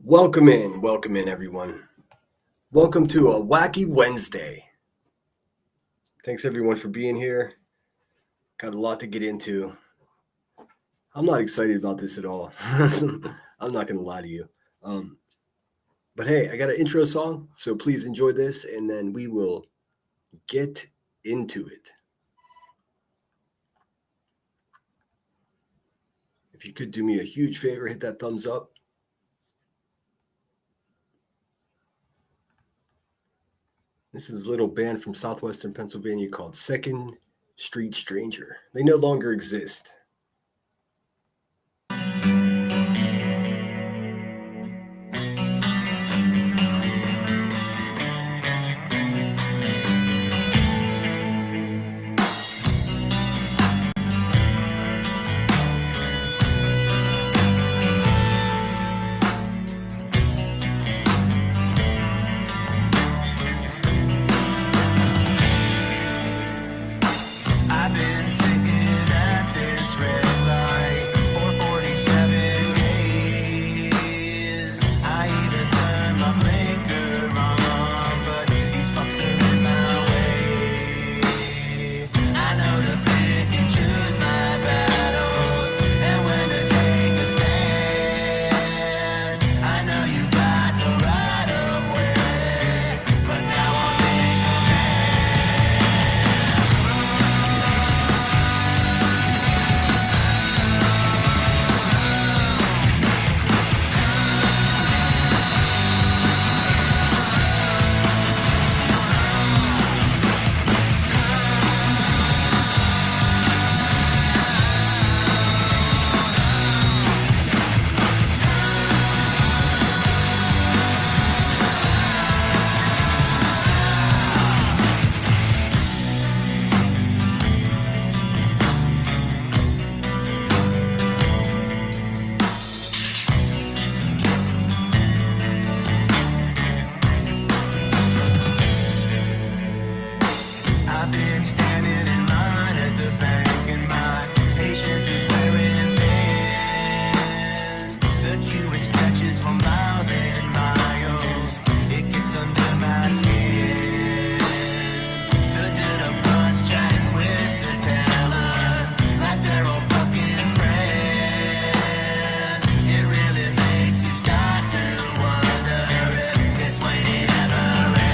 Welcome in, everyone. Welcome to a wacky Wednesday. Thanks, everyone, for being here. Got a lot to get into. I'm not excited about this at all. I'm not going to lie to you. But hey, I got an intro song, so please enjoy this, and then we will get into it. If you could do me a huge favor, hit that thumbs up. This is a little band from southwestern Pennsylvania called Second Street Stranger. They no longer exist. I've been sitting at this red light for 47 days. I even turned my blinker on, but these fucks are in my way. I know to pick and choose my battles and when to take a stand. I know you got the right of way, but now I'm in I've been standing in line at the bank and my patience is wearing thin. The queue it stretches for miles and miles. It gets under my skin. The dude up front's chatting with the teller like they're all fucking friends. It really makes you start to wonder if this waiting ever ends.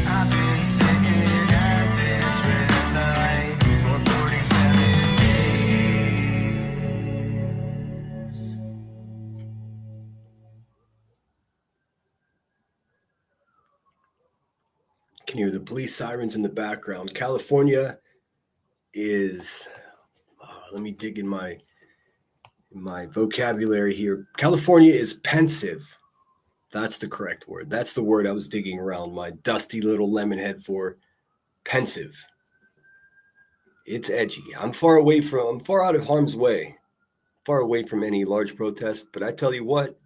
I've been sitting at this red light for 47 days. Can hear the police sirens in the background. California is, let me dig in my vocabulary here. California is pensive. That's the correct word. That's the word I was digging around my dusty little lemon head for. Pensive. It's edgy. I'm far out of harm's way, far away from any large protest. But I tell you what,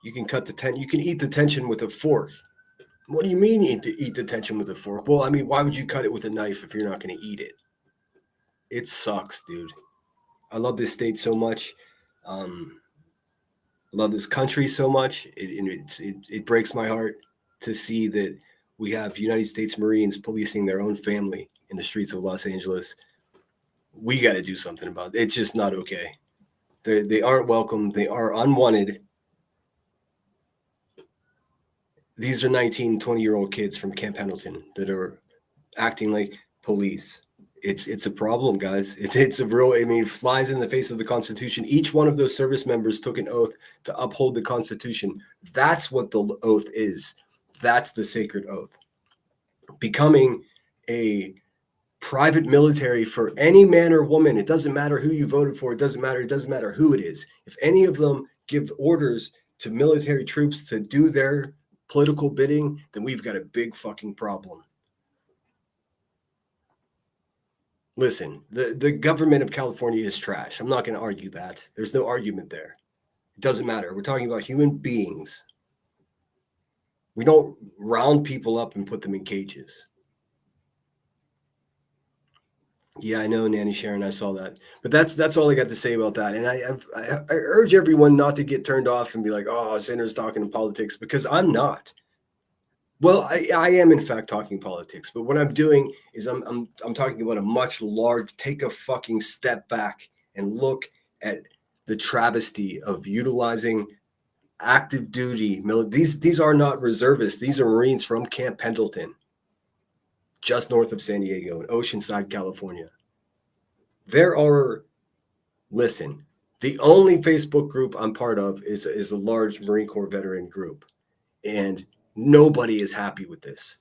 you can eat the tension with a fork. What do you mean you eat the tension with a fork? Well, I mean, why would you cut it with a knife if you're not going to eat it? It sucks, dude. I love this state so much. Um, love this country so much. It breaks my heart to see that we have United States Marines policing their own family in the streets of Los Angeles. We got to do something about it. It's just not okay. They aren't welcome. They are unwanted. These are 19, 20-year-old kids from Camp Pendleton that are acting like police. It's a problem, guys. It's a real, I mean, flies in the face of the Constitution. Each one of those service members took an oath to uphold the Constitution. That's what the oath is. That's the sacred oath. Becoming a private military for any man or woman, it doesn't matter who you voted for, it doesn't matter who it is. If any of them give orders to military troops to do their political bidding, then we've got a big fucking problem. Listen, the government of California is trash. I'm not going to argue that. There's no argument there. It doesn't matter. We're talking about human beings. We don't round people up and put them in cages. Yeah, I know, Nanny Sharon. I saw that. But that's all I got to say about that. And I urge everyone not to get turned off and be like, oh, Sinner's talking politics, because I'm not. Well, I am in fact talking politics, but what I'm doing is I'm talking about a much large, take a fucking step back and look at the travesty of utilizing active duty. These are not reservists. These are Marines from Camp Pendleton, just north of San Diego in Oceanside, California. Listen, the only Facebook group I'm part of is a large Marine Corps veteran group. And nobody is happy with this.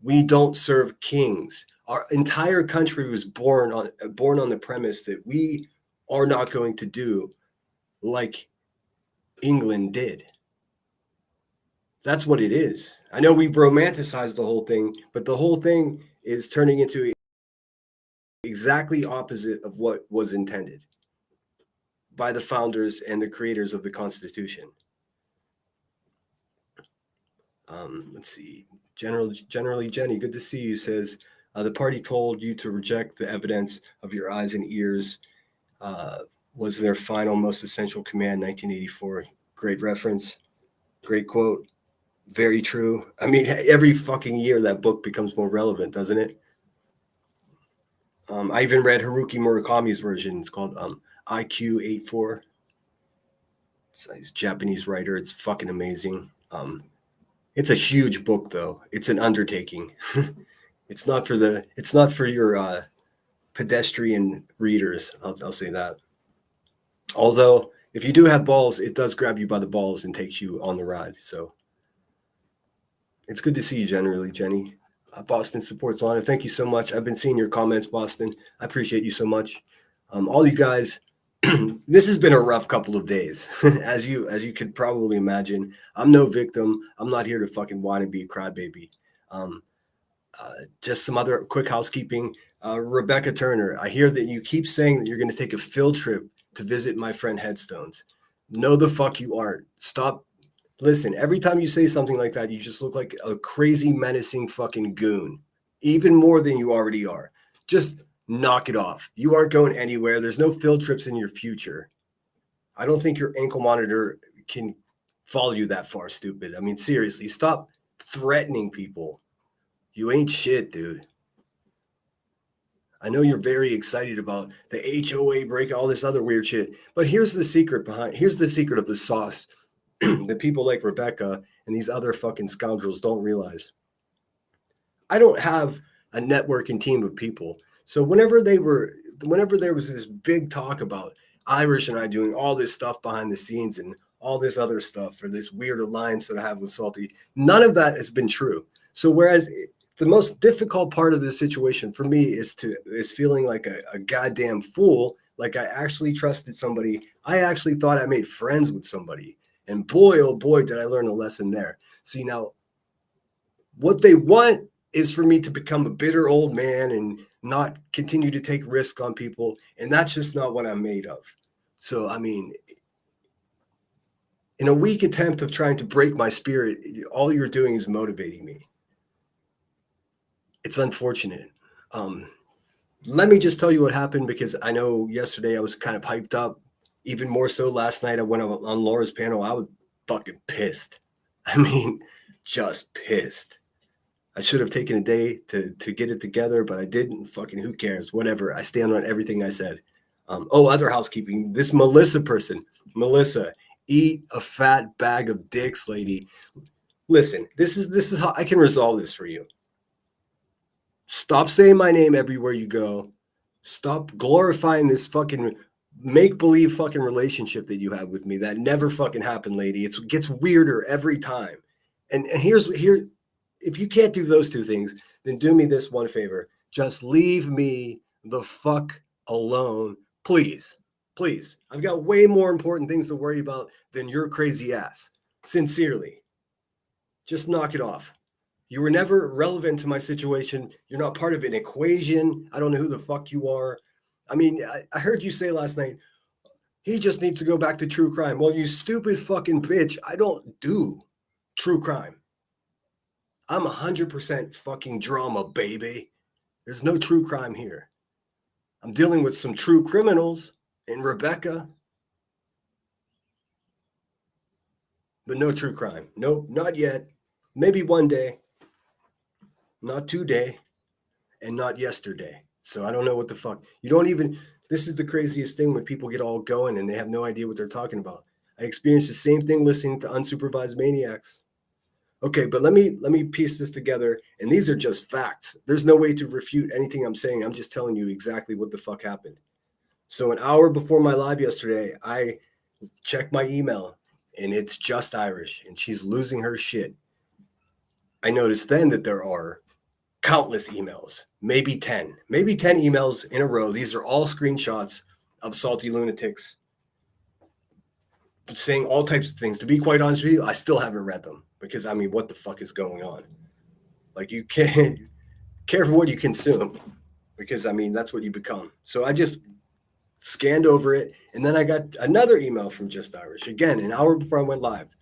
We don't serve kings. Our entire country was born on the premise that we are not going to do like England did. That's what it is. I know we've romanticized the whole thing, but the whole thing is turning into exactly opposite of what was intended by the founders and the creators of the Constitution. Let's see. Generally, Jenny, good to see you, says, the party told you to reject the evidence of your eyes and ears was their final, most essential command, 1984. Great reference. Great quote. Very true. I mean, every fucking year that book becomes more relevant, doesn't it? I even read Haruki Murakami's version. It's called IQ84. He's a Japanese writer. It's fucking amazing. It's a huge book, though. It's an undertaking. It's not for your pedestrian readers. I'll say that. Although, if you do have balls, it does grab you by the balls and takes you on the ride. So it's good to see you generally, Jenny. Boston Supports Honor. Thank you so much. I've been seeing your comments, Boston. I appreciate you so much. All you guys, this has been a rough couple of days, as you could probably imagine. I'm no victim. I'm not here to fucking whine and be a crybaby. Just some other quick housekeeping. Rebecca Turner, I hear that you keep saying that you're going to take a field trip to visit my friend Headstones. No, the fuck you aren't. Stop. Listen, every time you say something like that, you just look like a crazy, menacing fucking goon, even more than you already are. Just knock it off. You aren't going anywhere. There's no field trips in your future. I don't think your ankle monitor can follow you that far, stupid. I mean, seriously, stop threatening people. You ain't shit, dude. I know you're very excited about the HOA break, all this other weird shit, but here's the secret of the sauce that people like Rebecca and these other fucking scoundrels don't realize. I don't have a networking team of people. So whenever there was this big talk about Irish and I doing all this stuff behind the scenes and all this other stuff for this weird alliance that I have with Salty, none of that has been true. So whereas the most difficult part of this situation for me is feeling like a goddamn fool, like I actually trusted somebody. I actually thought I made friends with somebody. And boy, oh boy, did I learn a lesson there. See, now, what they want is for me to become a bitter old man and not continue to take risk on people. And that's just not what I'm made of. So, I mean, In a weak attempt of trying to break my spirit, all you're doing is motivating me. It's unfortunate. Let me just tell you what happened, because I know yesterday I was kind of hyped up. Even more so last night, I went on Laura's panel. I was fucking pissed. I mean, just pissed. I should have taken a day to get it together, but I didn't. Fucking who cares? Whatever. I stand on everything I said. Other housekeeping. This Melissa person. Melissa, eat a fat bag of dicks, lady. Listen, this is how I can resolve this for you. Stop saying my name everywhere you go. Stop glorifying this fucking make-believe fucking relationship that you have with me that never fucking happened, lady. It gets weirder every time. And here, if you can't do those two things, then do me this one favor. Just leave me the fuck alone, please. Please. I've got way more important things to worry about than your crazy ass. Sincerely. Just knock it off. You were never relevant to my situation. You're not part of an equation. I don't know who the fuck you are. I mean, I heard you say last night, he just needs to go back to true crime. Well, you stupid fucking bitch, I don't do true crime. I'm 100% fucking drama, baby. There's no true crime here. I'm dealing with some true criminals in Rebecca, but no true crime. Nope, not yet. Maybe one day. Not today, and not yesterday. So I don't know what the fuck. You don't even, this is the craziest thing when people get all going and they have no idea what they're talking about. I experienced the same thing listening to unsupervised maniacs. Okay, but let me piece this together, and these are just facts. There's no way to refute anything I'm saying. I'm just telling you exactly what the fuck happened. So an hour before my live yesterday, I checked my email, and it's Just Irish, and she's losing her shit. I noticed then that there are countless emails, maybe 10 emails in a row. These are all screenshots of salty lunatics saying all types of things. To be quite honest with you, I still haven't read them, because I mean, what the fuck is going on? Like, you can't care for what you consume, because I mean, that's what you become. So I just scanned over it, and then I got another email from Just Irish again an hour before I went live,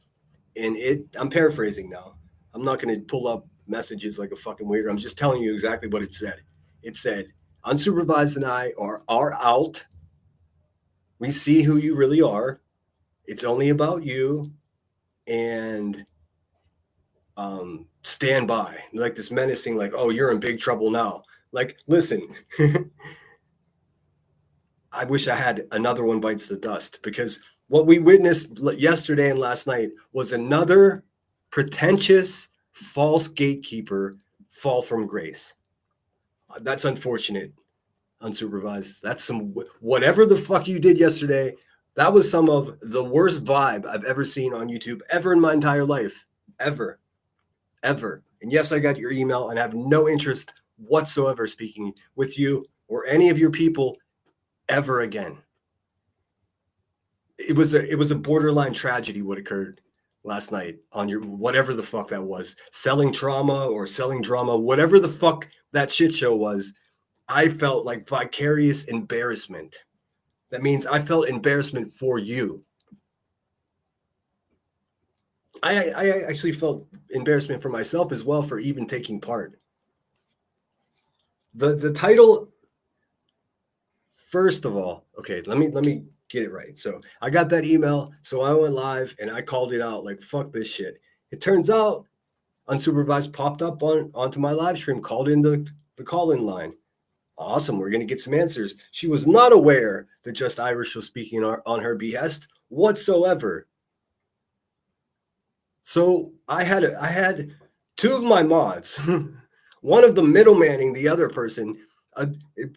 and I'm paraphrasing now. I'm not going to pull up messages like a fucking weirdo. I'm just telling you exactly what it said. It said, unsupervised and I are out. We see who you really are. It's only about you. And stand by. Like this menacing, like, oh, you're in big trouble now. Like, listen, I wish I had another one bites the dust, because what we witnessed yesterday and last night was another pretentious, false gatekeeper fall from grace. That's unfortunate, unsupervised. That's some, whatever the fuck you did yesterday, that was some of the worst vibe I've ever seen on YouTube ever in my entire life. Ever. And yes, I got your email, and I have no interest whatsoever speaking with you or any of your people ever again. It was a borderline tragedy what occurred last night on your, whatever the fuck that was, selling trauma or selling drama, whatever the fuck that shit show was. I felt like vicarious embarrassment. That means I felt embarrassment for you. I actually felt embarrassment for myself as well for even taking part. The title, first of all, okay, let me get it right. So I got that email, so I went live and I called it out like, fuck this shit. It turns out unsupervised popped up onto my live stream, called in the call-in line. Awesome, we're going to get some answers. She was not aware that Just Irish was speaking on her behest whatsoever. So I had two of my mods, one of them middlemaning the other person,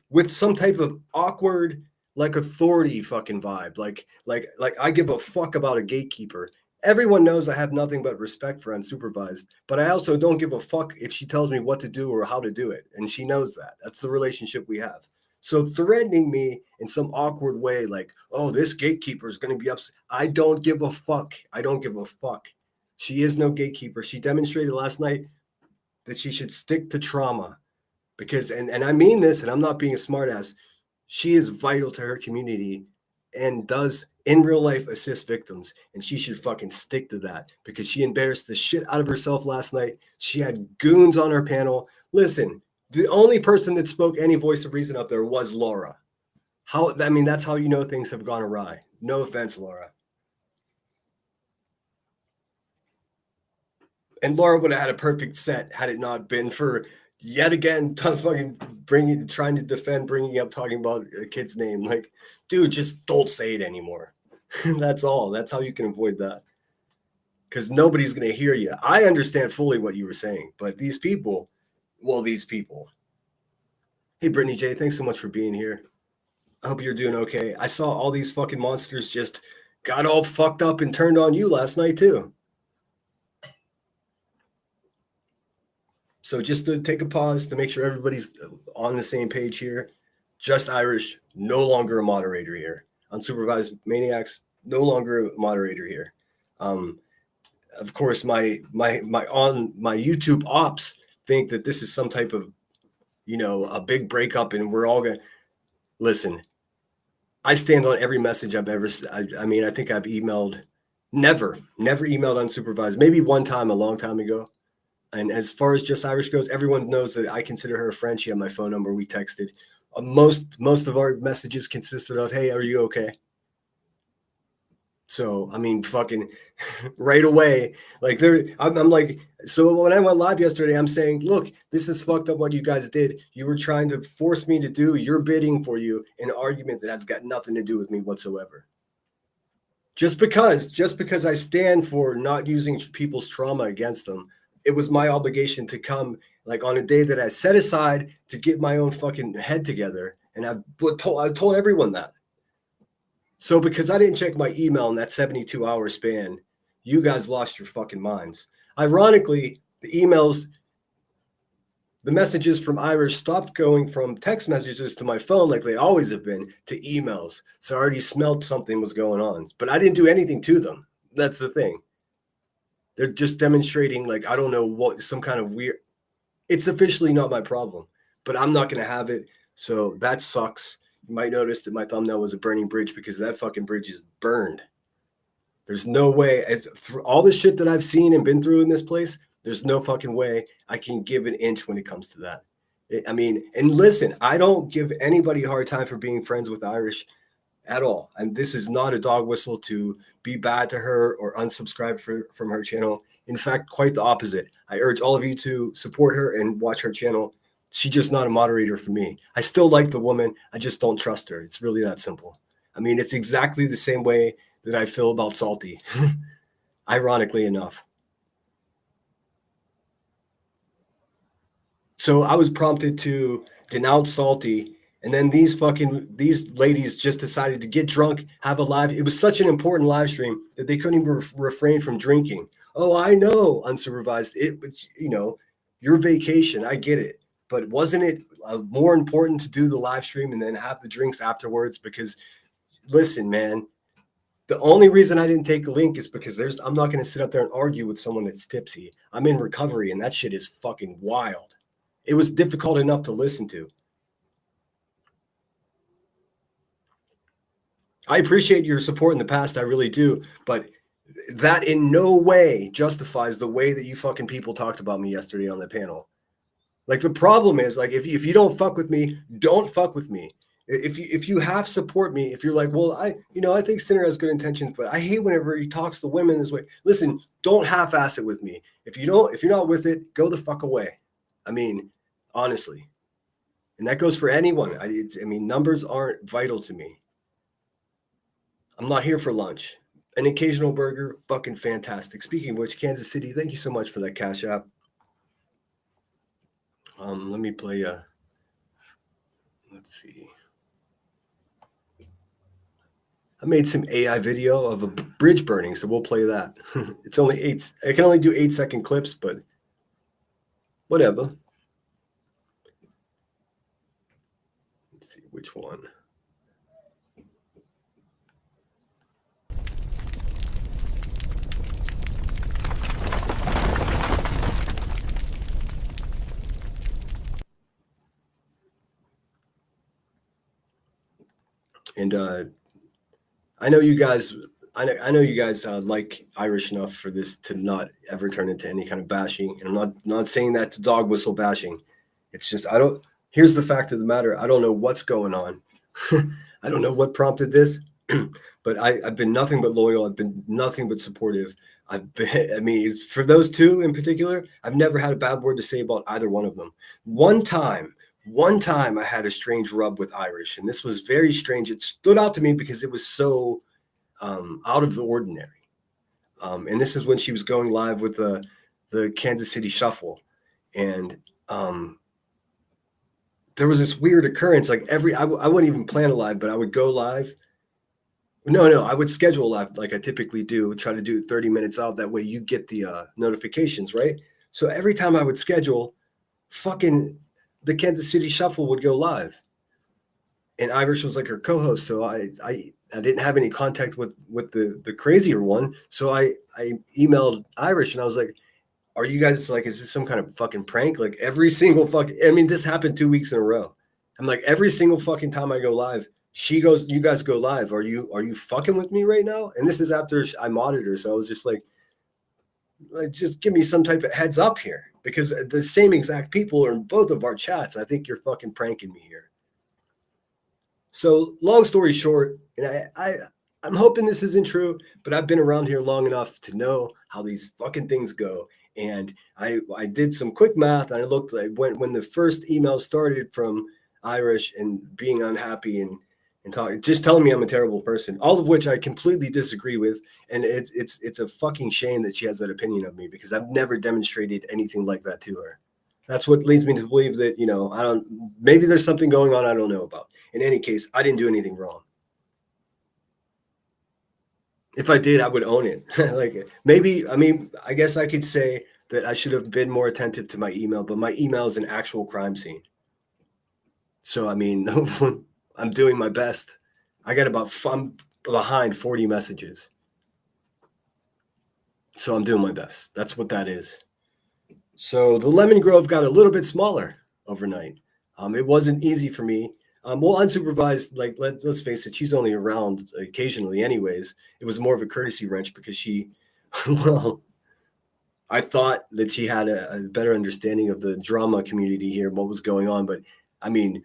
with some type of awkward, like, authority fucking vibe. Like I give a fuck about a gatekeeper. Everyone knows I have nothing but respect for unsupervised, but I also don't give a fuck if she tells me what to do or how to do it. And she knows that. That's the relationship we have. So threatening me in some awkward way, like, oh, this gatekeeper is going to be upset. I don't give a fuck. I don't give a fuck. She is no gatekeeper. She demonstrated last night that she should stick to trauma, because, and I mean this, and I'm not being a smartass, she is vital to her community, and does in real life assist victims, and she should fucking stick to that because she embarrassed the shit out of herself last night. She had goons on her panel. Listen, the only person that spoke any voice of reason up there was Laura. I mean, that's how you know things have gone awry. No offense, Laura. And Laura would have had a perfect set had it not been for yet again fucking trying to defend bringing up talking about a kid's name. Like, dude, just don't say it anymore. That's all. That's how you can avoid that. Because nobody's going to hear you. I understand fully what you were saying, but these people. Hey, Brittany J, thanks so much for being here. I hope you're doing okay. I saw all these fucking monsters just got all fucked up and turned on you last night too. So just to take a pause to make sure everybody's on the same page here. Just Irish, no longer a moderator here. Unsupervised Maniacs, no longer a moderator here. Of course, my YouTube ops think that this is some type of, a big breakup, and we're all gonna listen. I stand on every message I've ever. I mean, I think I've emailed. Never emailed unsupervised. Maybe one time a long time ago. And as far as Just Irish goes, everyone knows that I consider her a friend. She had my phone number. We texted. Most of our messages consisted of, "Hey, are you okay?" So, I mean, fucking right away, like I'm like, so when I went live yesterday, I'm saying, look, this is fucked up what you guys did. You were trying to force me to do your bidding for you, an argument that has got nothing to do with me whatsoever. Just because I stand for not using people's trauma against them, it was my obligation to come like on a day that I set aside to get my own fucking head together. And I told everyone that. So because I didn't check my email in that 72-hour span, you guys lost your fucking minds. Ironically, the messages from Irish stopped going from text messages to my phone like they always have been to emails. So I already smelled something was going on, but I didn't do anything to them. That's the thing. They're just demonstrating like, I don't know what, some kind of weird, it's officially not my problem, but I'm not going to have it. So that sucks. You might notice that my thumbnail was a burning bridge because that fucking bridge is burned. There's no way, through all the shit that I've seen and been through in this place, there's no fucking way I can give an inch when it comes to that. I mean, and listen, I don't give anybody a hard time for being friends with Irish at all. And this is not a dog whistle to be bad to her or unsubscribe from her channel. In fact, quite the opposite. I urge all of you to support her and watch her channel. She's just not a moderator for me. I still like the woman. I just don't trust her. It's really that simple. I mean, it's exactly the same way that I feel about Salty, ironically enough. So I was prompted to denounce Salty, and then these ladies just decided to get drunk, have a live. It was such an important live stream that they couldn't even refrain from drinking. Oh, I know, unsupervised. Your vacation, I get it. But wasn't it more important to do the live stream and then have the drinks afterwards? Because listen, man, the only reason I didn't take a link is because I'm not going to sit up there and argue with someone that's tipsy. I'm in recovery, and that shit is fucking wild. It was difficult enough to listen to. I appreciate your support in the past. I really do. But that in no way justifies the way that you fucking people talked about me yesterday on the panel. Like, the problem is, like, if you don't fuck with me, don't fuck with me. If you half support me, if you're like, well, I think Sinner has good intentions, but I hate whenever he talks to women this way. Listen, don't half-ass it with me. If you're not with it, go the fuck away. I mean, honestly. And that goes for anyone. Numbers aren't vital to me. I'm not here for lunch. An occasional burger, fucking fantastic. Speaking of which, Kansas City, thank you so much for that Cash App. Let me play let's see. I made some AI video of a bridge burning, so we'll play that. It's only I can only do 8-second clips, but whatever. Let's see which one. And I know you guys. I know you guys like Irish enough for this to not ever turn into any kind of bashing. And I'm not saying that to dog whistle bashing. It's just I don't. Here's the fact of the matter. I don't know what's going on. I don't know what prompted this, but I've been nothing but loyal. I've been nothing but supportive. I've been. I mean, for those two in particular, I've never had a bad word to say about either one of them. One time I had a strange rub with Irish, and this was very strange. It stood out to me because it was so out of the ordinary. And this is when she was going live with the Kansas City Shuffle, and there was this weird occurrence. Like I wouldn't even plan a live, but I would go live. No, I would schedule a live like I typically do. Try to do 30 minutes out. That way you get the notifications, right? So every time I would schedule, fucking the Kansas City Shuffle would go live, and Irish was like her co-host. So I didn't have any contact with the crazier one. So I emailed Irish and I was like, are you guys like, is this some kind of fucking prank? Like every single fucking, I mean, this happened 2 weeks in a row. I'm like, every single fucking time I go live, she goes, you guys go live. Are you fucking with me right now? And this is after I modded her. So I was just like, just give me some type of heads up here, because the same exact people are in both of our chats. I think you're fucking pranking me here. So long story short, and I'm hoping this isn't true, but I've been around here long enough to know how these fucking things go. And I did some quick math, and I looked like when the first email started from Irish and being unhappy and just telling me I'm a terrible person, all of which I completely disagree with. And it's a fucking shame that she has that opinion of me, because I've never demonstrated anything like that to her. That's what leads me to believe that, maybe there's something going on I don't know about. In any case, I didn't do anything wrong. If I did, I would own it. Like maybe, I mean, I guess I could say that I should have been more attentive to my email, but my email is an actual crime scene. So, I mean, I'm doing my best. I'm behind 40 messages. So I'm doing my best. That's what that is. So the Lemon Grove got a little bit smaller overnight. It wasn't easy for me. Well, unsupervised, like let's face it, she's only around occasionally anyways. It was more of a courtesy wrench because she, well, I thought that she had a better understanding of the drama community here and what was going on. But I mean,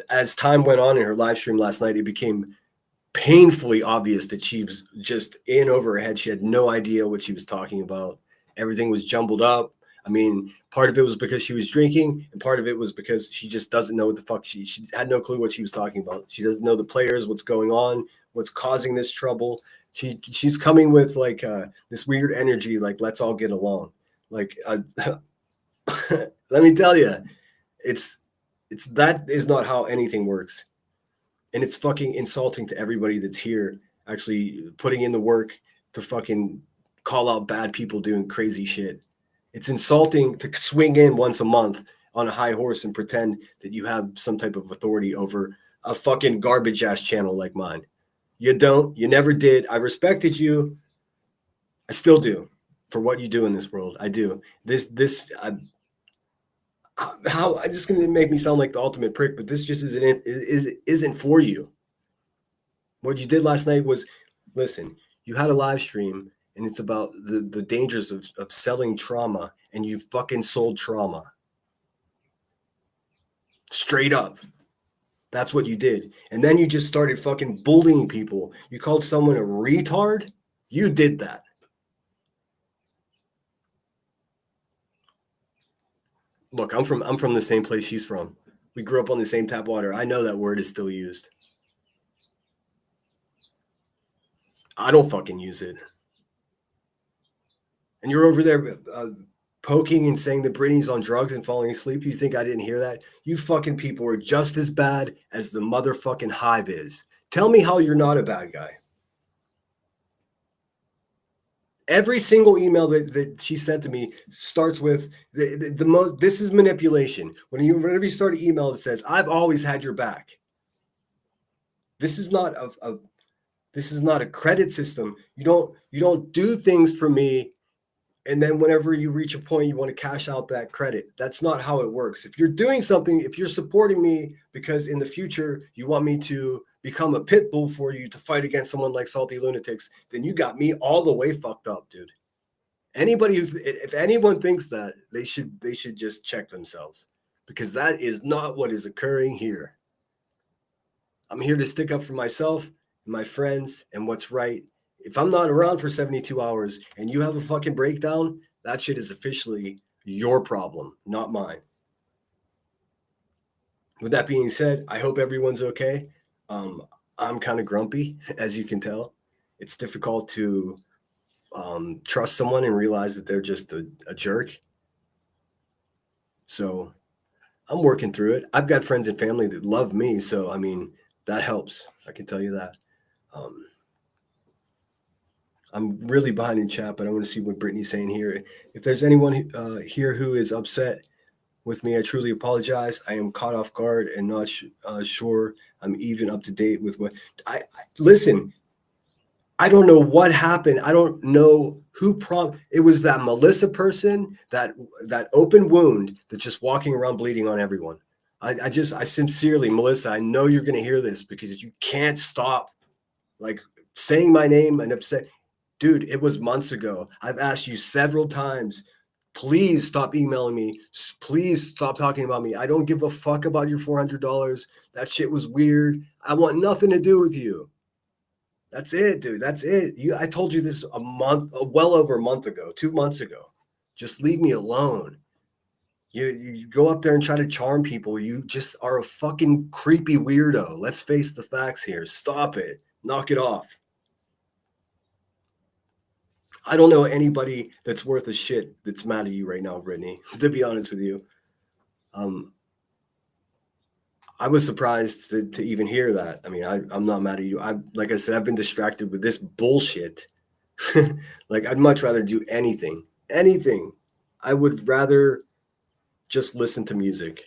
as time went on in her live stream last night, it became painfully obvious that she was just in over her head. She had no idea what she was talking about. Everything was jumbled up. I mean, part of it was because she was drinking, and part of it was because she just doesn't know what the fuck she had no clue what she was talking about. She doesn't know the players, what's going on, what's causing this trouble. She's coming with like this weird energy, like let's all get along. Like, let me tell you, it's that is not how anything works, and it's fucking insulting to everybody that's here actually putting in the work to fucking call out bad people doing crazy shit. It's insulting to swing in once a month on a high horse and pretend that you have some type of authority over a fucking garbage ass channel like mine. You don't. You never did. I respected you. I still do for what you do in this world. I do. How this is going to make me sound like the ultimate prick, but this just isn't for you. What you did last night was, listen, you had a live stream, and it's about the dangers of selling trauma, and you fucking sold trauma. Straight up. That's what you did. And then you just started fucking bullying people. You called someone a retard? You did that. Look, I'm from the same place she's from. We grew up on the same tap water. I know that word is still used. I don't fucking use it. And you're over there poking and saying that Brittany's on drugs and falling asleep. You think I didn't hear that? You fucking people are just as bad as the motherfucking hive is. Tell me how you're not a bad guy. Every single email that she sent to me starts with the most. This is manipulation. Whenever you start an email that says, "I've always had your back," this is not a credit system. You don't do things for me, and then whenever you reach a point, you want to cash out that credit. That's not how it works. If you're doing something, if you're supporting me because in the future you want me to become a pit bull for you to fight against someone like Salty Lunatics, then you got me all the way fucked up, dude. If anyone thinks that, they should just check themselves, because that is not what is occurring here. I'm here to stick up for myself, my friends, and what's right. If I'm not around for 72 hours and you have a fucking breakdown, that shit is officially your problem, not mine. With that being said, I hope everyone's okay. I'm kind of grumpy, as you can tell. It's difficult to trust someone and realize that they're just a jerk. So I'm working through it. I've got friends and family that love me, so I mean, that helps. I can tell you that. I'm really behind in chat, but I want to see what Brittany's saying here. If there's anyone here who is upset with me, I truly apologize. I am caught off guard and not sure I'm even up to date with what I listen. I don't know what happened. I don't know who it was that Melissa person, that open wound that's just walking around bleeding on everyone. I sincerely, Melissa, I know you're going to hear this because you can't stop like saying my name and upset. Dude, it was months ago. I've asked you several times, please stop emailing me. Please stop talking about me. I don't give a fuck about your $400. That shit was weird. I want nothing to do with you. That's it, dude. That's it. I told you this well over a month ago, 2 months ago. Just leave me alone. You go up there and try to charm people. You just are a fucking creepy weirdo. Let's face the facts here. Stop it. Knock it off. I don't know anybody that's worth a shit that's mad at you right now, Brittany, to be honest with you. I was surprised to even hear that. I mean, I'm not mad at you. Like I said, I've been distracted with this bullshit. Like, I'd much rather do anything. I would rather just listen to music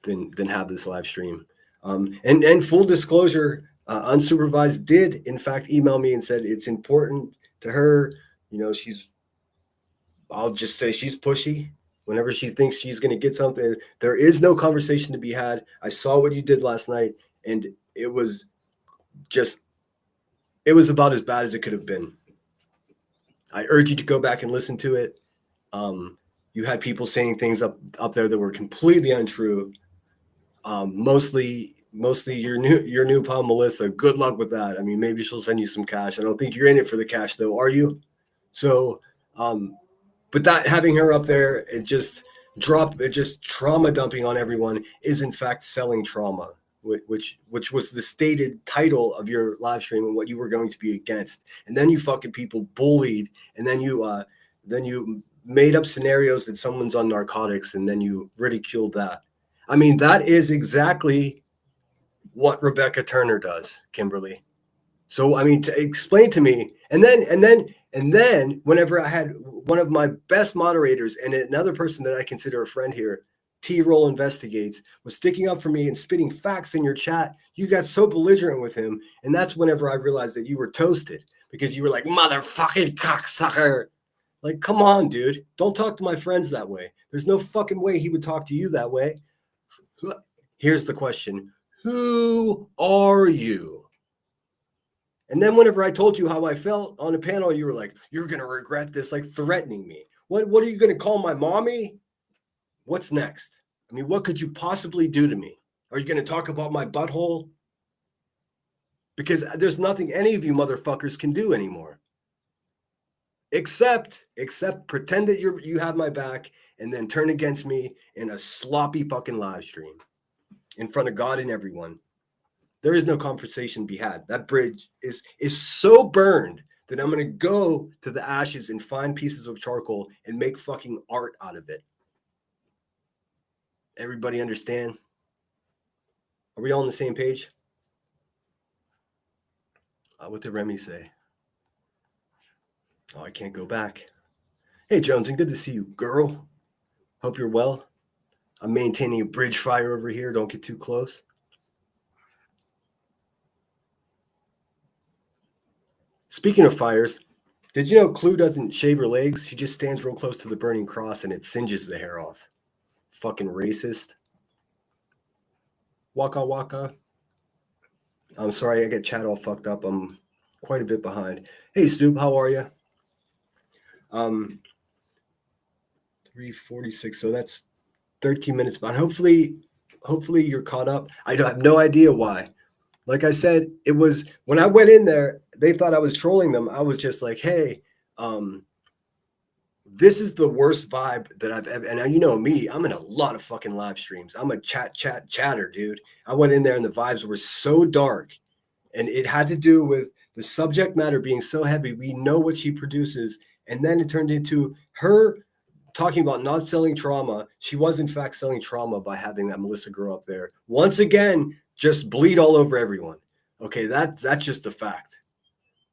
than have this live stream. And full disclosure, Unsupervised did, in fact, email me and said it's important to her. You know, I'll just say she's pushy. Whenever she thinks she's going to get something, there is no conversation to be had. I saw what you did last night, and it was about as bad as it could have been. I urge you to go back and listen to it. You had people saying things up there that were completely untrue. Mostly your new pal Melissa. Good luck with that. I mean, maybe she'll send you some cash. I don't think you're in it for the cash, though, are you? So, but that having her up there, it just trauma dumping on everyone is in fact selling trauma, which was the stated title of your live stream and what you were going to be against. And then you fucking people bullied, and then you made up scenarios that someone's on narcotics, and then you ridiculed that. I mean, that is exactly what Rebecca Turner does, Kimberly. So, I mean, to explain to me, and then whenever I had one of my best moderators and another person that I consider a friend here, T-Roll Investigates, was sticking up for me and spitting facts in your chat, you got so belligerent with him. And that's whenever I realized that you were toasted, because you were like, motherfucking cocksucker. Like, come on, dude. Don't talk to my friends that way. There's no fucking way he would talk to you that way. Here's the question. Who are you? And then whenever I told you how I felt on a panel, you were like, you're going to regret this, like threatening me. What are you going to call my mommy? What's next? I mean, what could you possibly do to me? Are you going to talk about my butthole? Because there's nothing any of you motherfuckers can do anymore. Except pretend that you have my back and then turn against me in a sloppy fucking live stream in front of God and everyone. There is no conversation to be had. That bridge is so burned that I'm going to go to the ashes and find pieces of charcoal and make fucking art out of it. Everybody understand? Are we all on the same page? What did Remy say? Oh, I can't go back. Hey, Jonesy, good to see you, girl. Hope you're well. I'm maintaining a bridge fire over here. Don't get too close. Speaking of fires, did you know Clue doesn't shave her legs? She just stands real close to the burning cross and it singes the hair off. Fucking racist. Waka waka. I'm sorry, I get chat all fucked up. I'm quite a bit behind. Hey, Stoop, how are you? 3:46. So that's 13 minutes behind. Hopefully you're caught up. I have no idea why. Like I said, it was when I went in there, they thought I was trolling them. I was just like, hey, um, this is the worst vibe that I've ever. And you know me, I'm in a lot of fucking live streams. I'm a chatter, dude. I went in there and the vibes were so dark, and it had to do with the subject matter being so heavy. We know what she produces, and then it turned into her talking about not selling trauma. She was in fact selling trauma by having that Melissa girl up there once again just bleed all over everyone. Okay, that's just a fact.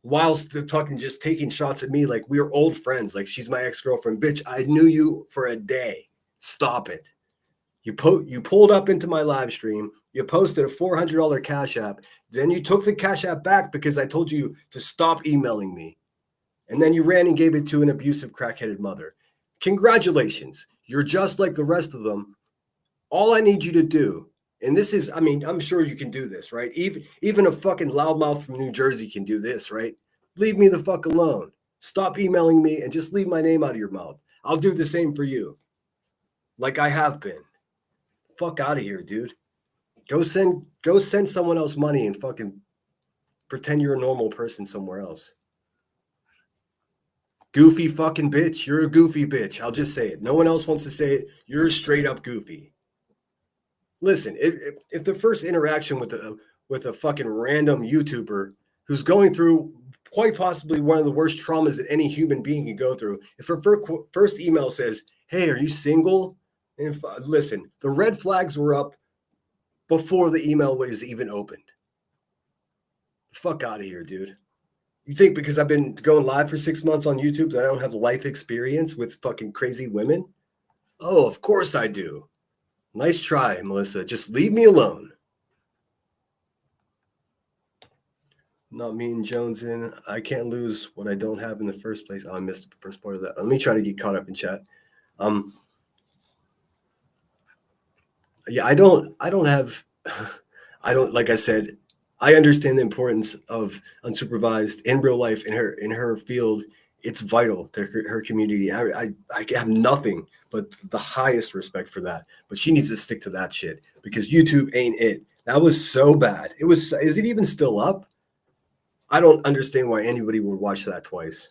Whilst talking, just taking shots at me like we are old friends, like she's my ex-girlfriend. Bitch, I knew you for a day. Stop it. You pulled up into my live stream. You posted a $400 Cash App. Then you took the Cash App back because I told you to stop emailing me. And then you ran and gave it to an abusive crackheaded mother. Congratulations. You're just like the rest of them. All I need you to do, and this is, I mean, I'm sure you can do this, right? Even a fucking loudmouth from New Jersey can do this, right? Leave me the fuck alone. Stop emailing me and just leave my name out of your mouth. I'll do the same for you. Like I have been. Fuck out of here, dude. Go send someone else money and fucking pretend you're a normal person somewhere else. Goofy fucking bitch. You're a goofy bitch. I'll just say it. No one else wants to say it. You're straight up goofy. Listen, if the first interaction with a fucking random YouTuber who's going through quite possibly one of the worst traumas that any human being can go through, if her first email says, "Hey, are you single?" And listen, the red flags were up before the email was even opened. Fuck out of here, dude. You think because I've been going live for 6 months on YouTube that I don't have life experience with fucking crazy women? Oh, of course I do. Nice try, Melissa. Just leave me alone. Not me and Jones in. I can't lose what I don't have in the first place. Oh, I missed the first part of that. Let me try to get caught up in chat. Yeah, I don't have, like I said, I understand the importance of unsupervised in real life in her field. It's vital to her community. I have nothing but the highest respect for that. But she needs to stick to that shit because YouTube ain't it. That was so bad. Is it even still up? I don't understand why anybody would watch that twice.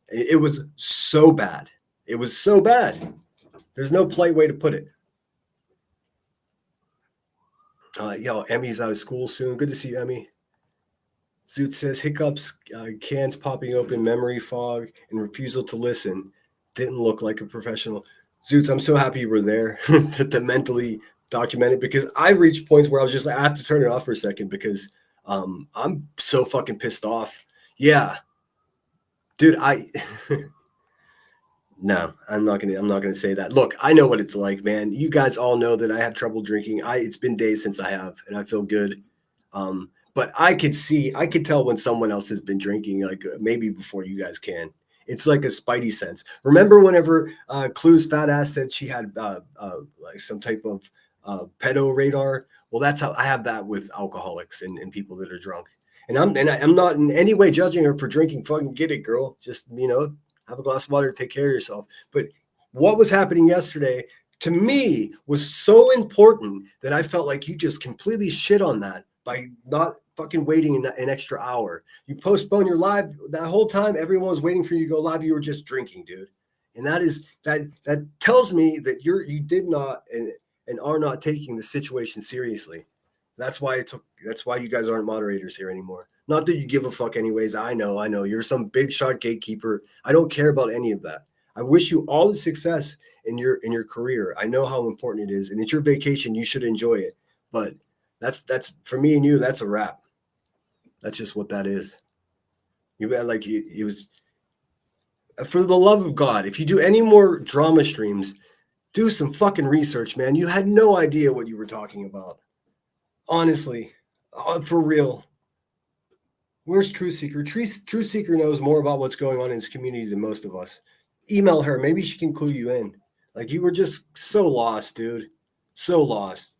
It was so bad. It was so bad. There's no polite way to put it. Emmy's out of school soon. Good to see you, Emmy. Zoot says hiccups, cans popping open, memory fog, and refusal to listen. Didn't look like a professional. Zoots, I'm so happy you were there to mentally document it because I reached points where I was just like, I have to turn it off for a second because I'm so fucking pissed off. Yeah, dude, no, I'm not gonna say that. Look, I know what it's like, man. You guys all know that I have trouble drinking. It's been days since I have, and I feel good. But I could tell when someone else has been drinking, like maybe before you guys can. It's like a spidey sense. Remember whenever Clue's fat ass said she had like some type of pedo radar? Well, that's how I have that with alcoholics and people that are drunk. And I'm not in any way judging her for drinking. Fucking get it, girl. Just have a glass of water, take care of yourself. But what was happening yesterday to me was so important that I felt like you just completely shit on that by not fucking waiting an extra hour. You postpone your live that whole time. Everyone was waiting for you to go live. You were just drinking, dude. And that tells me that you did not and are not taking the situation seriously. That's why you guys aren't moderators here anymore. Not that you give a fuck anyways. I know. You're some big shot gatekeeper. I don't care about any of that. I wish you all the success in your career. I know how important it is, and it's your vacation. You should enjoy it. But that's for me and you. That's a wrap. That's just what that is. It was for the love of God. If you do any more drama streams, do some fucking research, man. You had no idea what you were talking about. Honestly, for real. Where's True Seeker? True Seeker knows more about what's going on in his community than most of us. Email her. Maybe she can clue you in. Like you were just so lost, dude. So lost.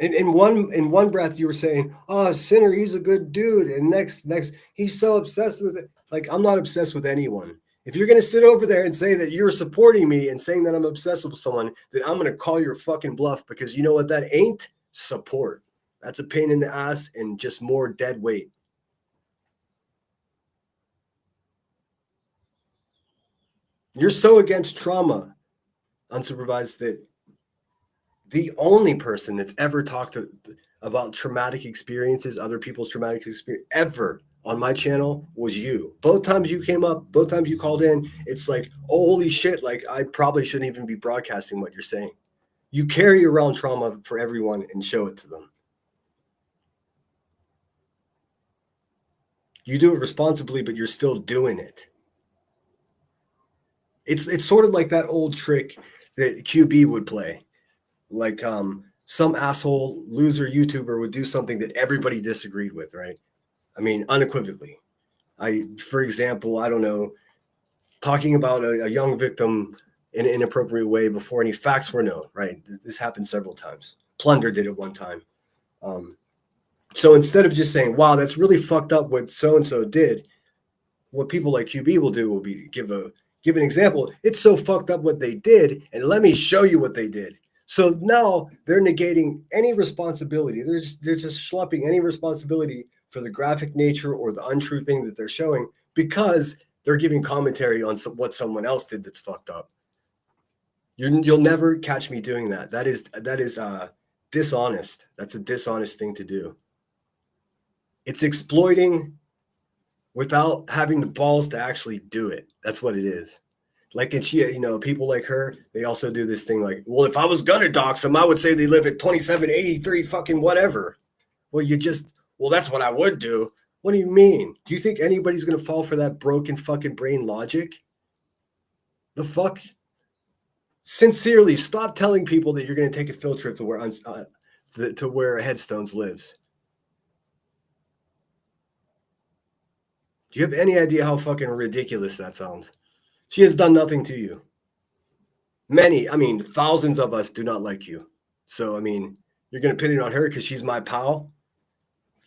In one breath, you were saying, "Oh, Sinner, he's a good dude," and next, he's so obsessed with it. Like, I'm not obsessed with anyone. If you're gonna sit over there and say that you're supporting me and saying that I'm obsessed with someone, then I'm gonna call your fucking bluff, because you know what that ain't? Support. That's a pain in the ass and just more dead weight. You're so against trauma, unsupervised, that the only person that's ever talked about traumatic experiences, other people's traumatic experience ever on my channel was you. Both times you came up, both times you called in, it's like, oh, holy shit, like I probably shouldn't even be broadcasting what you're saying. You carry around trauma for everyone and show it to them. You do it responsibly, but you're still doing it. It's sort of like that old trick that QB would play. Like some asshole loser YouTuber would do something that everybody disagreed with, right? I mean, unequivocally. For example, I don't know, talking about a young victim in an inappropriate way before any facts were known, right? This happened several times. Plunder did it one time. So instead of just saying, wow, that's really fucked up what so-and-so did, what people like QB will do will be give an example. It's so fucked up what they did, and let me show you what they did. So now they're negating any responsibility. They're just schlepping any responsibility for the graphic nature or the untrue thing that they're showing, because they're giving commentary on what someone else did that's fucked up. You'll never catch me doing that. That is dishonest. That's a dishonest thing to do. It's exploiting without having the balls to actually do it. That's what it is. Like, and she, people like her, they also do this thing like, well, if I was gonna dox them, I would say they live at 2783 fucking whatever. Well, that's what I would do. What do you mean? Do you think anybody's gonna fall for that broken fucking brain logic? The fuck? Sincerely, stop telling people that you're gonna take a field trip to where Headstones lives. Do you have any idea how fucking ridiculous that sounds? She has done nothing to you. Thousands of us do not like you. So, you're going to pin it on her because she's my pal?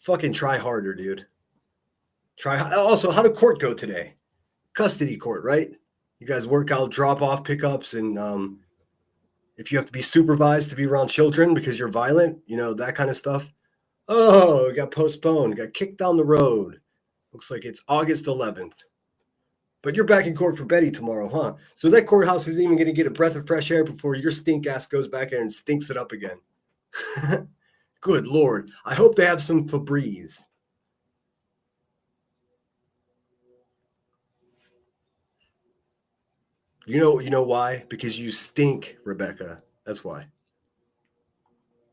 Fucking try harder, dude. Also, how did court go today? Custody court, right? You guys work out drop-off pickups, and if you have to be supervised to be around children because you're violent, that kind of stuff. Oh, it got postponed, got kicked down the road. Looks like it's August 11th. But you're back in court for Betty tomorrow, huh? So that courthouse isn't even going to get a breath of fresh air before your stink ass goes back there and stinks it up again. Good Lord. I hope they have some Febreze. You know why? Because you stink, Rebecca. That's why.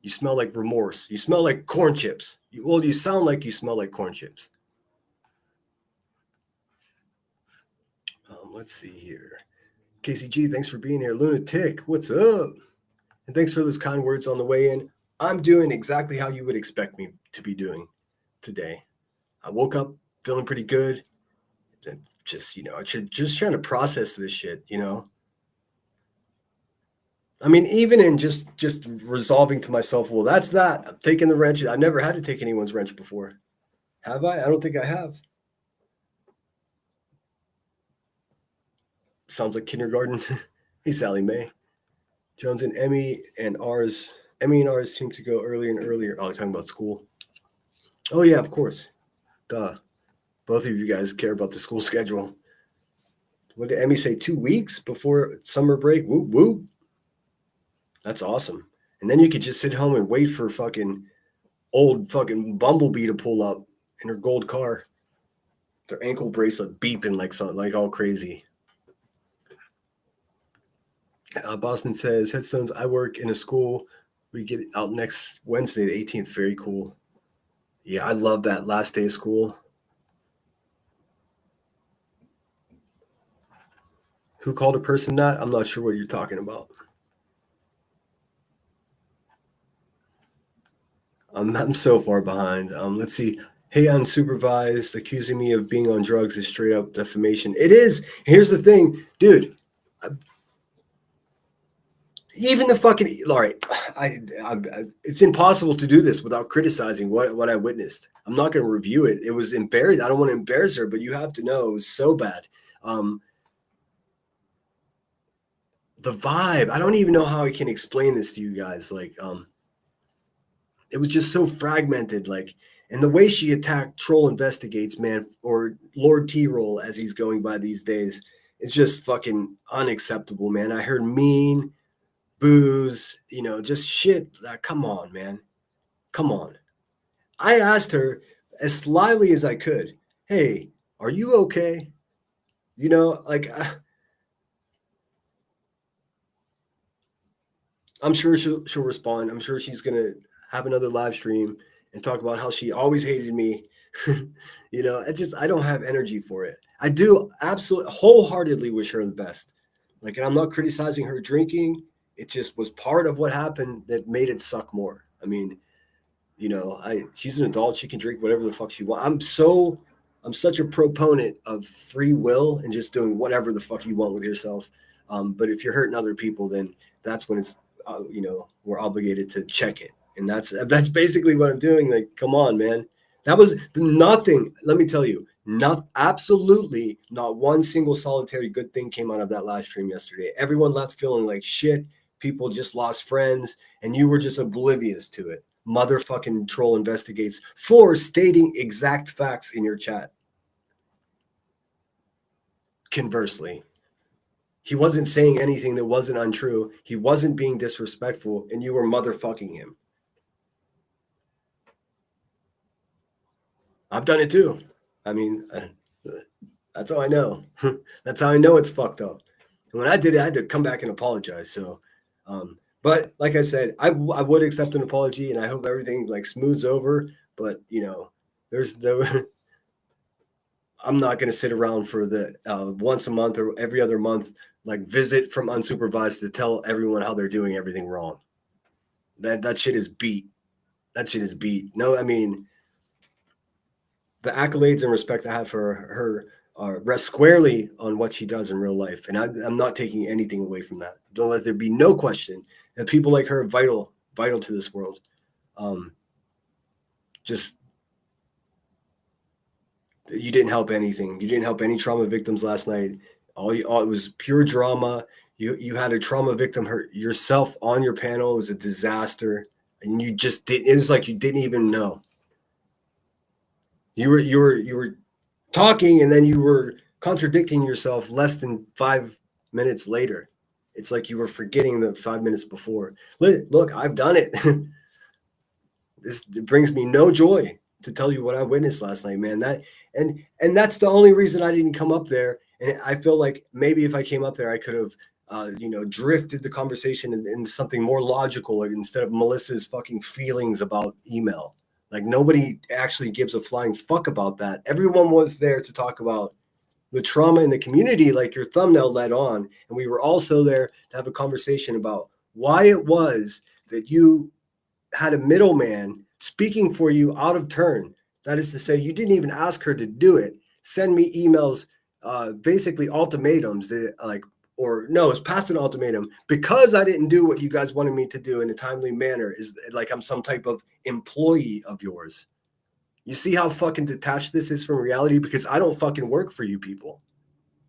You smell like remorse. You smell like corn chips. You sound like you smell like corn chips. Let's see here. KCG, thanks for being here. Lunatic, what's up? And thanks for those kind words on the way in. I'm doing exactly how you would expect me to be doing today. I woke up feeling pretty good. And just trying to process this shit, even in just resolving to myself, well, that's that. I'm taking the wrench. I've never had to take anyone's wrench before. Have I? I don't think I have. Sounds like kindergarten. Hey, Sally Mae. Jones and Emmy and ours seem to go earlier and earlier. Oh, talking about school. Oh, yeah, of course. Duh. Both of you guys care about the school schedule. What did Emmy say? 2 weeks before summer break? Whoop, whoop. That's awesome. And then you could just sit home and wait for fucking old fucking Bumblebee to pull up in her gold car. Their ankle bracelet beeping like all crazy. Boston says, Headstones, I work in a school. We get out next Wednesday, the 18th. Very cool. Yeah, I love that last day of school. Who called a person that? I'm not sure what you're talking about. I'm so far behind. Let's see. Hey, unsupervised, accusing me of being on drugs is straight up defamation. It is. Here's the thing, dude. even the fucking all right. It's impossible to do this without criticizing what I witnessed. I'm not going to review it. It was embarrassing. I don't want to embarrass her, but you have to know it was so bad. The vibe. I don't even know how I can explain this to you guys. Like, it was just so fragmented. Like, and the way she attacked Troll Investigates, man, or Lord T-Roll as he's going by these days, is just fucking unacceptable, man. I heard mean, booze, just shit. Come on, man. Come on. I asked her as slyly as I could, hey, are you okay? Like, I'm sure she'll respond. I'm sure she's going to have another live stream and talk about how she always hated me. I don't have energy for it. I do absolutely wholeheartely wish her the best. Like, and I'm not criticizing her drinking. It just was part of what happened that made it suck more. I mean, she's an adult. She can drink whatever the fuck she wants. I'm such a proponent of free will and just doing whatever the fuck you want with yourself. But if you're hurting other people, then that's when it's, we're obligated to check it. And that's basically what I'm doing. Like, come on, man. That was nothing. Let me tell you, absolutely not one single solitary good thing came out of that live stream yesterday. Everyone left feeling like shit. People just lost friends, and you were just oblivious to it. Motherfucking Troll Investigates for stating exact facts in your chat. Conversely, he wasn't saying anything that wasn't untrue. He wasn't being disrespectful, and you were motherfucking him. I've done it too. I mean, that's how I know. That's how I know it's fucked up. And when I did it, I had to come back and apologize. So, but like I said, I would accept an apology, and I hope everything like smooths over. But I'm not going to sit around for the once a month or every other month like visit from unsupervised to tell everyone how they're doing everything wrong. That shit is beat. That shit is beat. No, I mean, the accolades and respect I have for her rest squarely on what she does in real life. And I'm not taking anything away from that. Don't let there be no question that people like her are vital to this world. Just, you didn't help anything. You didn't help any trauma victims last night. It was pure drama. You had a trauma victim hurt yourself on your panel. It was a disaster. And you just didn't, it was like you didn't even know. You were talking, and then you were contradicting yourself less than 5 minutes later. It's like you were forgetting the 5 minutes before. Look, I've done it. It brings me no joy to tell you what I witnessed last night, man. And that's the only reason I didn't come up there. And I feel like maybe if I came up there, I could have, drifted the conversation in something more logical, like instead of Melissa's fucking feelings about email. Like, nobody actually gives a flying fuck about that. Everyone was there to talk about the trauma in the community, like your thumbnail led on. And we were also there to have a conversation about why it was that you had a middleman speaking for you out of turn. That is to say, you didn't even ask her to do it. Send me emails, basically ultimatums that it's past an ultimatum because I didn't do what you guys wanted me to do in a timely manner. Is like I'm some type of employee of yours. You see how fucking detached this is from reality? Because I don't fucking work for you people.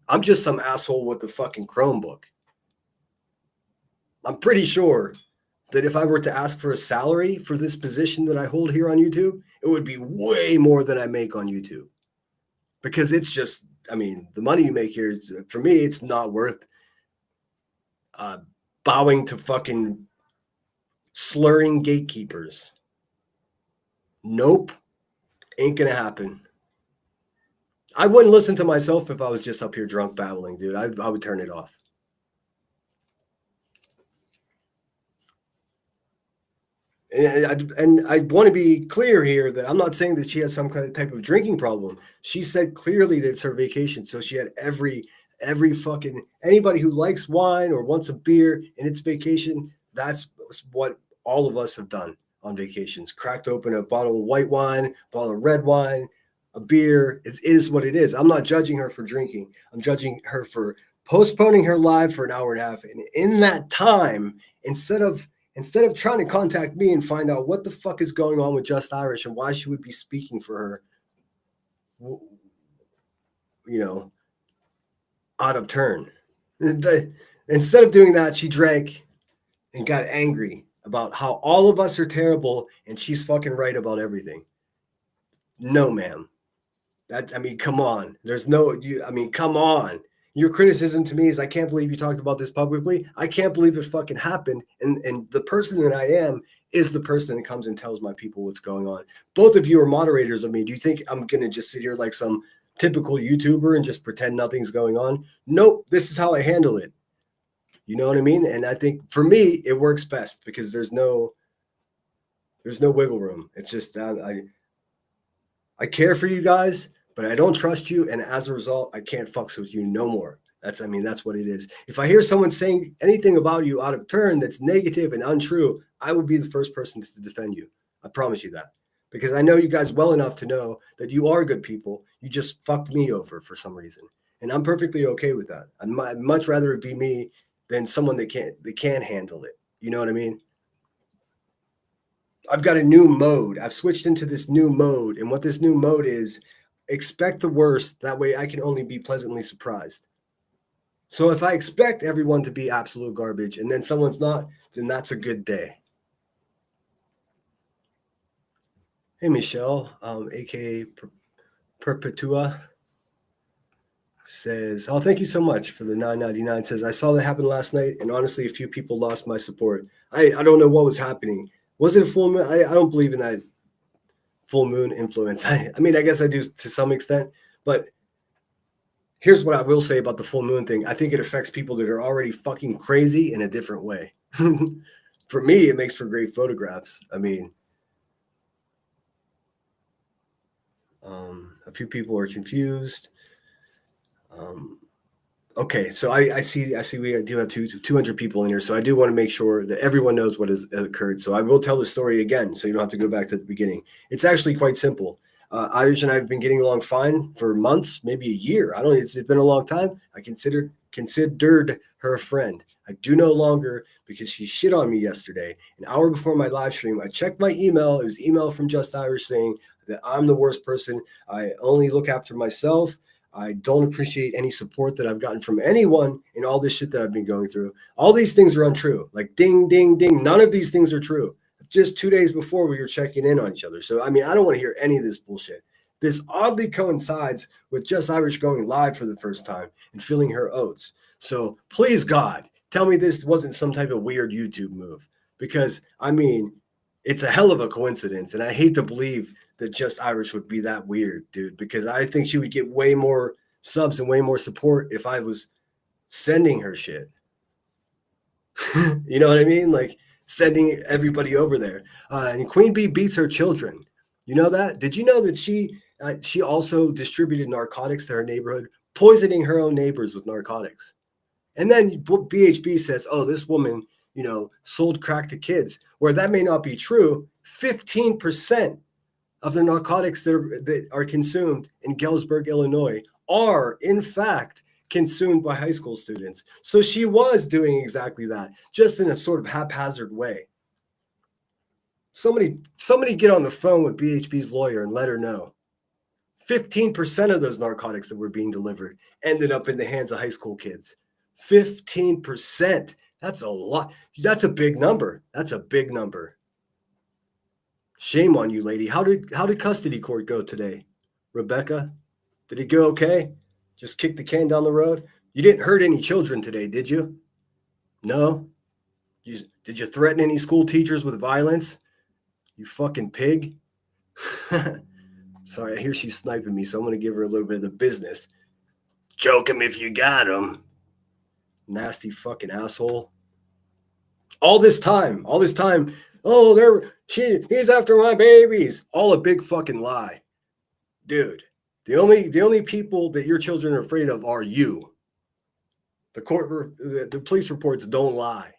I'm just some asshole with the fucking Chromebook. I'm pretty sure that if I were to ask for a salary for this position that I hold here on YouTube, it would be way more than I make on YouTube. Because it's just, I mean, the money you make here is, for me, it's not worth bowing to fucking slurring gatekeepers. Nope. Ain't gonna happen. I wouldn't listen to myself if I was just up here drunk babbling, dude. I would turn it off. And I want to be clear here that I'm not saying that she has some kind of type of drinking problem. She said clearly that it's her vacation, so she had every fucking anybody who likes wine or wants a beer and it's vacation. That's what all of us have done on vacations. Cracked open a bottle of white wine, a bottle of red wine, a beer. It is what it is. I'm not judging her for drinking. I'm judging her for postponing her live for an hour and a half. And in that time, instead of trying to contact me and find out what the fuck is going on with Just Irish and why she would be speaking for her, out of turn. Instead of doing that, she drank and got angry about how all of us are terrible and she's fucking right about everything. No, ma'am. Come on. Come on. Your criticism to me is, I can't believe you talked about this publicly. I can't believe it fucking happened. And the person that I am is the person that comes and tells my people what's going on. Both of you are moderators of me. Do you think I'm going to just sit here like some typical YouTuber and just pretend nothing's going on? Nope. This is how I handle it. You know what I mean? And I think for me, it works best because there's no wiggle room. It's just I care for you guys, but I don't trust you, and as a result, I can't fucks with you no more. That's what it is. If I hear someone saying anything about you out of turn that's negative and untrue, I will be the first person to defend you. I promise you that. Because I know you guys well enough to know that you are good people. You just fucked me over for some reason. And I'm perfectly okay with that. I'd much rather it be me than someone that can't handle it. You know what I mean? I've got a new mode. I've switched into this new mode. And what this new mode is, expect the worst. That way I can only be pleasantly surprised. So if I expect everyone to be absolute garbage and then someone's not, then that's a good day. Hey, Michelle, aka Perpetua, says, oh, thank you so much for the $9.99. Says, I saw that happen last night, and honestly, a few people lost my support. I don't know what was happening. Was it a full moon? I don't believe in that full moon influence. I guess I do to some extent, but here's what I will say about the full moon thing. I think it affects people that are already fucking crazy in a different way. For me, it makes for great photographs. A few people are confused. Okay, so I see we do have 200 people in here, so I do want to make sure that everyone knows what has occurred. So I will tell the story again, so you don't have to go back to the beginning. It's actually quite simple. Irish and I have been getting along fine for months, maybe a year. I don't know, it's been a long time. I considered her a friend. I do no longer, because she shit on me yesterday. An hour before my live stream, I checked my email. It was email from Just Irish saying that I'm the worst person. I only look after myself. I don't appreciate any support that I've gotten from anyone in all this shit that I've been going through. All these things are untrue. Like ding, ding, ding. None of these things are true. Just 2 days before we were checking in on each other. So, I don't want to hear any of this bullshit. This oddly coincides with Just Irish going live for the first time and feeling her oats. So please, God, tell me this wasn't some type of weird YouTube move. Because, it's a hell of a coincidence. And I hate to believe that Just Irish would be that weird, dude, because I think she would get way more subs and way more support if I was sending her shit. You know what I mean? Like sending everybody over there. And Queen Bee beats her children. You know that? Did you know that she also distributed narcotics to her neighborhood, poisoning her own neighbors with narcotics? And then BHB says, oh, this woman, sold crack to kids, where that may not be true. 15% of the narcotics that are consumed in Galesburg, Illinois, are in fact consumed by high school students. So she was doing exactly that, just in a sort of haphazard way. Somebody get on the phone with BHB's lawyer and let her know. 15% of those narcotics that were being delivered ended up in the hands of high school kids. 15%. That's a lot. That's a big number. That's a big number. Shame on you, lady. How did custody court go today? Rebecca, did it go okay? Just kick the can down the road? You didn't hurt any children today, did you? No? Did you threaten any school teachers with violence? You fucking pig. Sorry, I hear she's sniping me, so I'm going to give her a little bit of the business. Choke him if you got him. Nasty fucking asshole. All this time. Oh, he's after my babies. All a big fucking lie. Dude, the only people that your children are afraid of are you. The police reports don't lie.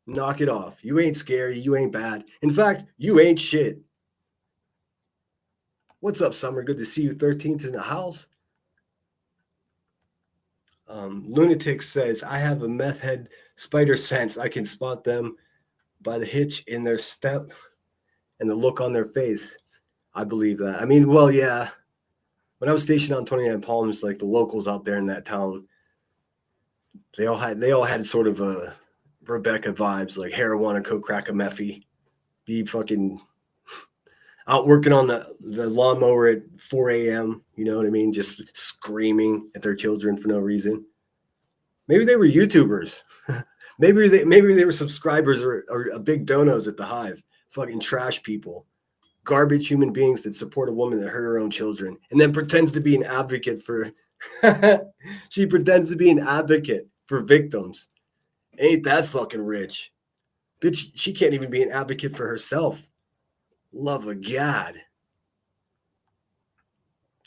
Knock it off. You ain't scary. You ain't bad. In fact, you ain't shit. What's up, Summer? Good to see you. 13th in the house. Lunatic says, I have a meth head spider sense. I can spot them by the hitch in their step and the look on their face. I believe that. I mean, well, yeah. When I was stationed on 29 Palms, like the locals out there in that town, they all had sort of a Rebecca vibes, like marijuana, coke, crack, a meffy, be fucking out working on the lawnmower at 4 a.m. You know what I mean? Just screaming at their children for no reason. Maybe they were YouTubers. maybe they were subscribers or big donos at the Hive. Fucking trash people, garbage human beings that support a woman that hurt her own children, and then pretends to be an advocate for. She pretends to be an advocate for victims. Ain't that fucking rich, bitch? She can't even be an advocate for herself. Love of God.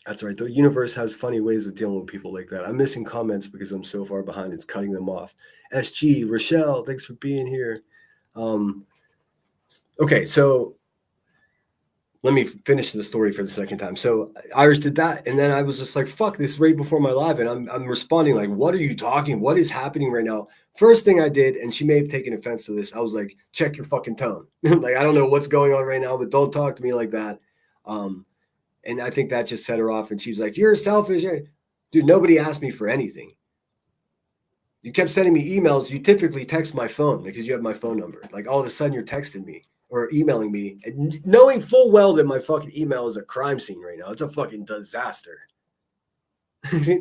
That's right. The universe has funny ways of dealing with people like that. I'm missing comments because I'm so far behind. It's cutting them off. SG, Rochelle, thanks for being here. Okay, so let me finish the story for the second time. So Iris did that, and then I was just like, fuck this right before my live, and I'm responding like, what are you talking? What is happening right now? First thing I did, and she may have taken offense to this, I was like, check your fucking tone. Like, I don't know what's going on right now, but don't talk to me like that. And I think that just set her off, and she's like, you're selfish. Dude, nobody asked me for anything. You kept sending me emails. You typically text my phone because you have my phone number. Like, all of a sudden you're texting me or emailing me, and knowing full well that my fucking email is a crime scene right now. It's a fucking disaster.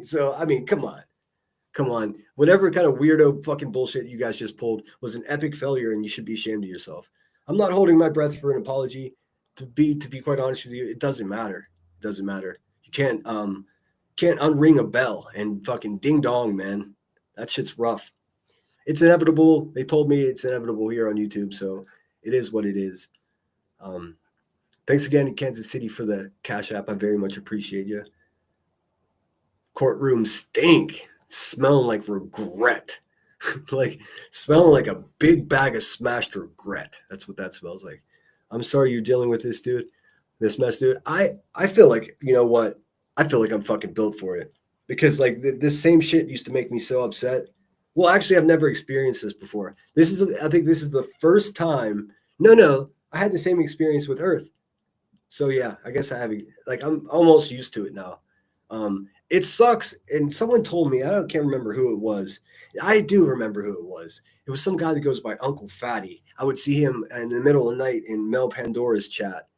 So, I mean, come on. Whatever kind of weirdo fucking bullshit you guys just pulled was an epic failure, and you should be ashamed of yourself. I'm not holding my breath for an apology. To be quite honest with you, it doesn't matter. It doesn't matter. You can't unring a bell and fucking ding dong, man. That shit's rough. It's inevitable. They told me it's inevitable here on YouTube, so it is what it is. Thanks again to Kansas City for the Cash App. I very much appreciate you. Courtroom stink, smelling like regret. Like smelling like a big bag of smashed regret. That's what that smells like. I'm sorry you're dealing with this, dude. This mess, dude. I feel like, you know what? I feel like I'm fucking built for it. Because like this same shit used to make me so upset. Well, actually, I've never experienced this before. I think this is the first time. No, I had the same experience with Earth. So yeah, I guess I have. Like, I'm almost used to it now. It sucks. And someone told me, can't remember who it was. I do remember who it was. It was some guy that goes by Uncle Fatty. I would see him in the middle of the night in Mel Pandora's chat.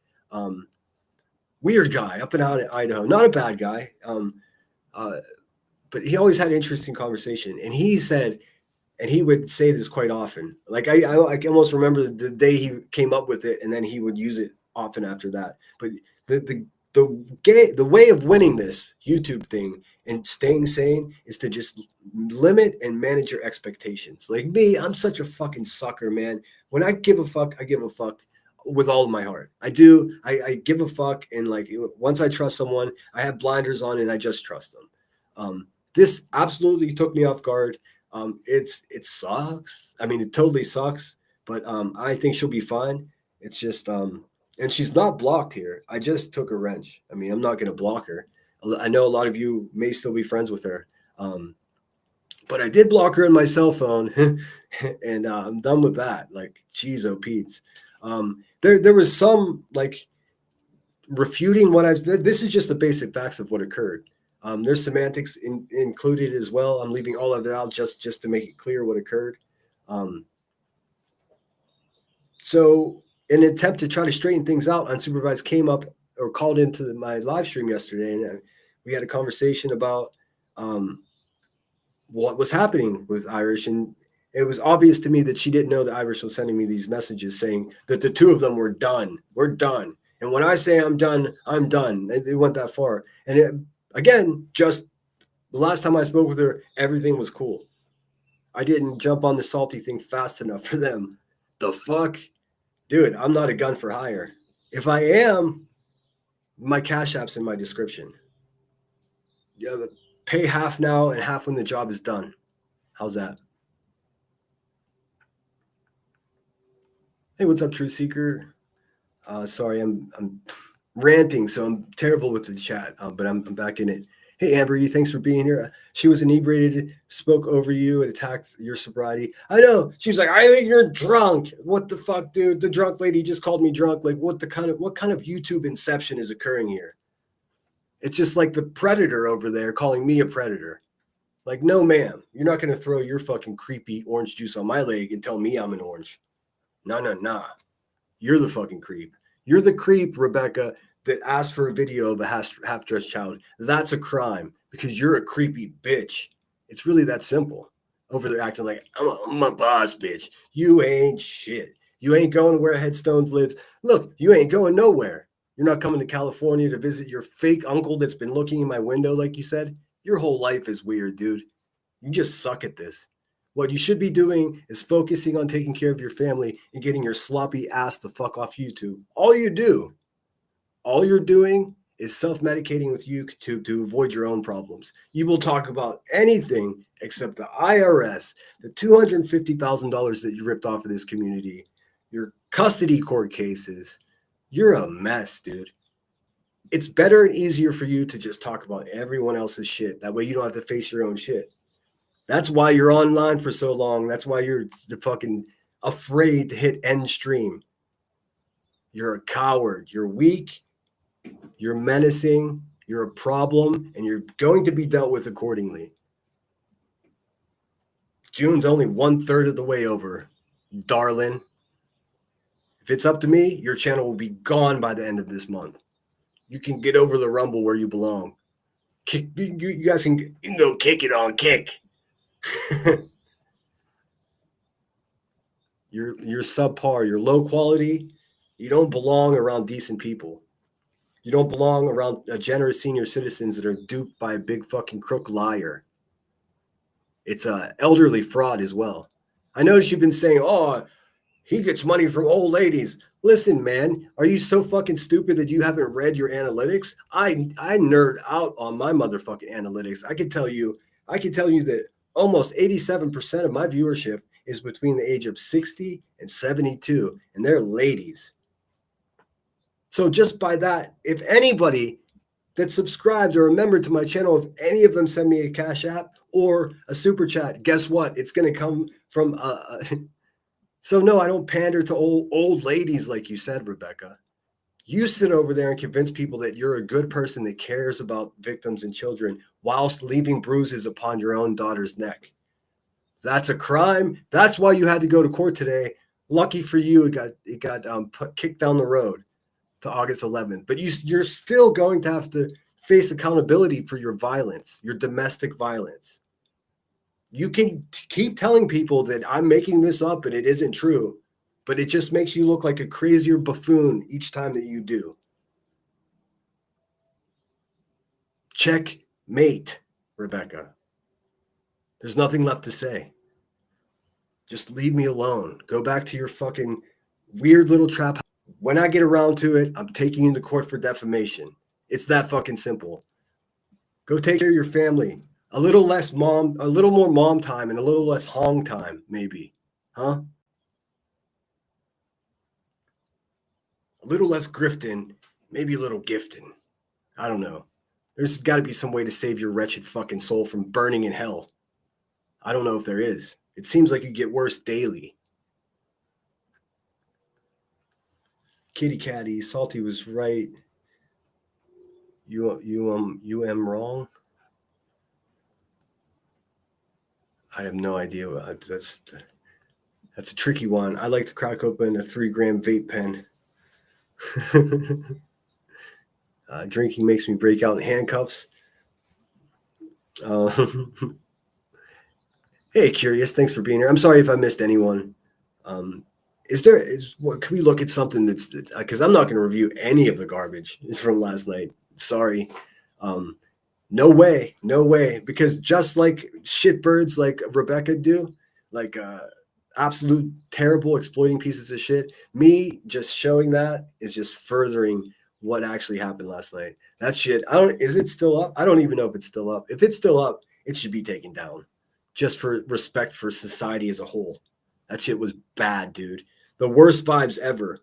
Weird guy up and out in Idaho. Not a bad guy. But he always had interesting conversation. And he said, and he would say this quite often. Like I almost remember the day he came up with it, and then he would use it often after that. But the way of winning this YouTube thing and staying sane is to just limit and manage your expectations. Like me, I'm such a fucking sucker, man. When I give a fuck, I give a fuck with all of my heart. I do. I give a fuck, and like once I trust someone, I have blinders on and I just trust them. This absolutely took me off guard. It sucks. I mean, it totally sucks, but I think she'll be fine. It's just and she's not blocked here. I just took a wrench. I mean, I'm not going to block her. I know a lot of you may still be friends with her, but I did block her in my cell phone, and I'm done with that. Like, geez, oh Pete's. There was some like refuting what I've. This is just the basic facts of what occurred. There's semantics included as well. I'm leaving all of it out just to make it clear what occurred. So in an attempt to try to straighten things out, Unsupervised came up or called into my live stream yesterday, and we had a conversation about what was happening with Irish. And it was obvious to me that she didn't know that Irish was sending me these messages saying that the two of them were done. We're done. And when I say I'm done, I'm done. It went that far. And again, just the last time I spoke with her, everything was cool. I didn't jump on the salty thing fast enough for them. The fuck? Dude, I'm not a gun for hire. If I am, my Cash App's in my description. Yeah, pay half now and half when the job is done. How's that? Hey, what's up, True Seeker? Sorry, I'm ranting, so I'm terrible with the chat, but I'm back in it. Hey, Amber, thanks for being here. She was inebriated, spoke over you, and attacked your sobriety. I know. She was like, I think you're drunk. What the fuck, dude? The drunk lady just called me drunk. Like, what kind of YouTube inception is occurring here? It's just like the predator over there calling me a predator. Like, no, ma'am, you're not going to throw your fucking creepy orange juice on my leg and tell me I'm an orange. No. You're the fucking creep. You're the creep, Rebecca, that asked for a video of a half-dressed child. That's a crime because you're a creepy bitch. It's really that simple. Over there acting like, I'm a boss, bitch. You ain't shit. You ain't going to where Headstones lives. Look, you ain't going nowhere. You're not coming to California to visit your fake uncle that's been looking in my window, like you said. Your whole life is weird, dude. You just suck at this. What you should be doing is focusing on taking care of your family and getting your sloppy ass the fuck off YouTube. All you're doing is self-medicating with YouTube to avoid your own problems. You will talk about anything except the IRS, the $250,000 that you ripped off of this community, your custody court cases. You're a mess, dude. It's better and easier for you to just talk about everyone else's shit. That way you don't have to face your own shit. That's why you're online for so long. That's why you're fucking afraid to hit end stream. You're a coward. You're weak. You're menacing. You're a problem. And you're going to be dealt with accordingly. June's only 1/3 of the way over, darling. If it's up to me, your channel will be gone by the end of this month. You can get over the rumble where you belong. You guys can go kick it on kick. You're subpar. You're low quality. You don't belong around decent people. You don't belong around generous senior citizens that are duped by a big fucking crook liar. It's a elderly fraud as well. I noticed you've been saying, oh, he gets money from old ladies. Listen, man, are you so fucking stupid that you haven't read your analytics? I nerd out on my motherfucking analytics. I can tell you that almost 87% of my viewership is between the age of 60 and 72, and they're ladies. So just by that, if anybody that subscribed or a member to my channel, if any of them send me a Cash App or a super chat, guess what? It's going to come from So no, I don't pander to old ladies like you said, Rebecca. You sit over there and convince people that you're a good person that cares about victims and children whilst leaving bruises upon your own daughter's neck. That's a crime. That's why you had to go to court today. Lucky for you, it got kicked down the road to August 11th. But you're still going to have to face accountability for your violence, your domestic violence. You can keep telling people that I'm making this up and it isn't true, but it just makes you look like a crazier buffoon each time that you do. Checkmate, Rebecca. There's nothing left to say. Just leave me alone. Go back to your fucking weird little trap. When I get around to it, I'm taking you to court for defamation. It's that fucking simple. Go take care of your family. A little more mom time and a little less hong time, maybe. Huh? A little less grifting, maybe a little gifting. I don't know. There's got to be some way to save your wretched fucking soul from burning in hell. I don't know if there is. It seems like you get worse daily. Kitty Catty, Salty was right. You am wrong. I have no idea. That's a tricky one. I like to crack open a 3-gram vape pen. Drinking makes me break out in handcuffs. Hey, Curious, thanks for being here. I'm sorry if I missed anyone. Can we look at something that's, because I'm not going to review any of the garbage from last night. Sorry. No way. Because just like shitbirds like Rebecca do, like absolute terrible exploiting pieces of shit, me just showing that is just furthering what actually happened last night. That shit, is it still up? I don't even know if it's still up. If it's still up, it should be taken down just for respect for society as a whole. That shit was bad, dude. The worst vibes ever.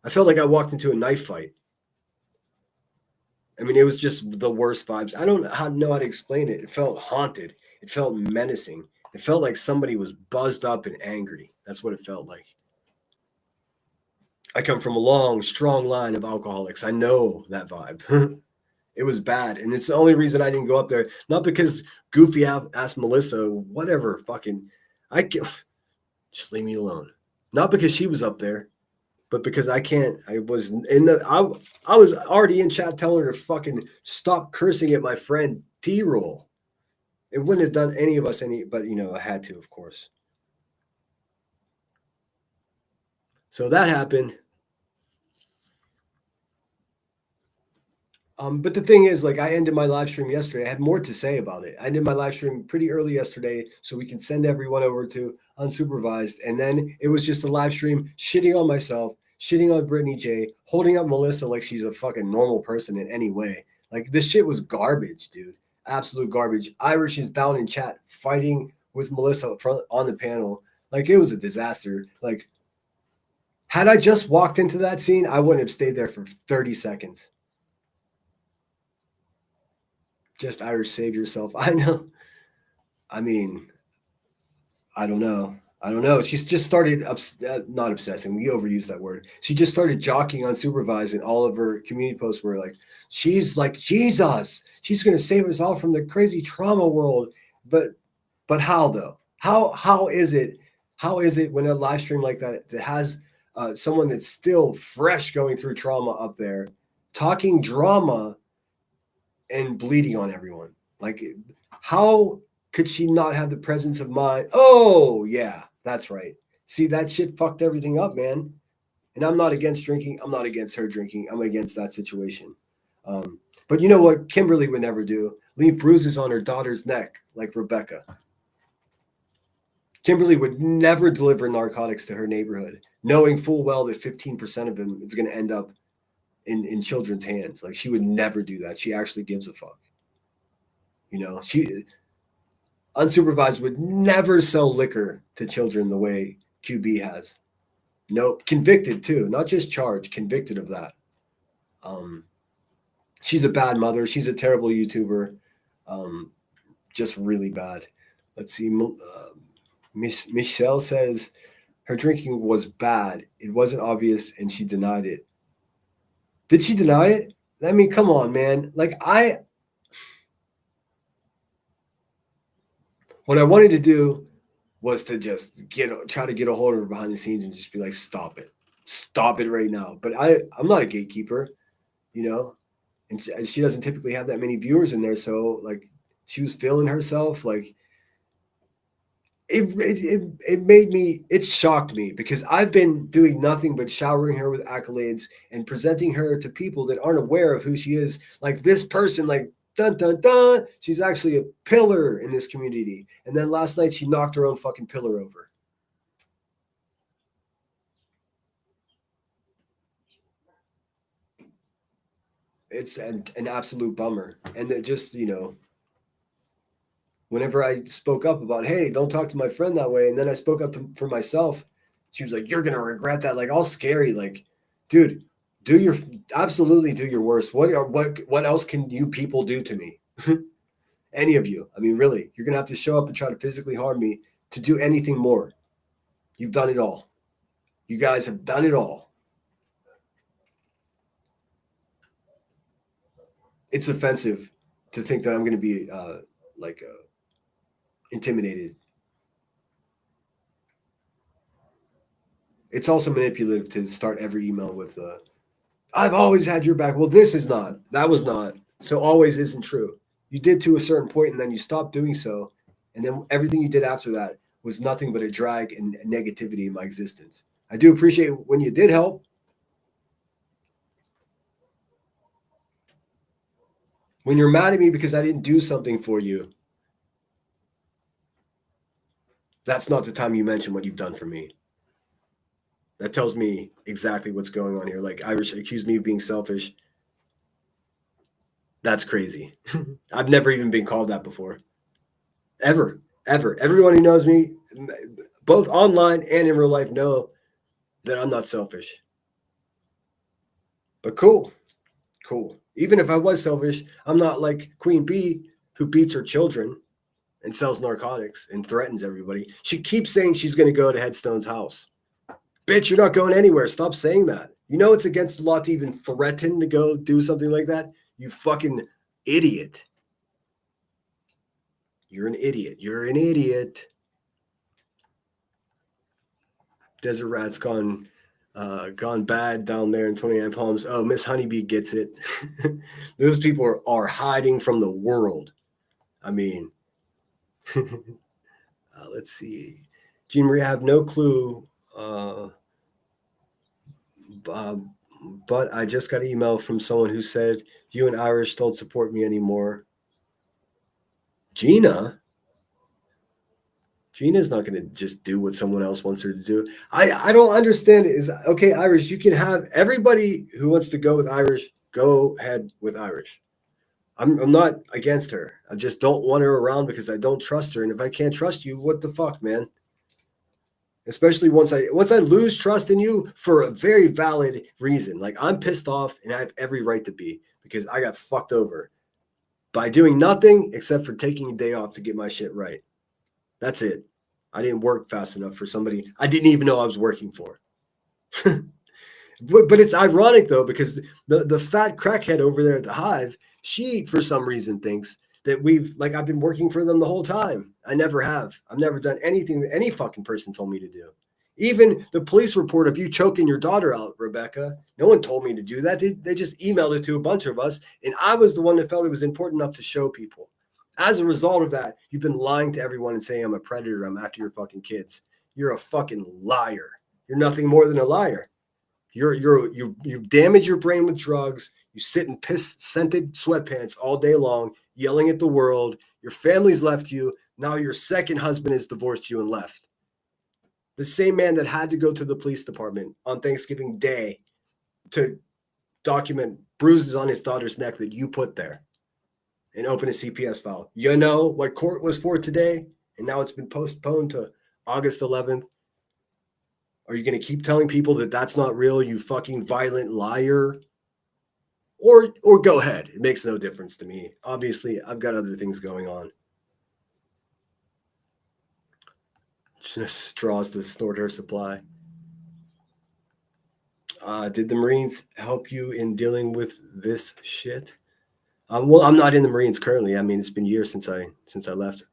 I felt like I walked into a knife fight. I mean, it was just the worst vibes. I don't know how to explain it. It felt haunted. It felt menacing. It felt like somebody was buzzed up and angry. That's what it felt like. I come from a long, strong line of alcoholics. I know that vibe. It was bad. And it's the only reason I didn't go up there. Not because Goofy asked Melissa, whatever, fucking, I can, just leave me alone. Not because she was up there, but because I can't. I was in the, I was already in chat telling her to fucking stop cursing at my friend T-Roll. It wouldn't have done any of us any, but I had to, of course. So that happened. But the thing is, like, I ended my live stream yesterday. I had more to say about it. I ended my live stream pretty early yesterday so we can send everyone over to unsupervised. And then it was just a live stream shitting on myself, shitting on Brittany J, holding up Melissa like she's a fucking normal person in any way. Like, this shit was garbage, dude. Absolute garbage. Irish is down in chat fighting with Melissa on the panel. Like, it was a disaster. Like, had I just walked into that scene, I wouldn't have stayed there for 30 seconds. Just Irish, save yourself. I know. I mean, I don't know. She's just started not obsessing. We overuse that word. She just started jockeying unsupervised, and all of her community posts were like, "She's like Jesus. She's going to save us all from the crazy trauma world." But how though? How is it? How is it when a live stream like that has someone that's still fresh going through trauma up there, talking drama and bleeding on everyone? Like, how could she not have the presence of mind? Oh, yeah, that's right. See, that shit fucked everything up, man. And I'm not against drinking. I'm not against her drinking. I'm against that situation. But you know what Kimberly would never do? Leave bruises on her daughter's neck like Rebecca. Kimberly would never deliver narcotics to her neighborhood, knowing full well that 15% of them is going to end up in children's hands. Like, she would never do that. She actually gives a fuck. She unsupervised would never sell liquor to children the way QB has. Nope. Convicted too, not just charged, convicted of that. She's a bad mother. She's a terrible YouTuber. Just really bad. Let's see. Michelle says her drinking was bad. It wasn't obvious and she denied it. Did she deny it? I mean, come on, man. Like, what I wanted to do was to just try to get a hold of her behind the scenes and just be like, stop it right now. But I'm not a gatekeeper, and she doesn't typically have that many viewers in there. So, like, she was feeling herself. Like, it shocked me because I've been doing nothing but showering her with accolades and presenting her to people that aren't aware of who she is. Like, this person, like, dun dun dun, she's actually a pillar in this community. And then last night she knocked her own fucking pillar over. It's an absolute bummer. And that just, whenever I spoke up about, hey, don't talk to my friend that way, and then I spoke up for myself, she was like, you're gonna regret that. Like, all scary. Like, dude, absolutely do your worst. What else can you people do to me? Any of you? I mean, really, you're gonna have to show up and try to physically harm me to do anything more. You've done it all. You guys have done it all. It's offensive to think that I'm gonna be intimidated. It's also manipulative to start every email with I've always had your back. Well, that was not. So always isn't true. You did to a certain point and then you stopped doing so. And then everything you did after that was nothing but a drag and negativity in my existence. I do appreciate when you did help. When you're mad at me because I didn't do something for you, that's not the time you mention what you've done for me. That tells me exactly what's going on here. Like, Irish accused me of being selfish. That's crazy. I've never even been called that before. Ever. Everyone who knows me, both online and in real life, know that I'm not selfish. But cool. Cool. Even if I was selfish, I'm not like Queen Bee who beats her children and sells narcotics and threatens everybody. She keeps saying she's going to go to Headstone's house. Bitch, you're not going anywhere. Stop saying that. You know it's against the law to even threaten to go do something like that? You fucking idiot. You're an idiot. You're an idiot. Desert Rat's gone bad down there in 29 Palms. Oh, Miss Honeybee gets it. Those people are hiding from the world. I mean, let's see. Jean Marie, I have no clue. But I just got an email from someone who said you and Irish don't support me anymore. Gina's not going to just do what someone else wants her to do. I don't understand. Is okay, Irish, you can have everybody who wants to go with Irish, go ahead with Irish. I'm not against her. I just don't want her around because I don't trust her. And if I can't trust you, what the fuck, man? Especially once I lose trust in you for a very valid reason. Like I'm pissed off and I have every right to be because I got fucked over by doing nothing except for taking a day off to get my shit right. That's it. I didn't work fast enough for somebody I didn't even know I was working for. But it's ironic though, because the fat crackhead over there at the Hive, she for some reason thinks that I've been working for them the whole time. I never have. I've never done anything that any fucking person told me to do. Even the police report of you choking your daughter out, Rebecca, no one told me to do that. They just emailed it to a bunch of us, and I was the one that felt it was important enough to show people. As a result of that, you've been lying to everyone and saying I'm a predator, I'm after your fucking kids. You're a fucking liar. You're nothing more than a liar. You've damaged your brain with drugs. You sit in piss-scented sweatpants all day long, yelling at the world. Your family's left you. Now your second husband has divorced you and left. The same man that had to go to the police department on Thanksgiving Day to document bruises on his daughter's neck that you put there and open a CPS file. You know what court was for today, and now it's been postponed to August 11th. Are you going to keep telling people that that's not real, you fucking violent liar? Or go ahead. It makes no difference to me. Obviously, I've got other things going on. Just straws to snort her supply. Did the Marines help you in dealing with this shit? Well, I'm not in the Marines currently. I mean, it's been years since I left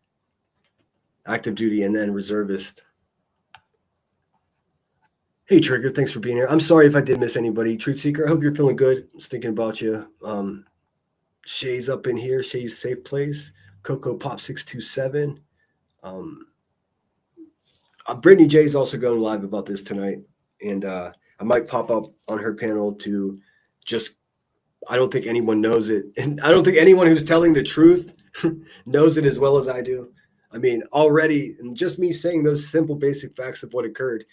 active duty and then reservist. Hey, Trigger, thanks for being here. I'm sorry if I did miss anybody. Truth Seeker, I hope you're feeling good. I was thinking about you. Shay's up in here. Shay's Safe Place. Coco Pop 627. Brittany J's also going live about this tonight. And I might pop up on her panel to just, I don't think anyone knows it. And I don't think anyone who's telling the truth knows it as well as I do. I mean, already, and just me saying those simple basic facts of what occurred,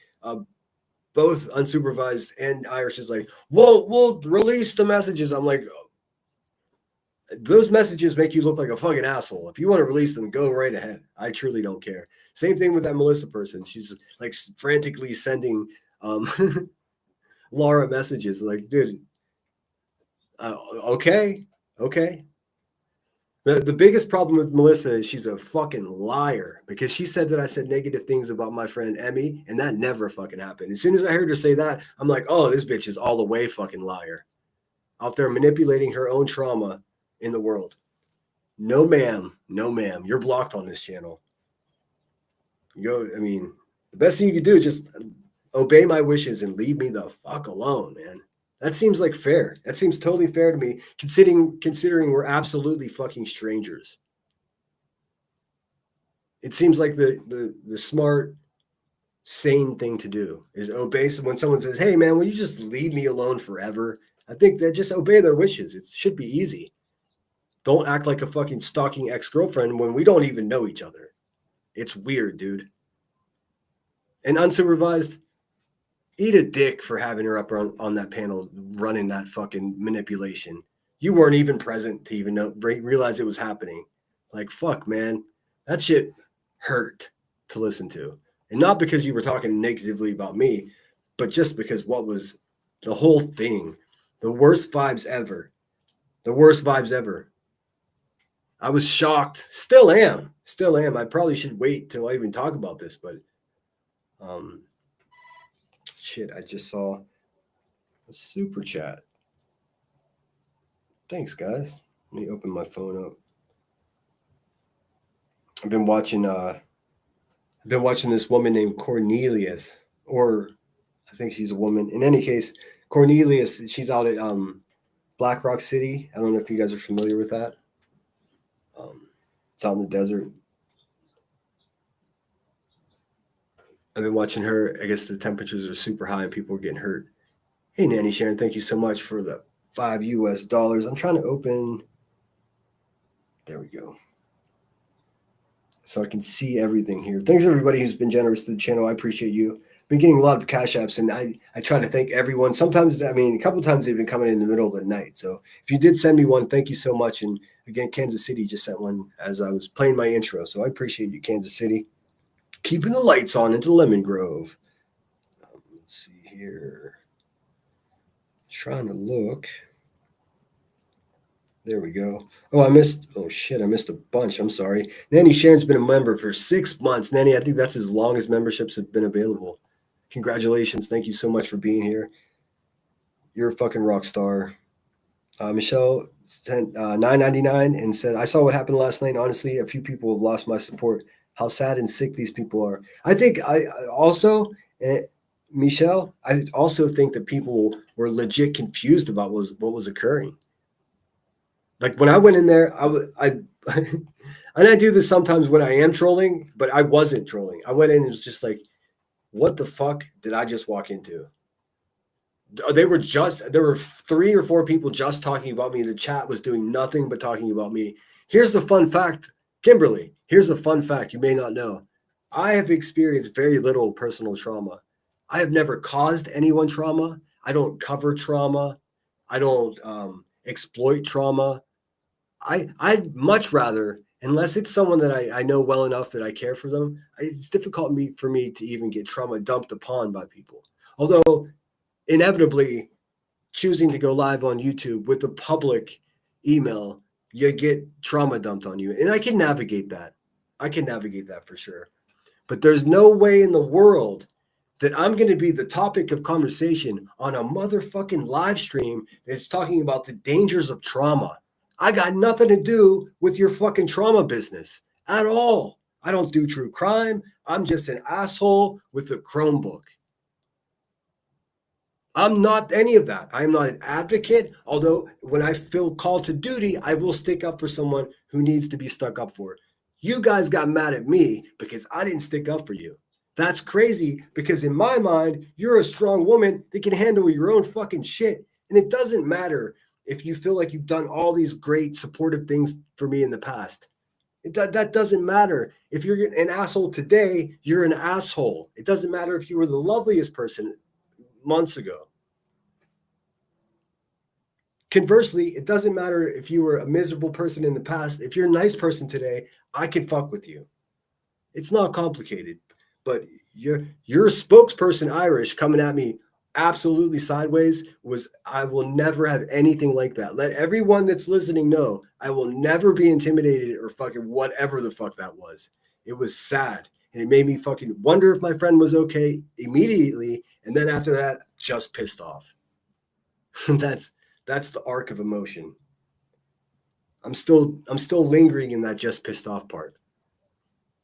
both unsupervised and Irish is like, we'll release the messages. I'm like, those messages make you look like a fucking asshole. If you want to release them, go right ahead. I truly don't care. Same thing with that Melissa person. She's like frantically sending Laura messages. Like, dude, okay. The biggest problem with Melissa is she's a fucking liar because she said that I said negative things about my friend Emmy, and that never fucking happened. As soon as I heard her say that, I'm like, oh, this bitch is all the way fucking liar. Out there manipulating her own trauma in the world. No, ma'am. You're blocked on this channel. I mean, the best thing you could do is just obey my wishes and leave me the fuck alone, man. That seems like fair. That seems totally fair to me, considering we're absolutely fucking strangers. It seems like the smart, sane thing to do is obey. So when someone says, hey, man, will you just leave me alone forever? I think that just obey their wishes. It should be easy. Don't act like a fucking stalking ex-girlfriend when we don't even know each other. It's weird, dude. And unsupervised, eat a dick for having her up on that panel running that fucking manipulation. You weren't even present to even realize it was happening. Like, fuck, man. That shit hurt to listen to. And not because you were talking negatively about me, but just because what was the whole thing, the worst vibes ever. The worst vibes ever. I was shocked. Still am. Still am. I probably should wait till I even talk about this, but shit, I just saw a super chat. Thanks, guys. Let me open my phone up. I've been watching this woman named Cornelius, or I think she's a woman. In any case, Cornelius, she's out at Black Rock City. I don't know if you guys are familiar with that. It's out in the desert. I've been watching her. I guess the temperatures are super high and people are getting hurt. Hey, Nanny Sharon, thank you so much for the $5 US. I'm trying to open. There we go. So I can see everything here. Thanks everybody who's been generous to the channel. I appreciate you. I've been getting a lot of cash apps, and I try to thank everyone. Sometimes, I mean, a couple of times they've been coming in the middle of the night. So if you did send me one, thank you so much. And again, Kansas City just sent one as I was playing my intro. So I appreciate you, Kansas City. Keeping the lights on into Lemon Grove. Let's see here. Trying to look. There we go. Oh shit, I missed a bunch. I'm sorry. Nanny Sharon's been a member for 6 months. Nanny, I think that's as long as memberships have been available. Congratulations. Thank you so much for being here. You're a fucking rock star. Michelle sent $9.99 and said, I saw what happened last night. Honestly, a few people have lost my support. How sad and sick these people are. I think Michelle, I also think that people were legit confused about what was occurring. Like when I went in there, and I do this sometimes when I am trolling, but I wasn't trolling. I went in and it was just like, what the fuck did I just walk into? There were 3 or 4 people just talking about me. The chat was doing nothing but talking about me. Here's the fun fact, Kimberly. Here's a fun fact you may not know. I have experienced very little personal trauma. I have never caused anyone trauma. I don't cover trauma. I don't exploit trauma. I'd much rather, unless it's someone that I know well enough that I care for them, it's difficult for me to even get trauma dumped upon by people. Although, inevitably, choosing to go live on YouTube with the public email, you get trauma dumped on you. And I can navigate that. I can navigate that for sure. But there's no way in the world that I'm going to be the topic of conversation on a motherfucking live stream that's talking about the dangers of trauma. I got nothing to do with your fucking trauma business at all. I don't do true crime. I'm just an asshole with a Chromebook. I'm not any of that. I'm not an advocate, although when I feel called to duty, I will stick up for someone who needs to be stuck up for. You guys got mad at me because I didn't stick up for you. That's crazy because in my mind, you're a strong woman that can handle your own fucking shit. And it doesn't matter if you feel like you've done all these great supportive things for me in the past. That doesn't matter. If you're an asshole today, you're an asshole. It doesn't matter if you were the loveliest person months ago. Conversely, it doesn't matter if you were a miserable person in the past. If you're a nice person today, I can fuck with you. It's not complicated. But your spokesperson Irish coming at me absolutely sideways I will never have anything like that. Let everyone that's listening know I will never be intimidated or fucking whatever the fuck that was. It was sad. And it made me fucking wonder if my friend was okay immediately. And then after that, just pissed off. That's the arc of emotion. I'm still lingering in that just pissed off part.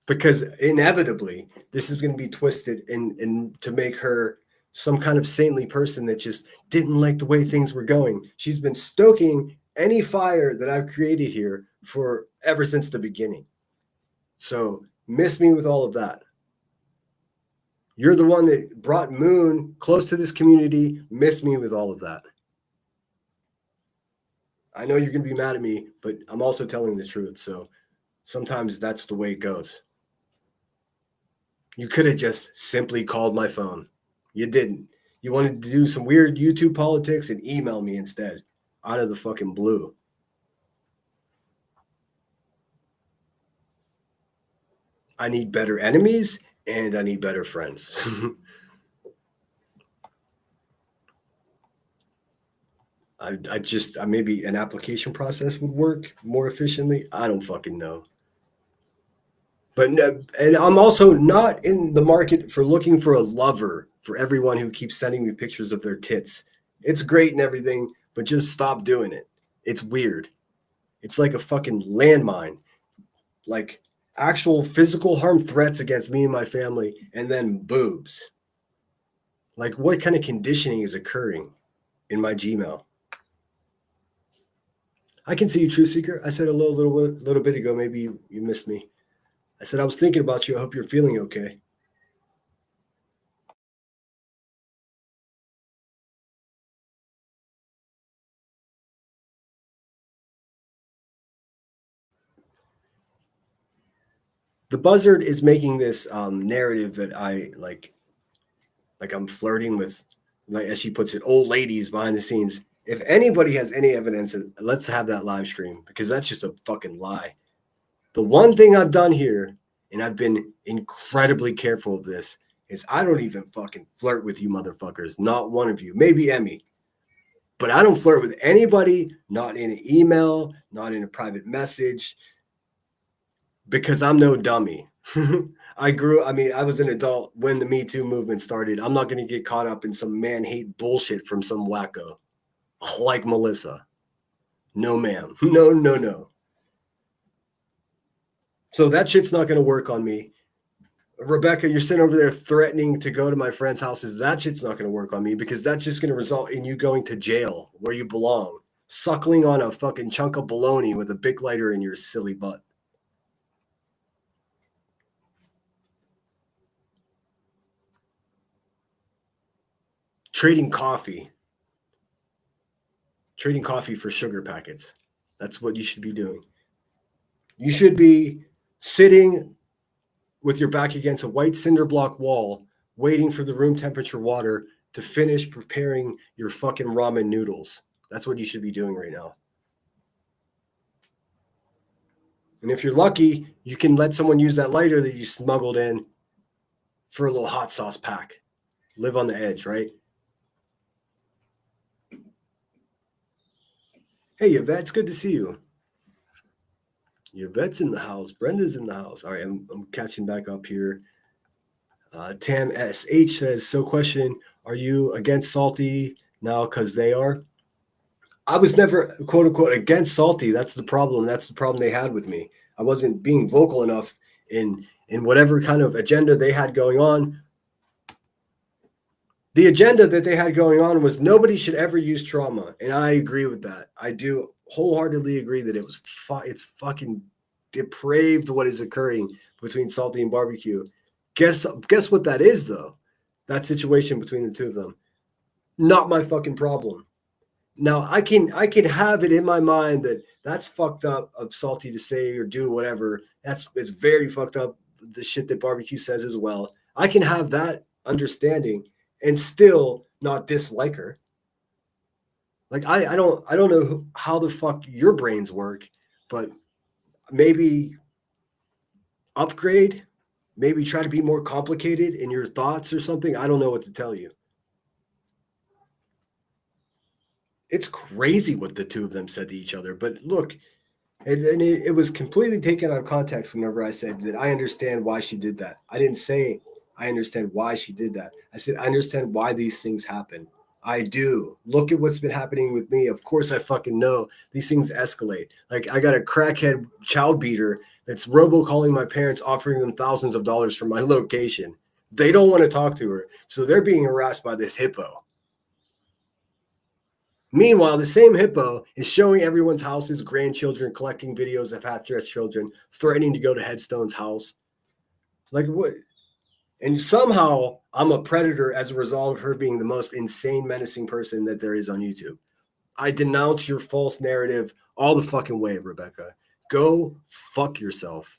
Because inevitably, this is going to be twisted and to make her some kind of saintly person that just didn't like the way things were going. She's been stoking any fire that I've created here for ever since the beginning. So miss me with all of that. You're the one that brought Moon close to this community. Miss me with all of that. I know you're going to be mad at me, but I'm also telling the truth. So sometimes that's the way it goes. You could have just simply called my phone. You didn't. You wanted to do some weird YouTube politics and email me instead, out of the fucking blue. I need better enemies and I need better friends. Maybe an application process would work more efficiently. I don't fucking know. But and I'm also not in the market for looking for a lover for everyone who keeps sending me pictures of their tits. It's great and everything, but just stop doing it. It's weird. It's like a fucking landmine. Like actual physical harm threats against me and my family, and then boobs. Like what kind of conditioning is occurring in my Gmail? I can see you, True Seeker. I said a little bit ago. Maybe you missed me. I said I was thinking about you. I hope you're feeling okay. The buzzard is making this narrative that I like I'm flirting with, like as she puts it, old ladies behind the scenes. If anybody has any evidence, let's have that live stream because that's just a fucking lie. The one thing I've done here, and I've been incredibly careful of this, is I don't even fucking flirt with you motherfuckers. Not one of you. Maybe Emmy. But I don't flirt with anybody, not in an email, not in a private message, because I'm no dummy. I was an adult when the Me Too movement started. I'm not going to get caught up in some man hate bullshit from some wacko like Melissa. No, ma'am. No, no, no. So that shit's not going to work on me. Rebecca, you're sitting over there threatening to go to my friends' houses. That shit's not going to work on me because that's just going to result in you going to jail where you belong, suckling on a fucking chunk of bologna with a big lighter in your silly butt. Trading coffee for sugar packets. That's what you should be doing. You should be sitting with your back against a white cinder block wall, waiting for the room temperature water to finish preparing your fucking ramen noodles. That's what you should be doing right now. And if you're lucky, you can let someone use that lighter that you smuggled in for a little hot sauce pack. Live on the edge, right? Hey, Yvette, it's good to see you. Yvette's in the house. Brenda's in the house. All right, I'm catching back up here. Tam SH says, so question, are you against Salty now because they are? I was never, quote unquote, against Salty. That's the problem. That's the problem they had with me. I wasn't being vocal enough in whatever kind of agenda they had going on. The agenda that they had going on was nobody should ever use trauma. And I agree with that. I do wholeheartedly agree that it's fucking depraved what is occurring between Salty and Barbecue. Guess what that is, though? That situation between the two of them. Not my fucking problem. Now I can have it in my mind that that's fucked up of Salty to say or do whatever. It's very fucked up, the shit that Barbecue says as well. I can have that understanding and still not dislike her. Like I don't know how the fuck your brains work, but maybe upgrade, maybe try to be more complicated in your thoughts or something. I don't know what to tell you. It's crazy what the two of them said to each other. But look, it was completely taken out of context whenever I said that I understand why she did that. I didn't say I understand why she did that. I said I understand why these things happen. I do. Look at what's been happening with me. Of course I fucking know these things escalate. Like I got a crackhead child beater that's robocalling my parents, offering them thousands of dollars for my location. They don't want to talk to her. So they're being harassed by this hippo. Meanwhile, the same hippo is showing everyone's houses, grandchildren, collecting videos of half-dressed children, threatening to go to Headstone's house. Like what? And somehow I'm a predator as a result of her being the most insane, menacing person that there is on YouTube. I denounce your false narrative all the fucking way, Rebecca. Go fuck yourself.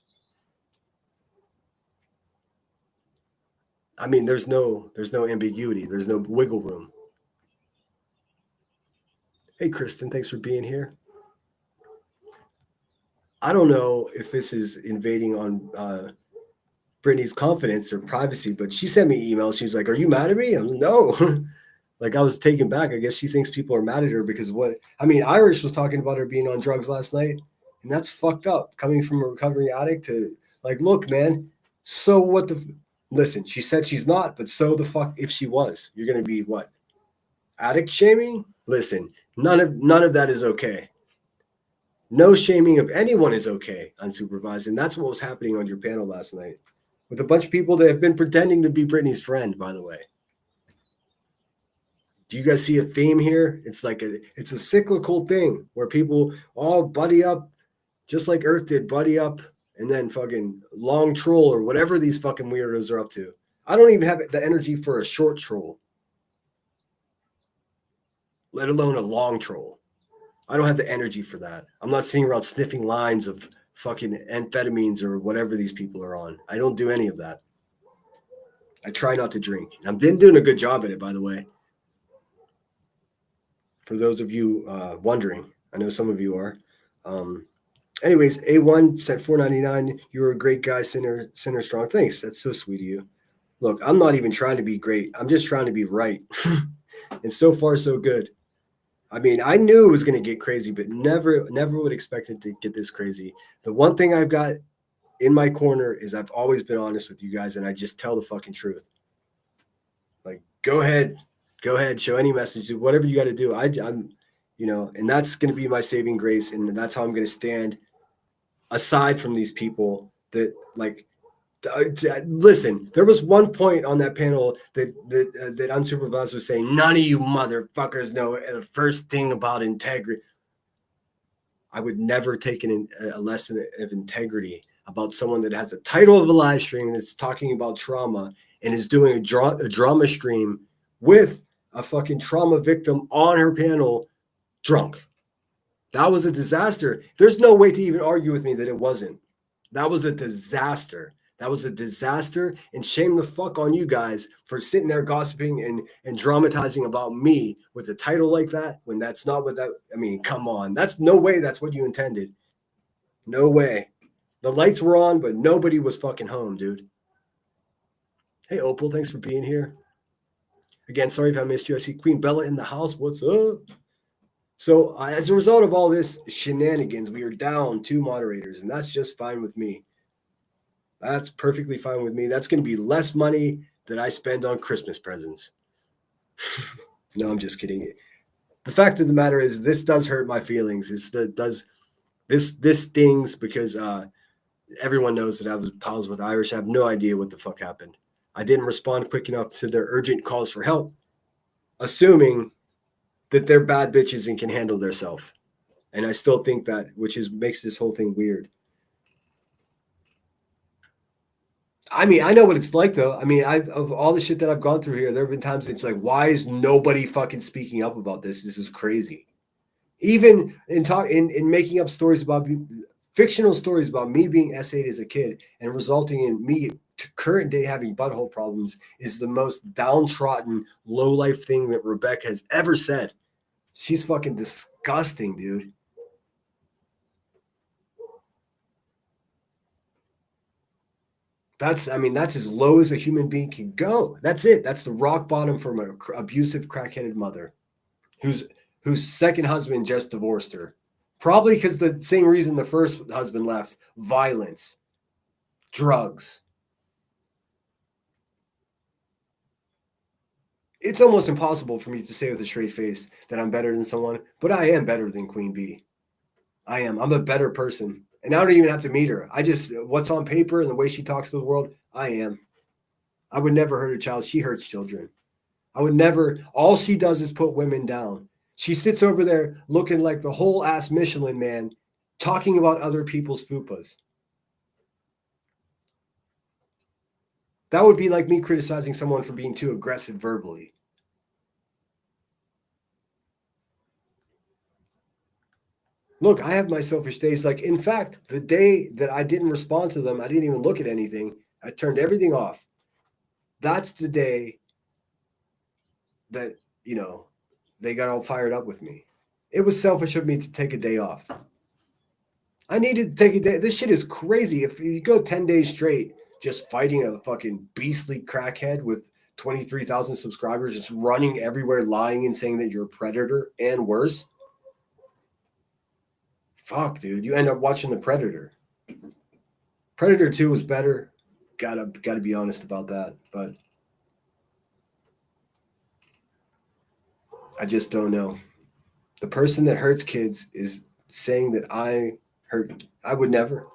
I mean, there's no ambiguity. There's no wiggle room. Hey, Kristen, thanks for being here. I don't know if this is invading on Brittany's confidence or privacy, but she sent me emails. She was like, "Are you mad at me?" I'm like, "No." Like I was taken back. I guess she thinks people are mad at her because Irish was talking about her being on drugs last night, and that's fucked up. Coming from a recovering addict to like, look, man. So what the? Listen, she said she's not, but so the fuck if she was, you're gonna be what? Addict shaming? Listen, none of that is okay. No shaming of anyone is okay unsupervised, and that's what was happening on your panel last night with a bunch of people that have been pretending to be Britney's friend. By the way, do you guys see a theme here? It's a cyclical thing where people all buddy up, just like Earth did, buddy up, and then fucking long troll or whatever these fucking weirdos are up to. I don't even have the energy for a short troll, let alone a long troll. I don't have the energy for that. I'm not sitting around sniffing lines of fucking amphetamines or whatever these people are on. I don't do any of that. I try not to drink. And I've been doing a good job at it, by the way. For those of you wondering, I know some of you are. Anyways, A1 sent $4.99. You're a great guy, Sinner Strong. Thanks. That's so sweet of you. Look, I'm not even trying to be great. I'm just trying to be right. And so far, so good. I mean, I knew it was going to get crazy, but never would expect it to get this crazy. The one thing I've got in my corner is I've always been honest with you guys, and I just tell the fucking truth. Like, go ahead, show any message, do whatever you got to do. I'm, and that's going to be my saving grace, and that's how I'm going to stand aside from these people that like. Listen, there was one point on that panel that unsupervised was saying, none of you motherfuckers know the first thing about integrity. I would never take a lesson of integrity about someone that has a title of a live stream that's talking about trauma and is doing a drama stream with a fucking trauma victim on her panel drunk. That was a disaster. There's no way to even argue with me that it wasn't. That was a disaster. That was a disaster, and shame the fuck on you guys for sitting there gossiping and dramatizing about me with a title like that when that's not what that, I mean, come on. That's no way that's what you intended. No way. The lights were on, but nobody was fucking home, dude. Hey, Opal, thanks for being here. Again, sorry if I missed you. I see Queen Bella in the house. What's up? So as a result of all this shenanigans, we are down 2 moderators, and that's just fine with me. That's perfectly fine with me. That's going to be less money that I spend on Christmas presents. No, I'm just kidding. The fact of the matter is this does hurt my feelings. This stings because everyone knows that I was pals with Irish. I have no idea what the fuck happened. I didn't respond quick enough to their urgent calls for help, assuming that they're bad bitches and can handle themselves. And I still think that, which makes this whole thing weird. I mean, I know what it's like, though. I mean, of all the shit that I've gone through here, there have been times it's like, why is nobody fucking speaking up about this? This is crazy. Even in making up stories about fictional stories about me being S8 as a kid and resulting in me to current day having butthole problems is the most downtrodden, low life thing that Rebecca has ever said. She's fucking disgusting, dude. That's as low as a human being can go. That's it. That's the rock bottom from an abusive, crackheaded mother whose second husband just divorced her. Probably because the same reason the first husband left: violence, drugs. It's almost impossible for me to say with a straight face that I'm better than someone, but I am better than Queen Bee. I am. I'm a better person. And I don't even have to meet her. I just, what's on paper and the way she talks to the world, I am. I would never hurt a child. She hurts children. I would never, all she does is put women down. She sits over there looking like the whole ass Michelin man, talking about other people's fupas. That would be like me criticizing someone for being too aggressive verbally. Look, I have my selfish days. Like, in fact, the day that I didn't respond to them, I didn't even look at anything. I turned everything off. That's the day that, they got all fired up with me. It was selfish of me to take a day off. I needed to take a day. This shit is crazy. If you go 10 days straight just fighting a fucking beastly crackhead with 23,000 subscribers, just running everywhere, lying and saying that you're a predator and worse. Fuck, dude, you end up watching The Predator. Predator 2 was better. Gotta be honest about that, but I just don't know. The person that hurts kids is saying that I would never.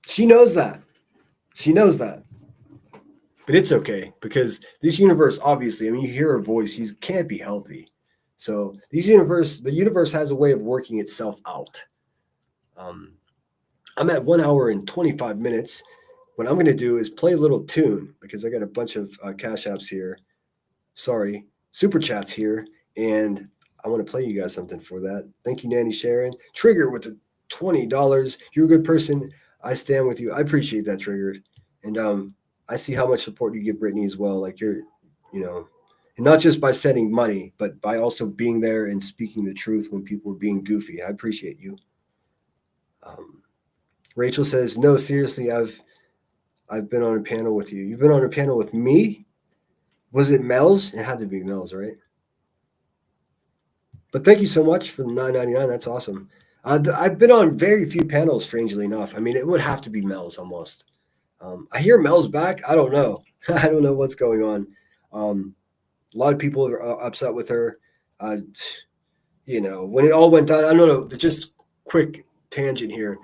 She knows that. But it's okay, because this universe, obviously, I mean, you hear her voice, she can't be healthy. So the universe has a way of working itself out. I'm at 1 hour and 25 minutes. What I'm going to do is play a little tune, because I got a bunch of Cash Apps here. Sorry, Super Chats here. And I want to play you guys something for that. Thank you, Nanny Sharon. Trigger with the $20. You're a good person. I stand with you. I appreciate that, Triggered. And I see how much support you give Brittany as well. Like, you're, and not just by sending money, but by also being there and speaking the truth when people are being goofy. I appreciate you. Rachel says, no, seriously, I've been on a panel with you. You've been on a panel with me? Was it Mel's? It had to be Mel's, right? But thank you so much for the $9.99. That's awesome. I've been on very few panels, strangely enough. I mean, it would have to be Mel's almost. I hear Mel's back. I don't know. I don't know what's going on. A lot of people are upset with her. When it all went down, I don't know. Just quick tangent here.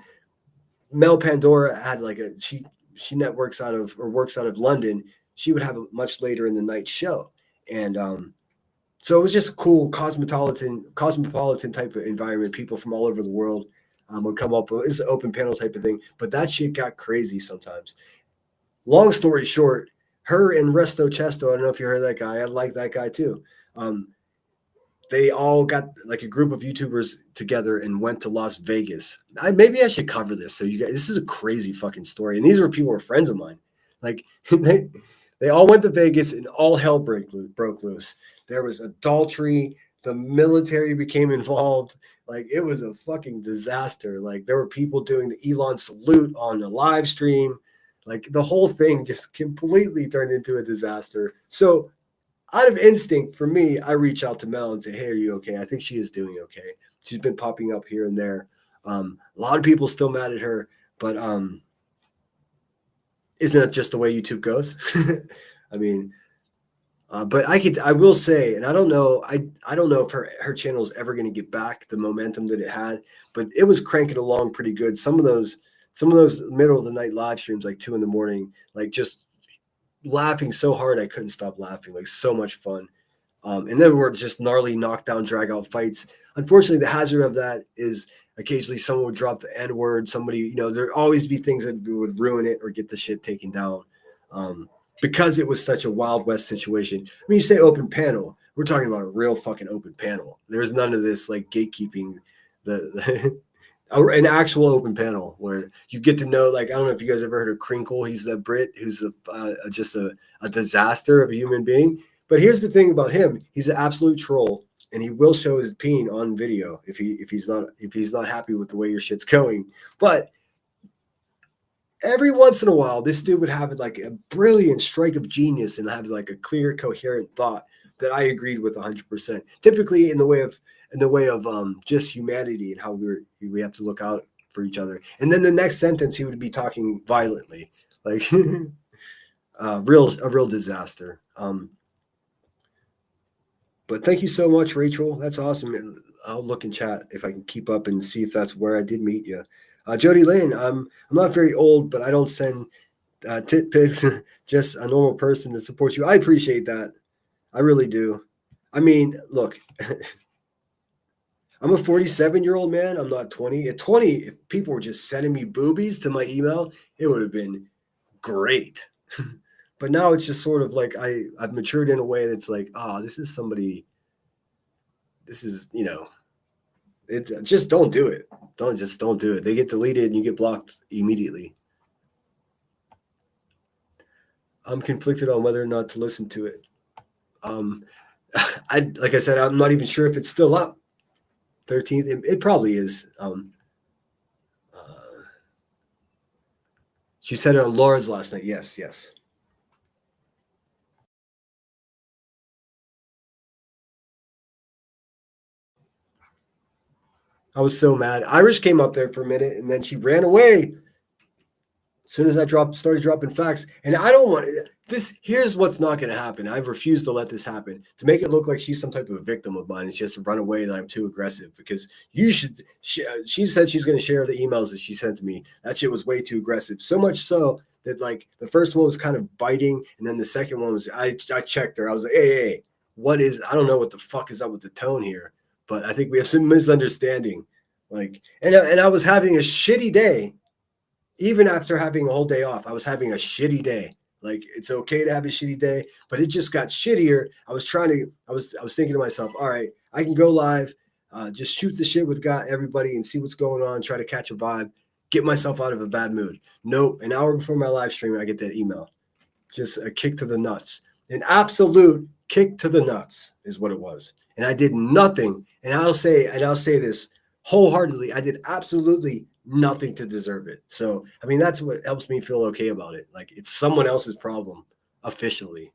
Mel Pandora had she works out of London. She would have a much later in the night show, and so it was just a cool cosmopolitan type of environment. People from all over the world would come up. It's an open panel type of thing, but that shit got crazy sometimes. Long story short, her and Resto Chesto, I don't know if you heard that guy. I like that guy too. They all got like a group of YouTubers together and went to Las Vegas. Maybe I should cover this. So you guys, this is a crazy fucking story. And these were people who were friends of mine. Like they all went to Vegas and all hell broke loose. There was adultery. The military became involved. Like, it was a fucking disaster. Like, there were people doing the Elon salute on the live stream. Like, the whole thing just completely turned into a disaster. So out of instinct, for me, I reach out to Mel and say, hey, are you okay? I think she is doing okay. She's been popping up here and there. A lot of people still mad at her, but isn't that just the way YouTube goes? I mean, but I will say, and I don't know if her channel is ever going to get back the momentum that it had, but it was cranking along pretty good. Some of those middle of the night live streams, like 2 a.m, like just laughing so hard I couldn't stop laughing. Like, so much fun. And then we're just gnarly knockdown, drag out fights. Unfortunately, the hazard of that is occasionally someone would drop the N-word. Somebody, there'd always be things that would ruin it or get the shit taken down. Because it was such a Wild West situation. I mean, you say open panel, we're talking about a real fucking open panel. There's none of this like gatekeeping, an actual open panel where you get to know, like, I don't know if you guys ever heard of Crinkle. He's the Brit who's just a disaster of a human being. But here's the thing about him. He's an absolute troll, and he will show his peen on video if he's not happy with the way your shit's going. But every once in a while, this dude would have like a brilliant strike of genius and have like a clear, coherent thought that I agreed with 100%. Typically in the way of just humanity and how we have to look out for each other. And then the next sentence, he would be talking violently, like a real disaster. But thank you so much, Rachel. That's awesome. And I'll look in chat if I can keep up and see if that's where I did meet you. Jody Lynn, I'm not very old, but I don't send tit pics. Just a normal person that supports you. I appreciate that. I really do. I mean, look, I'm a 47-year-old man. I'm not 20. At 20, if people were just sending me boobies to my email, it would have been great. But now it's just sort of like I've matured in a way that's like, this is somebody. This is, just don't do it. Don't do it. They get deleted and you get blocked immediately. I'm conflicted on whether or not to listen to it. Like I said, I'm not even sure if it's still up. 13th, it probably is. She said it on Laura's last night. Yes, yes. I was so mad. Irish came up there for a minute and then she ran away. As soon as I started dropping facts, and I don't want this. Here's what's not going to happen. I've refused to let this happen to make it look like she's some type of victim of mine. And she has to run away that I'm too aggressive because you should. She said she's going to share the emails that she sent to me. That shit was way too aggressive. So much so that like the first one was kind of biting, and then the second one was I checked her. I was like, hey, what is? I don't know what the fuck is up with the tone here, but I think we have some misunderstanding. Like, and I was having a shitty day. Even after having a whole day off, I was having a shitty day. Like it's okay to have a shitty day, but it just got shittier. I was thinking to myself, all right, I can go live, just shoot the shit with everybody and see what's going on, try to catch a vibe, get myself out of a bad mood. Nope, an hour before my live stream, I get that email. Just a kick to the nuts. An absolute kick to the nuts is what it was. And I did nothing. And I'll say this wholeheartedly, I did absolutely nothing to deserve it. So, I mean, that's what helps me feel okay about it. Like it's someone else's problem officially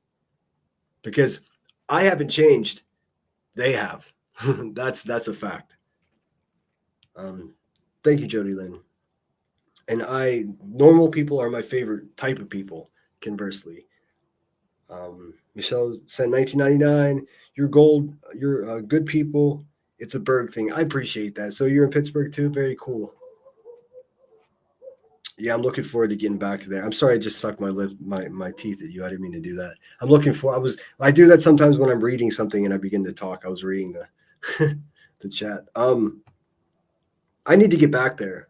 because I haven't changed. They have. That's a fact. Thank you, Jody Lynn. And normal people are my favorite type of people, conversely. Michelle said 1999, you're gold, you're good people. It's a Berg thing. I appreciate that. So you're in Pittsburgh too? Very cool. Yeah, I'm looking forward to getting back there. I'm sorry I just sucked my teeth at you. I didn't mean to do that. I do that sometimes when I'm reading something and I begin to talk. I was reading the the chat. I need to get back there.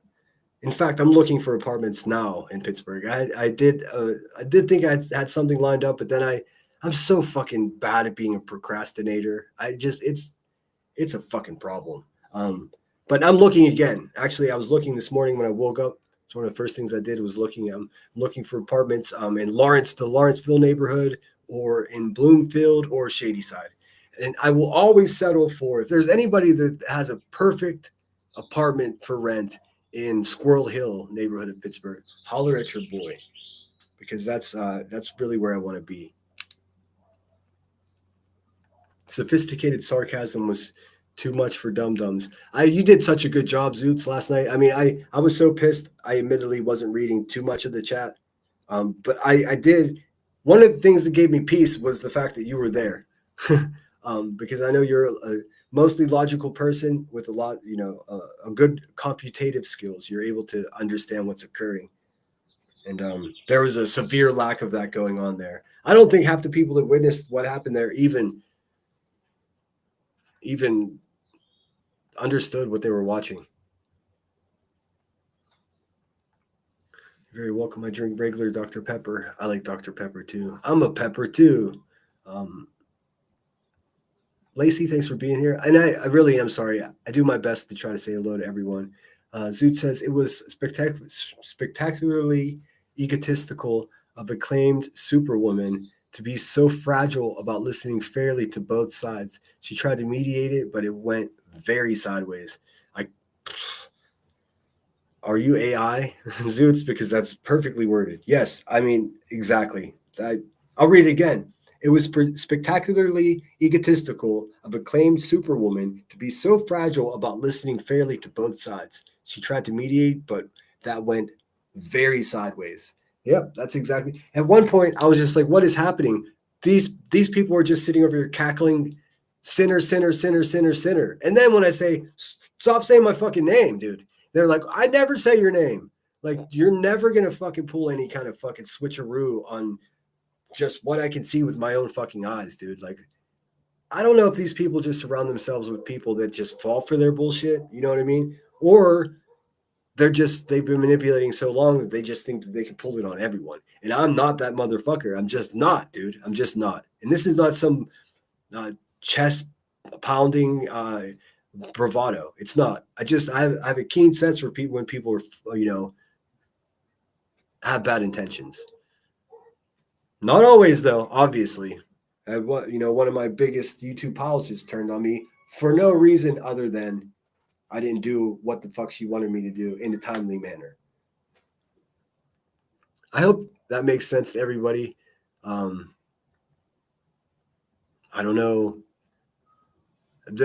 In fact, I'm looking for apartments now in Pittsburgh. I did think I had something lined up, but then I'm so fucking bad at being a procrastinator. It's a fucking problem. But I'm looking again. Actually, I was looking this morning when I woke up. It's one of the first things I did was looking. I'm looking for apartments in the Lawrenceville neighborhood, or in Bloomfield or Shadyside. And I will always settle for, if there's anybody that has a perfect apartment for rent in Squirrel Hill neighborhood of Pittsburgh, holler at your boy, because that's really where I want to be. Sophisticated sarcasm was too much for dum-dums. You did such a good job, Zoots, last night. I mean, I was so pissed. I admittedly wasn't reading too much of the chat, but I did. One of the things that gave me peace was the fact that you were there, because I know you're a mostly logical person with a lot, a good computative skills. You're able to understand what's occurring, and there was a severe lack of that going on there. I don't think half the people that witnessed what happened there even understood what they were watching. You're very welcome. I drink regular Dr. Pepper. I like Dr. Pepper too. I'm a pepper too. Lacey, thanks for being here. And I really am sorry. I do my best to try to say hello to everyone. Zoot says it was spectacularly egotistical of acclaimed superwoman to be so fragile about listening fairly to both sides. She tried to mediate it, but it went very sideways. Are you AI? Zoots, because that's perfectly worded. Yes, I mean, exactly. I'll read it again. It was spectacularly egotistical of acclaimed superwoman to be so fragile about listening fairly to both sides. She tried to mediate, but that went very sideways. Yep, that's exactly. At one point, I was just like, what is happening? These people are just sitting over here cackling, sinner, sinner, sinner, sinner, sinner. And then when I say, stop saying my fucking name, dude, they're like, I never say your name. Like, you're never going to fucking pull any kind of fucking switcheroo on just what I can see with my own fucking eyes, dude. Like, I don't know if these people just surround themselves with people that just fall for their bullshit. You know what I mean? Or they've been manipulating so long that they just think that they can pull it on everyone. And I'm not that motherfucker. I'm just not, dude. I'm just not. And this is not some chest pounding bravado. It's not. I have a keen sense for people when people are, have bad intentions. Not always, though, obviously. One of my biggest YouTube pals just turned on me for no reason other than I didn't do what the fuck she wanted me to do in a timely manner. I hope that makes sense to everybody. I don't know.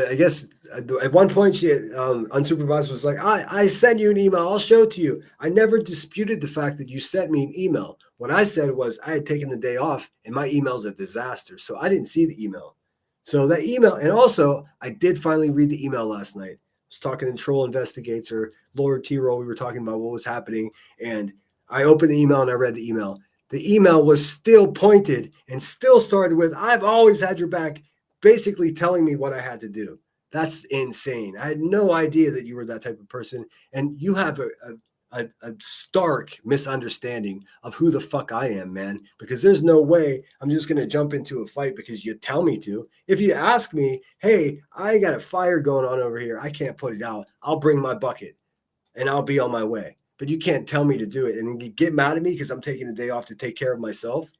I guess at one point she unsupervised was like, I sent you an email. I'll show it to you. I never disputed the fact that you sent me an email. What I said was I had taken the day off and my email's a disaster. So I didn't see the email. So that email, and also I did finally read the email last night. I was talking to Troll Investigates or Lord T-Roll. We were talking about what was happening. And I opened the email and I read the email. The email was still pointed and still started with, I've always had your back, basically telling me what I had to do. That's insane. I had no idea that you were that type of person. And you have a stark misunderstanding of who the fuck I am, man, because there's no way I'm just going to jump into a fight because you tell me to. If you ask me, hey, I got a fire going on over here, I can't put it out, I'll bring my bucket and I'll be on my way. But you can't tell me to do it and then you get mad at me because I'm taking a day off to take care of myself.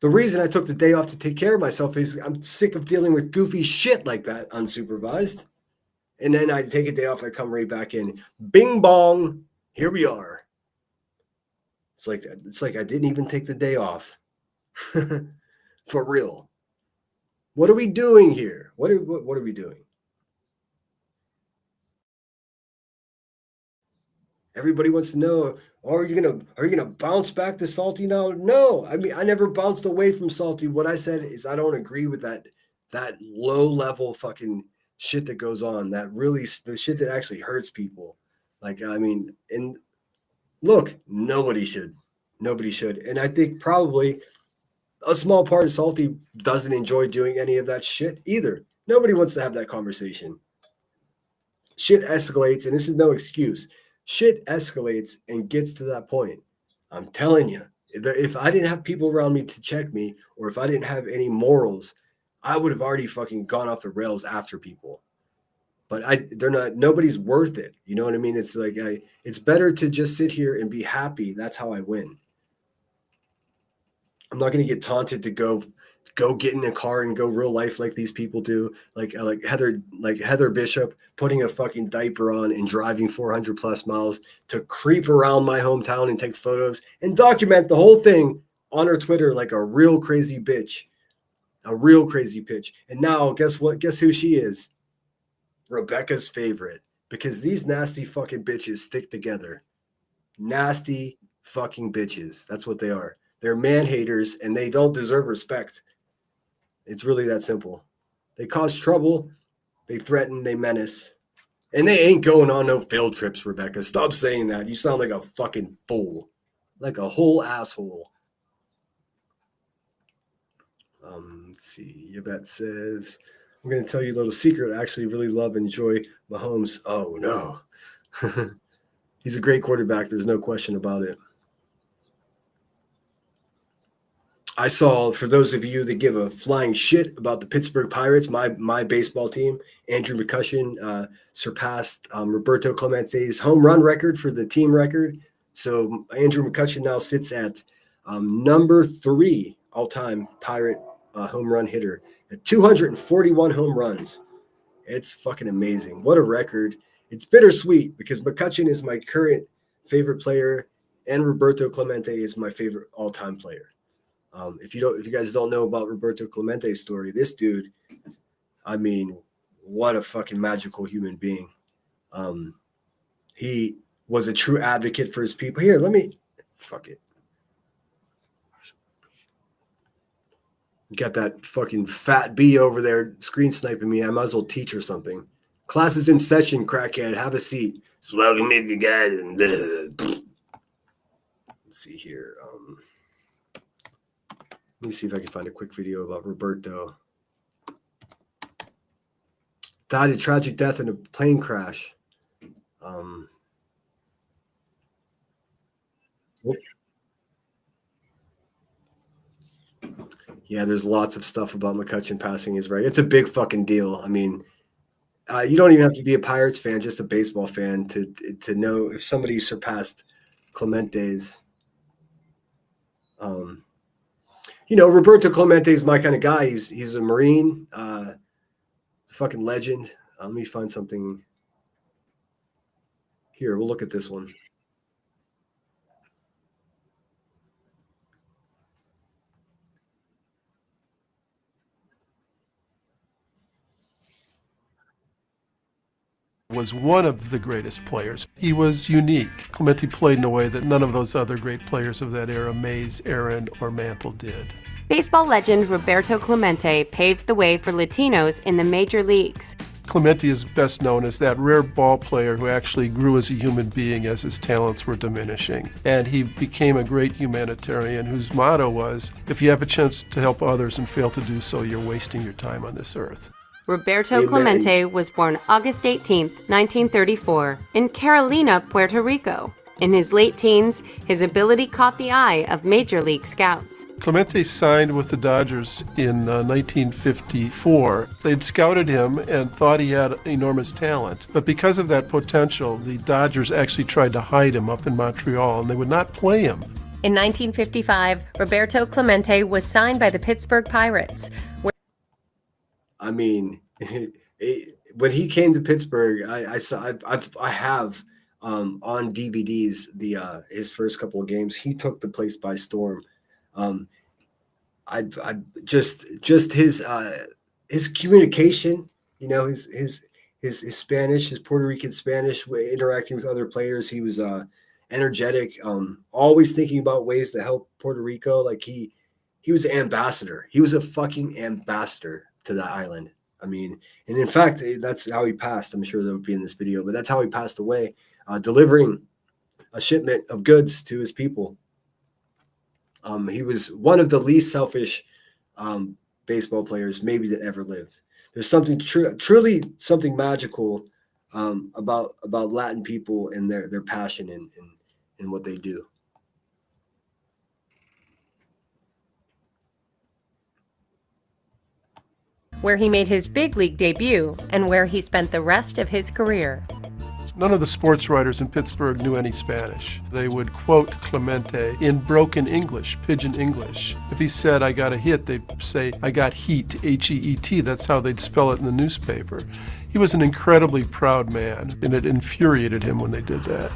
The reason I took the day off to take care of myself is I'm sick of dealing with goofy shit like that unsupervised. And then I take a day off, I come right back in. Bing bong, here we are. It's like I didn't even take the day off. For real. What are we doing here? What are we doing? Everybody wants to know, are you gonna bounce back to Salty now? No, I mean I never bounced away from Salty. What I said is I don't agree with that low level fucking shit that goes on. That really the shit that actually hurts people. Like I mean, and look, nobody should, and I think probably a small part of Salty doesn't enjoy doing any of that shit either. Nobody wants to have that conversation. Shit escalates, and this is no excuse. Shit escalates and gets to that point. I'm telling you, if I didn't have people around me to check me, or if I didn't have any morals, I would have already fucking gone off the rails after people. But they're not. Nobody's worth it. You know what I mean? It's like it's better to just sit here and be happy. That's how I win. I'm not going to get taunted to go get in a car and go real life like these people do, like Heather Bishop putting a fucking diaper on and driving 400 plus miles to creep around my hometown and take photos and document the whole thing on her Twitter like a real crazy bitch, And now guess what? Guess who she is? Rebecca's favorite, because these nasty fucking bitches stick together. Nasty fucking bitches. That's what they are. They're man haters and they don't deserve respect. It's really that simple. They cause trouble, they threaten, they menace. And they ain't going on no field trips, Rebecca. Stop saying that. You sound like a fucking fool. Like a whole asshole. Let's see. Yvette says, I'm going to tell you a little secret. I actually really love and enjoy Mahomes. Oh, no. He's a great quarterback. There's no question about it. I saw, for those of you that give a flying shit about the Pittsburgh Pirates, my baseball team, Andrew McCutchen surpassed Roberto Clemente's home run record for the team record. So Andrew McCutchen now sits at number 3 all-time Pirate home run hitter at 241 home runs. It's fucking amazing. What a record. It's bittersweet because McCutchen is my current favorite player and Roberto Clemente is my favorite all-time player. If you guys don't know about Roberto Clemente's story, this dude, I mean, what a fucking magical human being. He was a true advocate for his people. Here, fuck it. Got that fucking fat bee over there screen sniping me. I might as well teach her something. Class is in session, crackhead. Have a seat. So welcome if you guys. Let's see here. Let me see if I can find a quick video about Roberto. Died a tragic death in a plane crash. Yeah, there's lots of stuff about McCutchen passing his right. It's a big fucking deal. I mean, you don't even have to be a Pirates fan, just a baseball fan to know if somebody surpassed Clemente's. Roberto Clemente is my kind of guy. He's a Marine, fucking legend. Let me find something. Here, we'll look at this one. was one of the greatest players. He was unique. Clemente played in a way that none of those other great players of that era, Mays, Aaron, or Mantle, did. Baseball legend Roberto Clemente paved the way for Latinos in the major leagues. Clemente is best known as that rare ball player who actually grew as a human being as his talents were diminishing. And he became a great humanitarian whose motto was, if you have a chance to help others and fail to do so, you're wasting your time on this earth. Roberto Amen. Clemente was born August 18, 1934, in Carolina, Puerto Rico. In his late teens, his ability caught the eye of Major League scouts. Clemente signed with the Dodgers in 1954. They'd scouted him and thought he had enormous talent. But because of that potential, the Dodgers actually tried to hide him up in Montreal, and they would not play him. In 1955, Roberto Clemente was signed by the Pittsburgh Pirates. I mean, when he came to Pittsburgh, I have on DVDs his first couple of games. He took the place by storm. I just his communication, you know, his Spanish, his Puerto Rican Spanish, interacting with other players. He was energetic, always thinking about ways to help Puerto Rico. Like he was an ambassador. He was a fucking ambassador to that island. I mean, and in fact, that's how he passed. I'm sure that would be in this video, but that's how he passed away, delivering a shipment of goods to his people. He was one of the least selfish baseball players maybe that ever lived. There's something truly something magical about Latin people and their passion in what they do. Where he made his big league debut and where he spent the rest of his career. None of the sports writers in Pittsburgh knew any Spanish. They would quote Clemente in broken English, pidgin English. If he said, I got a hit, they'd say, I got heat, H-E-E-T. That's how they'd spell it in the newspaper. He was an incredibly proud man, and it infuriated him when they did that.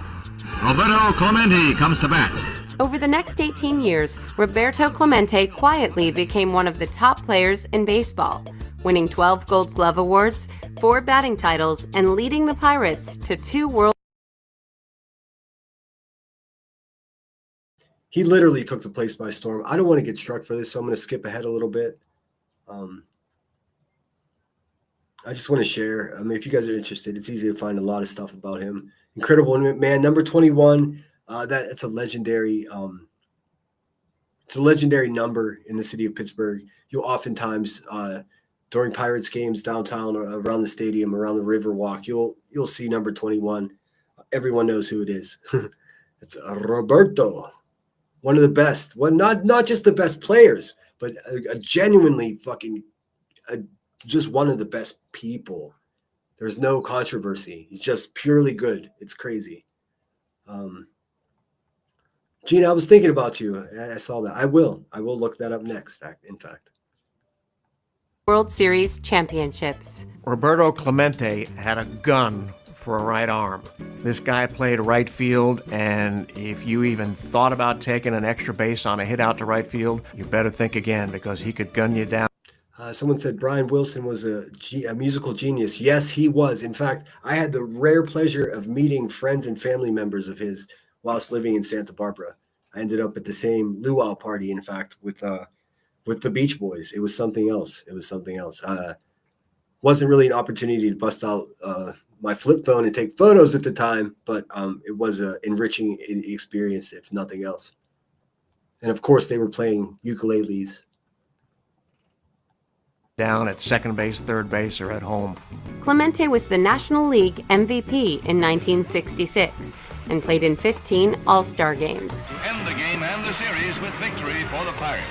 Roberto Clemente comes to bat. Over the next 18 years, Roberto Clemente quietly became one of the top players in baseball, winning 12 Gold Glove awards, 4 batting titles, and leading the Pirates to 2 World. He literally took the place by storm. I don't want to get struck for this, so I'm going to skip ahead a little bit. I just want to share. I mean, if you guys are interested, it's easy to find a lot of stuff about him. Incredible man, number 21. It's a legendary. It's a legendary number in the city of Pittsburgh. You'll oftentimes during Pirates games downtown or around the stadium, around the Riverwalk, you'll see number 21. Everyone knows who it is. It's Roberto, one of the best. Well, not just the best players, but a genuinely fucking just one of the best people. There's no controversy. He's just purely good. It's crazy. Gina, I was thinking about you. I saw that. I will look that up next, in fact. World Series championships. Roberto Clemente had a gun for a right arm. This guy played right field, and if you even thought about taking an extra base on a hit out to right field, you better think again, because he could gun you down. Someone said Brian Wilson was a musical genius. Yes, he was. In fact, I had the rare pleasure of meeting friends and family members of his whilst living in Santa Barbara. I ended up at the same luau party, in fact, with the Beach Boys. It was something else. Wasn't really an opportunity to bust out my flip phone and take photos at the time, but it was an enriching experience, if nothing else. And of course, they were playing ukuleles. Down at second base, third base, or at home. Clemente was the National League MVP in 1966 and played in 15 All-Star games. To end the game and the series with victory for the Pirates.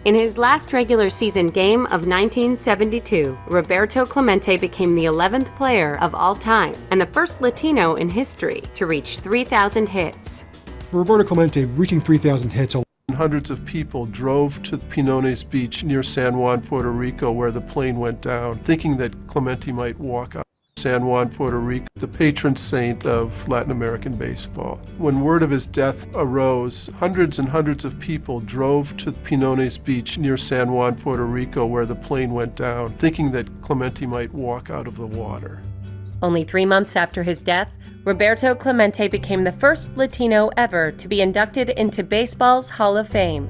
In his last regular season game of 1972, Roberto Clemente became the 11th player of all time and the first Latino in history to reach 3,000 hits. For Roberto Clemente, reaching 3,000 hits. Hundreds of people drove to Pinones Beach near San Juan, Puerto Rico, where the plane went down, thinking that Clemente might walk out. San Juan, Puerto Rico, the patron saint of Latin American baseball. When word of his death arose, hundreds and hundreds of people drove to Pinones Beach near San Juan, Puerto Rico, where the plane went down, thinking that Clemente might walk out of the water. Only 3 months after his death, Roberto Clemente became the first Latino ever to be inducted into baseball's Hall of Fame.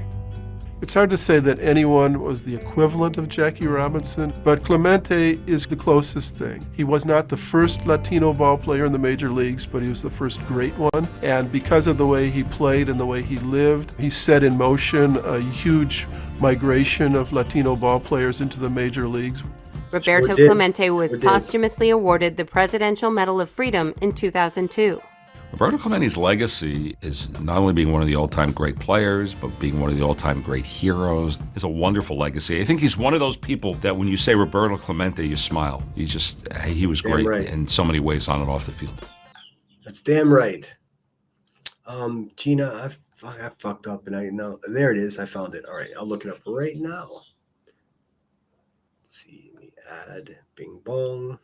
It's hard to say that anyone was the equivalent of Jackie Robinson, but Clemente is the closest thing. He was not the first Latino ball player in the major leagues, but he was the first great one. And because of the way he played and the way he lived, he set in motion a huge migration of Latino ball players into the major leagues. Roberto Clemente was posthumously awarded the Presidential Medal of Freedom in 2002. Roberto Clemente's legacy is not only being one of the all-time great players, but being one of the all-time great heroes. It's a wonderful legacy. I think he's one of those people that when you say Roberto Clemente, you smile. He was great in so many ways on and off the field. That's damn right. Gina, I fucked up, and I know. There it is. I found it. All right, I'll look it up right now. Let's see. Let me add Bing Bong.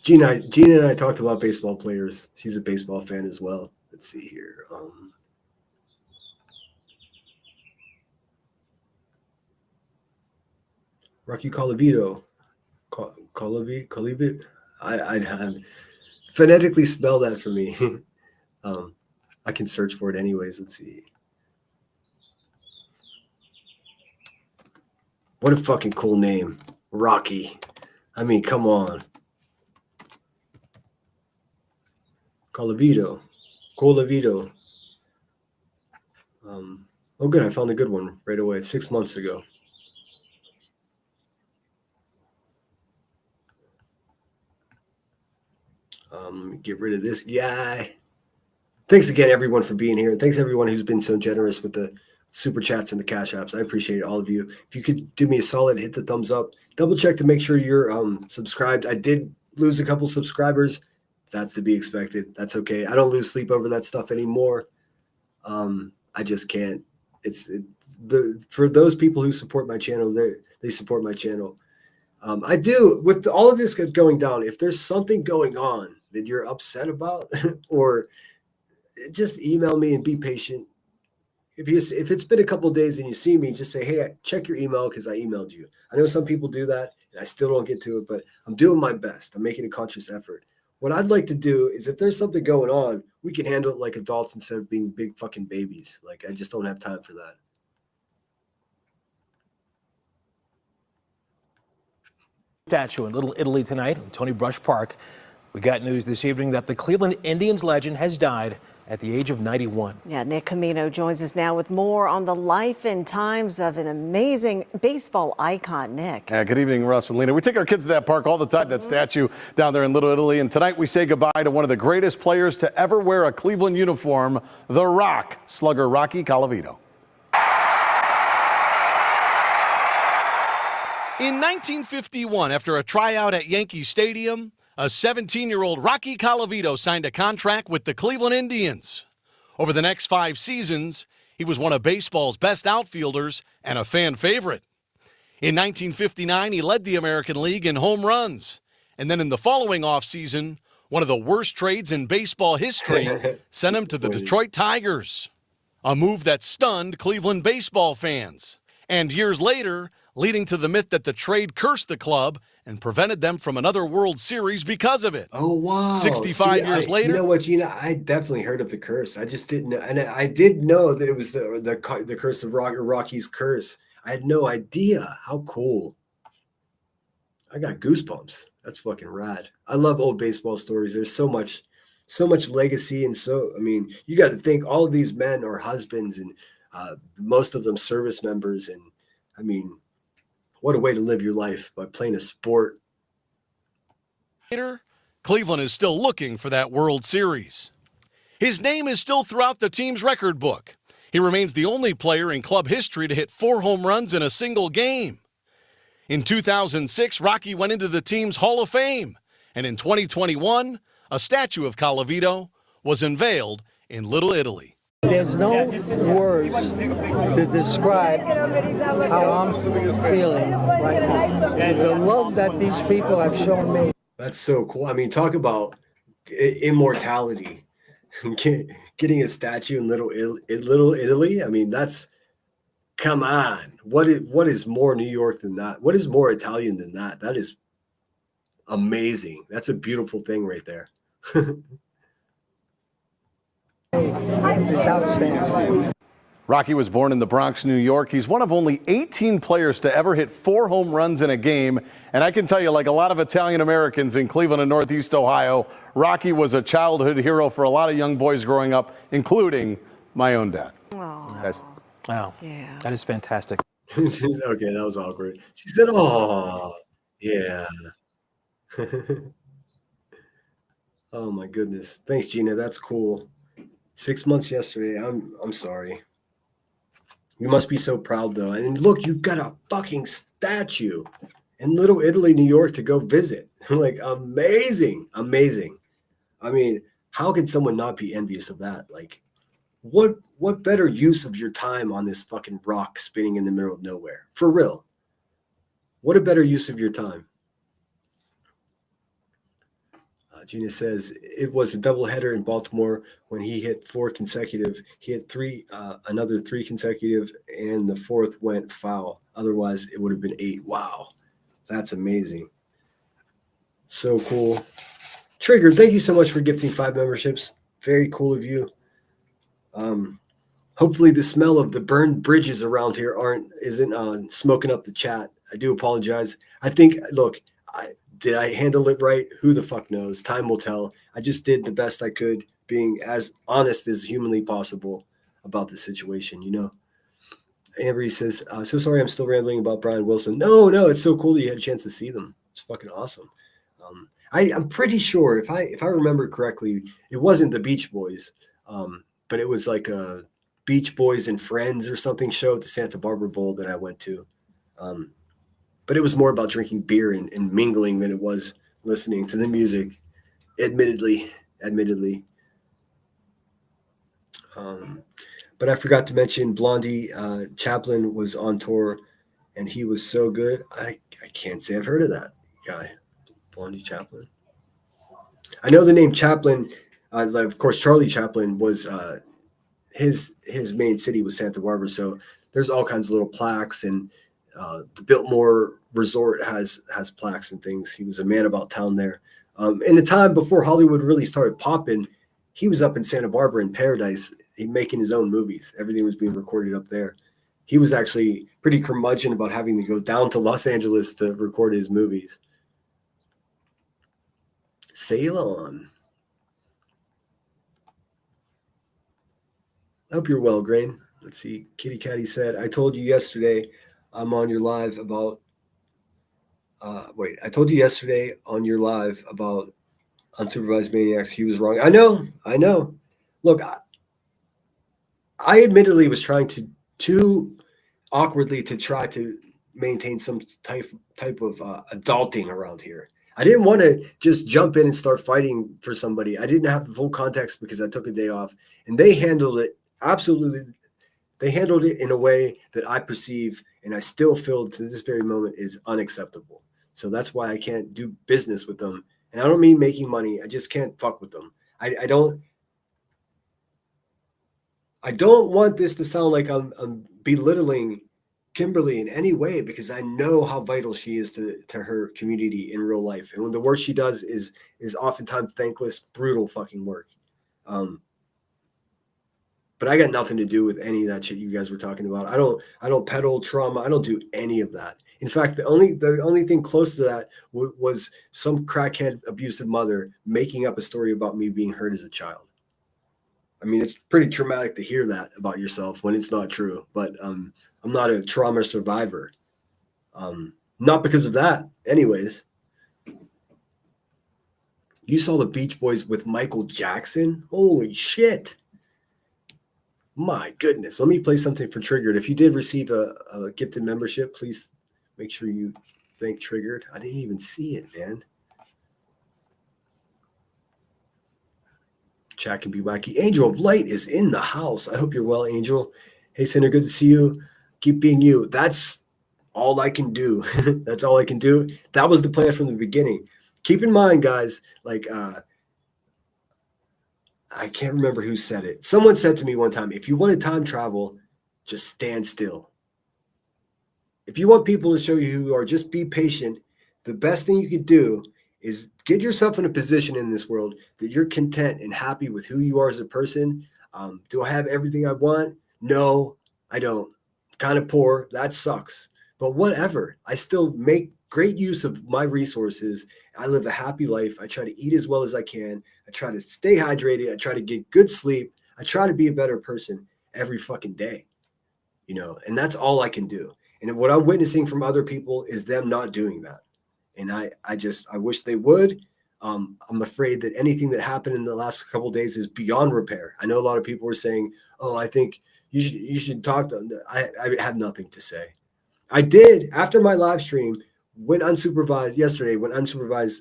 Gina and I talked about baseball players. She's a baseball fan as well. Let's see here. Rocky Colavito. Colavito. I phonetically spell that for me. I can search for it anyways. Let's see. What a fucking cool name. Rocky. I mean, come on. Colavito. Oh, good. I found a good one right away 6 months ago. Get rid of this guy. Thanks again, everyone, for being here. Thanks, everyone who's been so generous with the super chats and the cash apps. I appreciate all of you. If you could do me a solid, hit the thumbs up. Double check to make sure you're subscribed. I did lose a couple subscribers. That's to be expected. That's okay. I don't lose sleep over that stuff anymore. I just can't. For those people who support my channel, they support my channel. I do. With all of this going down, if there's something going on that you're upset about, or just email me and be patient. If it's been a couple of days and you see me, just say, hey, check your email because I emailed you. I know some people do that, and I still don't get to it, but I'm doing my best. I'm making a conscious effort. What I'd like to do is if there's something going on, we can handle it like adults instead of being big fucking babies. Like, I just don't have time for that. Statue in Little Italy tonight in Tony Brush Park. We got news this evening that the Cleveland Indians legend has died at the age of 91. Yeah, Nick Camino joins us now with more on the life and times of an amazing baseball icon. Nick. Good evening, Russ and Lena. We take our kids to that park all the time, that statue down there in Little Italy. And tonight we say goodbye to one of the greatest players to ever wear a Cleveland uniform, the Rock, slugger Rocky Colavito. In 1951, after a tryout at Yankee Stadium, a 17-year-old Rocky Colavito signed a contract with the Cleveland Indians. Over the next 5 seasons, he was one of baseball's best outfielders and a fan favorite. In 1959, he led the American League in home runs. And then in the following offseason, one of the worst trades in baseball history sent him to the Detroit Tigers. A move that stunned Cleveland baseball fans. And years later, leading to the myth that the trade cursed the club and prevented them from another World Series because of it. Oh, wow. 65 years later. You know what, Gina? I definitely heard of the curse. I just didn't know. And I did know that it was the curse of Rocky's curse. I had no idea. How cool. I got goosebumps. That's fucking rad. I love old baseball stories. There's so much legacy. And you got to think all of these men are husbands and most of them service members. And what a way to live your life by playing a sport. Later, Cleveland is still looking for that World Series. His name is still throughout the team's record book. He remains the only player in club history to hit 4 home runs in a single game. In 2006, Rocky went into the team's Hall of Fame. And in 2021, a statue of Colavito was unveiled in Little Italy. There's no words to describe how I'm feeling right now. The love that these people have shown me. That's so cool. Talk about immortality. Getting a statue in Little Italy. Come on. What is more New York than that? What is more Italian than that? That is amazing. That's a beautiful thing right there. It's outstanding. Rocky was born in the Bronx, New York. He's one of only 18 players to ever hit 4 home runs in a game. And I can tell you, like a lot of Italian Americans in Cleveland and Northeast Ohio, Rocky was a childhood hero for a lot of young boys growing up, including my own dad. Guys. Wow. Yeah. That is fantastic. Okay, that was awkward. She said, "Oh, yeah." Oh my goodness. Thanks, Gina. That's cool. 6 months yesterday. I'm sorry. You must be so proud though. And look, you've got a fucking statue in Little Italy, New York to go visit. Like amazing. Amazing. I mean, how can someone not be envious of that? Like what better use of your time on this fucking rock spinning in the middle of nowhere? For real. What a better use of your time. Gina says it was a doubleheader in Baltimore when he hit 4 consecutive. He hit another 3 consecutive, and the 4th went foul. Otherwise, it would have been 8. Wow, that's amazing. So cool. Trigger, thank you so much for gifting 5 memberships. Very cool of you. Hopefully, the smell of the burned bridges around here isn't smoking up the chat. I do apologize. I think, look, did I handle it right? Who the fuck knows? Time will tell. I just did the best I could, being as honest as humanly possible about the situation, you know? Amber says, so sorry I'm still rambling about Brian Wilson. No, it's so cool that you had a chance to see them. It's fucking awesome. I'm pretty sure, if I remember correctly, it wasn't the Beach Boys, but it was like a Beach Boys and Friends or something show at the Santa Barbara Bowl that I went to. But it was more about drinking beer and mingling than it was listening to the music, admittedly. But I forgot to mention Blondie Chaplin was on tour, and he was so good. I can't say I've heard of that guy, Blondie Chaplin. I know the name Chaplin. Of course, Charlie Chaplin was his main city was Santa Barbara, so there's all kinds of little plaques, and the Biltmore Resort has plaques and things. He was a man about town there. In the time before Hollywood really started popping, he was up in Santa Barbara in Paradise, making his own movies. Everything was being recorded up there. He was actually pretty curmudgeon about having to go down to Los Angeles to record his movies. Sail on. I hope you're well, Grain. Let's see. Kitty Catty said, I told you yesterday I'm on your live about I told you yesterday on your live about unsupervised maniacs. He was wrong. I know. Look, I admittedly was trying to too awkwardly to try to maintain some type of adulting around here. I didn't want to just jump in and start fighting for somebody. I didn't have the full context because I took a day off, and they handled it absolutely. They handled it in a way that I perceive, and I still feel to this very moment is unacceptable. So that's why I can't do business with them. And I don't mean making money. I just can't fuck with them. I don't want this to sound like I'm belittling Kimberly in any way, because I know how vital she is to her community in real life. And when the work she does is oftentimes thankless, brutal fucking work. But I got nothing to do with any of that shit you guys were talking about. I don't peddle trauma. I don't do any of that. In fact, the only thing close to that was some crackhead abusive mother making up a story about me being hurt as a child. I mean, it's pretty traumatic to hear that about yourself when it's not true. But I'm not a trauma survivor. Not because of that, anyways. You saw the Beach Boys with Michael Jackson? Holy shit. My goodness. Let me play something for Triggered. If you did receive a gifted membership, please make sure you thank Triggered. I didn't even see it, man. Chat can be wacky. Angel of Light is in the house. I hope you're well, Angel. Hey, Sinner, good to see you. Keep being you. That's all I can do. That's all I can do. That was the plan from the beginning. Keep in mind, guys, like I can't remember who said it. Someone said to me one time, if you want to time travel, just stand still. If you want people to show you who you are, just be patient. The best thing you could do is get yourself in a position in this world that you're content and happy with who you are as a person. Do I have everything I want? No, I don't. Kind of poor. That sucks. But whatever. I still make great use of my resources. I live a happy life. I try to eat as well as I can. I try to stay hydrated. I try to get good sleep. I try to be a better person every fucking day, and that's all I can do. And what I'm witnessing from other people is them not doing that. And I wish they would. I'm afraid that anything that happened in the last couple of days is beyond repair. I know a lot of people were saying, "Oh, I think you should talk to them." I have nothing to say. I did after my live stream when unsupervised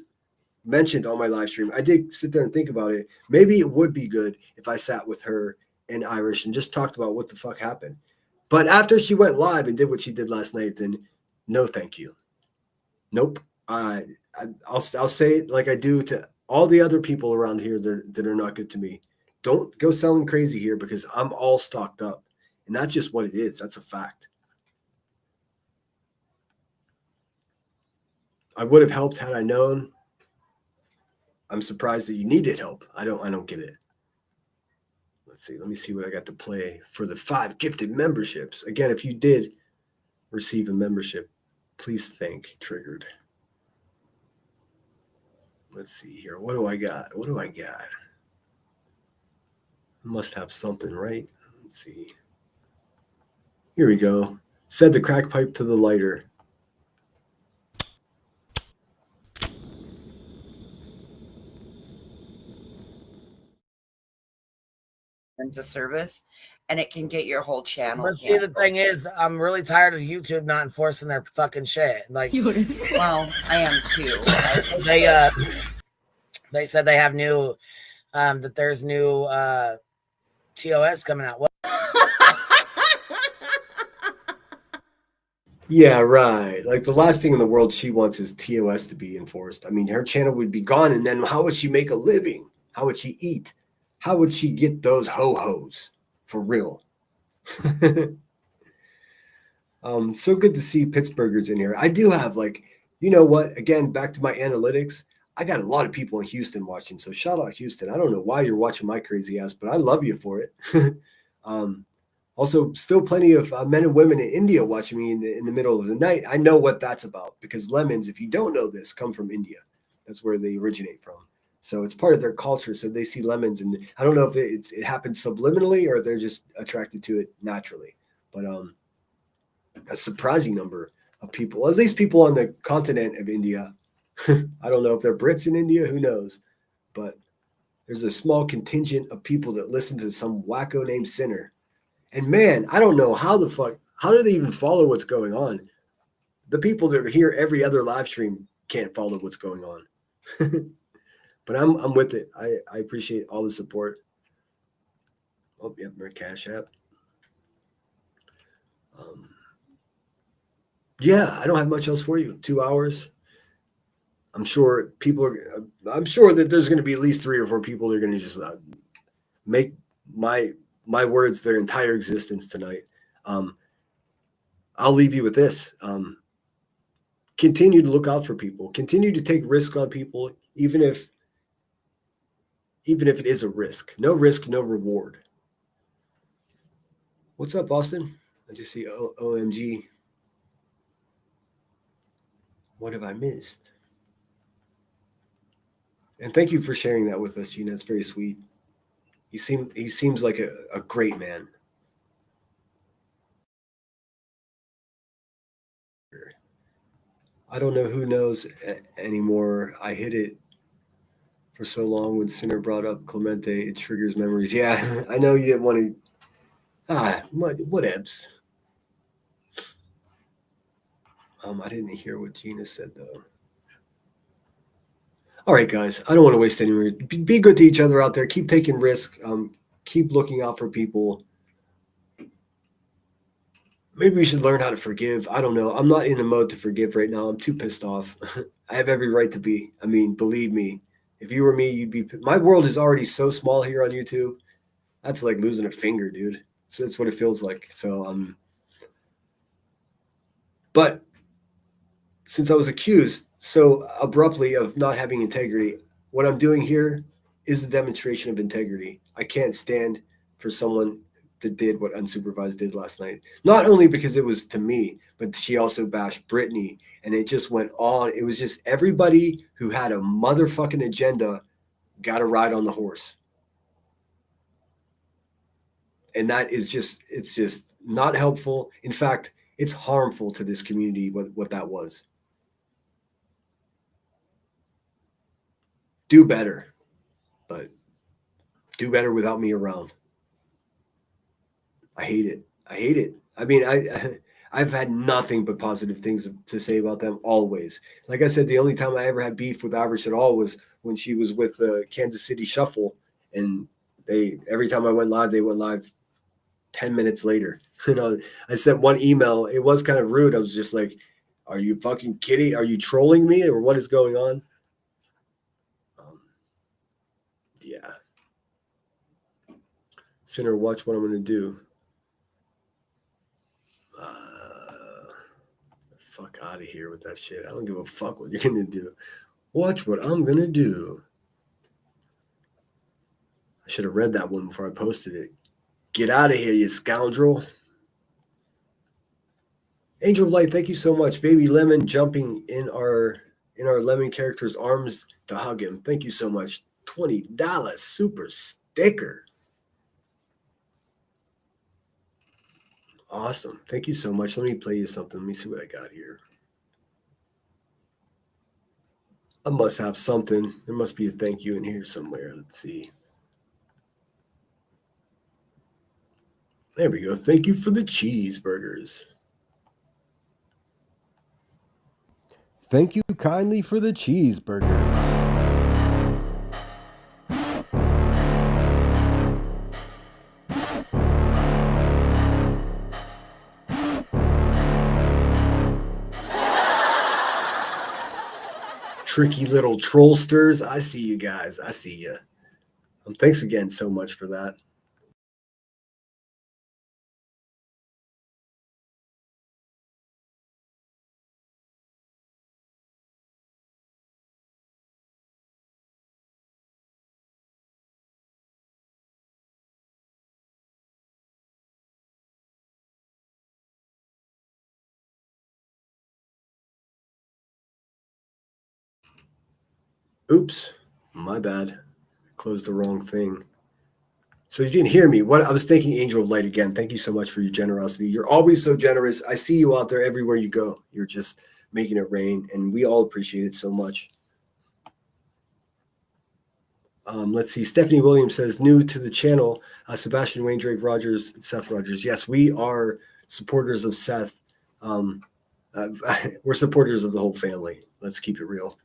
mentioned on my live stream. I did sit there and think about it. Maybe it would be good if I sat with her and Irish and just talked about what the fuck happened. But after she went live and did what she did last night, then no, thank you. Nope. I'll say it like I do to all the other people around here that are not good to me. Don't go selling crazy here because I'm all stocked up. And that's just what it is. That's a fact. I would have helped had I known. I'm surprised that you needed help. I don't get it. Let's see. Let me see what I got to play for the 5 gifted memberships. Again, if you did receive a membership, please thank Triggered. Let's see here. What do I got? I must have something, right? Let's see. Here we go. Said the crack pipe to the lighter. Into service, and it can get your whole channel. But see, the thing is, I'm really tired of YouTube not enforcing their fucking shit. Like, well, I am too. They said they have new, that there's new TOS coming out. What? Yeah, right. Like the last thing in the world she wants is TOS to be enforced. I mean, her channel would be gone, and then how would she make a living? How would she eat? How would she get those ho-hos for real? So good to see Pittsburghers in here. I do have you know what? Again, back to my analytics. I got a lot of people in Houston watching. So shout out Houston. I don't know why you're watching my crazy ass, but I love you for it. Also, still plenty of men and women in India watching me in the middle of the night. I know what that's about because lemons, if you don't know this, come from India. That's where they originate from. So it's part of their culture. So they see lemons, and I don't know if it happens subliminally or they're just attracted to it naturally. But a surprising number of people, at least people on the continent of India. I don't know if they're Brits in India, who knows? But there's a small contingent of people that listen to some wacko named Sinner. And man, I don't know how do they even follow what's going on? The people that are here every other live stream can't follow what's going on. But I'm with it. I appreciate all the support. Oh, yeah, my Cash App. Yeah, I don't have much else for you. 2 hours. I'm sure that there's going to be at least 3 or 4 people that are going to just make my words their entire existence tonight. I'll leave you with this. Continue to look out for people. Continue to take risk on people, even if it is a risk. No risk, no reward. What's up, Austin? I just see OMG. What have I missed? And thank you for sharing that with us, Gina. It's very sweet. He seems like a great man. I don't know who knows anymore. I hit it for so long when Sinner brought up Clemente. It triggers memories. Yeah, I know you didn't want to. Whatevs. I didn't hear what Gina said, though. All right, guys. I don't want to waste any more. Be good to each other out there. Keep taking risks. Keep looking out for people. Maybe we should learn how to forgive. I don't know. I'm not in a mode to forgive right now. I'm too pissed off. I have every right to be. I mean, believe me, if you were me, you'd be. My world is already so small here on YouTube. That's like losing a finger, dude. So that's what it feels like. So, but since I was accused so abruptly of not having integrity, what I'm doing here is a demonstration of integrity. I can't stand for someone that did what Unsupervised did last night. Not only because it was to me, but she also bashed Brittany, and it just went on. It was just everybody who had a motherfucking agenda got a ride on the horse. And that is just, it's just not helpful. In fact, it's harmful to this community, what that was. Do better, but do better without me around. I hate it. I hate it. I mean, I've had nothing but positive things to say about them always. Like I said, the only time I ever had beef with Irish at all was when she was with the Kansas City Shuffle, and every time I went live, they went live 10 minutes later. You know, I sent one email. It was kind of rude. I was just like, "Are you fucking kidding? Are you trolling me, or what is going on?" Yeah. Sinner, watch what I'm going to do. Fuck out of here with that shit. I don't give a fuck what you're going to do. Watch what I'm going to do. I should have read that one before I posted it. Get out of here, you scoundrel. Angel of Light, thank you so much. Baby Lemon jumping in our Lemon character's arms to hug him. Thank you so much. $20 super sticker. Awesome. Thank you so much. Let me play you something. Let me see what I got here. I must have something. There must be a thank you in here somewhere. Let's see. There we go. Thank you for the cheeseburgers. Thank you kindly for the cheeseburgers. Tricky little trollsters. I see you guys. I see you. Thanks again so much for that. Oops, my bad. Closed the wrong thing. So you didn't hear me. What I was thanking Angel of Light again. Thank you so much for your generosity. You're always so generous. I see you out there everywhere you go. You're just making it rain, and we all appreciate it so much. Let's see. Stephanie Williams says, new to the channel, Sebastian Wayne, Drake Rogers, Seth Rogers. Yes, we are supporters of Seth. We're supporters of the whole family. Let's keep it real.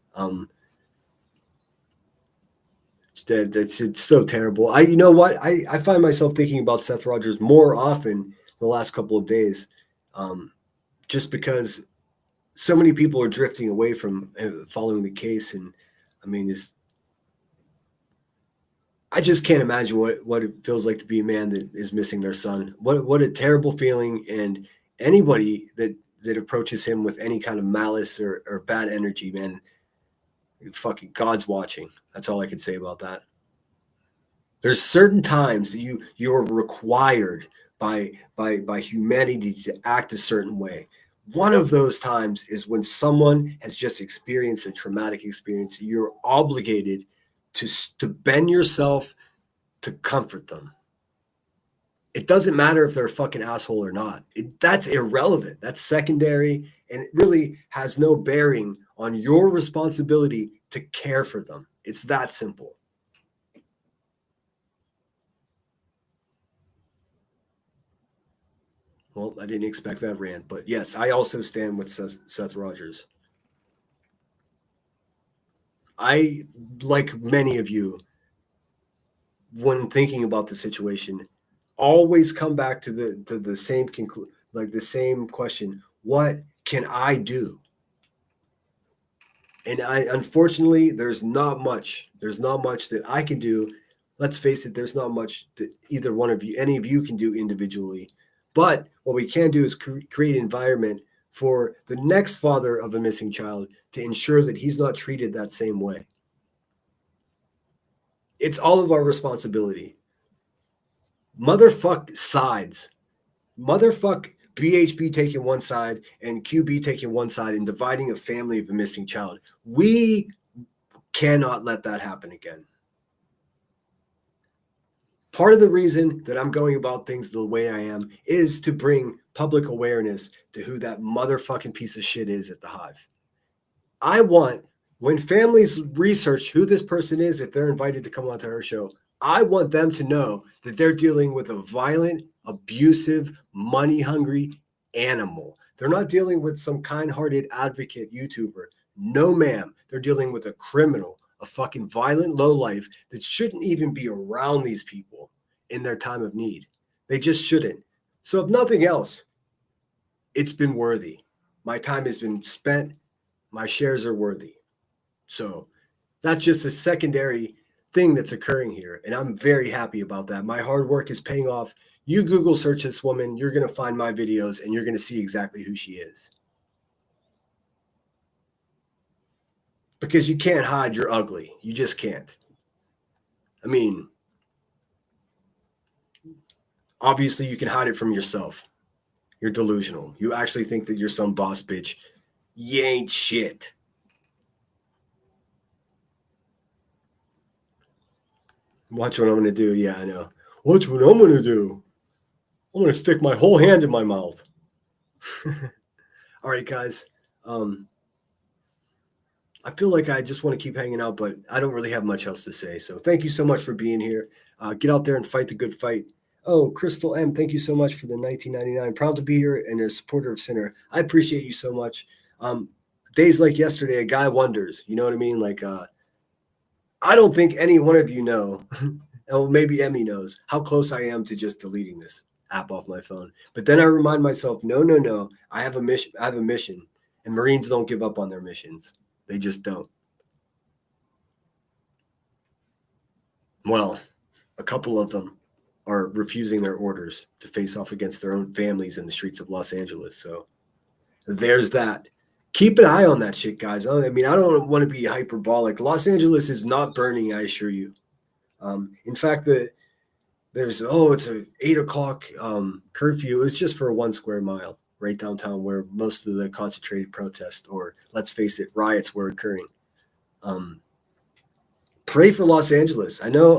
It's so terrible. You know what? I find myself thinking about Seth Rogers more often the last couple of days, just because so many people are drifting away from following the case. And I mean, I just can't imagine what it feels like to be a man that is missing their son. What a terrible feeling. And anybody that approaches him with any kind of malice or bad energy, man, fucking God's watching. That's all I can say about that. There's certain times that you're required by humanity to act a certain way. One of those times is when someone has just experienced a traumatic experience. You're obligated to bend yourself to comfort them. It doesn't matter if they're a fucking asshole or not. That's irrelevant. That's secondary, and it really has no bearing on your responsibility to care for them. It's that simple. Well, I didn't expect that rant, but yes, I also stand with Seth Rogers. I, like many of you, when thinking about the situation, always come back to the same the same question: what can I do? And unfortunately, there's not much that I can do. Let's face it, there's not much that any of you can do individually. But what we can do is create an environment for the next father of a missing child to ensure that he's not treated that same way. It's all of our responsibility. Motherfuck sides. Motherfuck BHB taking one side and QB taking one side and dividing a family of a missing child. We cannot let that happen again. Part of the reason that I'm going about things the way I am is to bring public awareness to who that motherfucking piece of shit is at the Hive. I want, when families research who this person is, if they're invited to come onto our show, I want them to know that they're dealing with a violent, abusive, money-hungry animal. They're not dealing with some kind-hearted advocate YouTuber. No, ma'am. They're dealing with a criminal, a fucking violent lowlife that shouldn't even be around these people in their time of need. They just shouldn't. So if nothing else, it's been worthy. My time has been spent. My shares are worthy. So that's just a secondary thing that's occurring here. And I'm very happy about that. My hard work is paying off. You Google search this woman, you're going to find my videos and you're going to see exactly who she is. Because you can't hide you're ugly. You just can't. I mean, obviously you can hide it from yourself. You're delusional. You actually think that you're some boss bitch. You ain't shit. Watch what I'm going to do. Yeah, I know. Watch what I'm going to do. I'm going to stick my whole hand in my mouth. All right, guys. I feel like I just want to keep hanging out, but I don't really have much else to say. So thank you so much for being here. Get out there and fight the good fight. Oh, Crystal M, thank you so much for the 1999. Proud to be here and a supporter of Sinner. I appreciate you so much. Days like yesterday, a guy wonders. You know what I mean? Like, I don't think any one of you know, oh, maybe Emmy knows, how close I am to just deleting this app off my phone. But then I remind myself, no. I have a mission. And Marines don't give up on their missions. They just don't. Well, a couple of them are refusing their orders to face off against their own families in the streets of Los Angeles. So there's that. Keep an eye on that shit, guys. I mean, I don't want to be hyperbolic. Los Angeles is not burning, I assure you. In fact, it's a 8 o'clock curfew. It's just for a 1 square mile right downtown where most of the concentrated protests, or let's face it, riots were occurring. Pray for Los Angeles. I know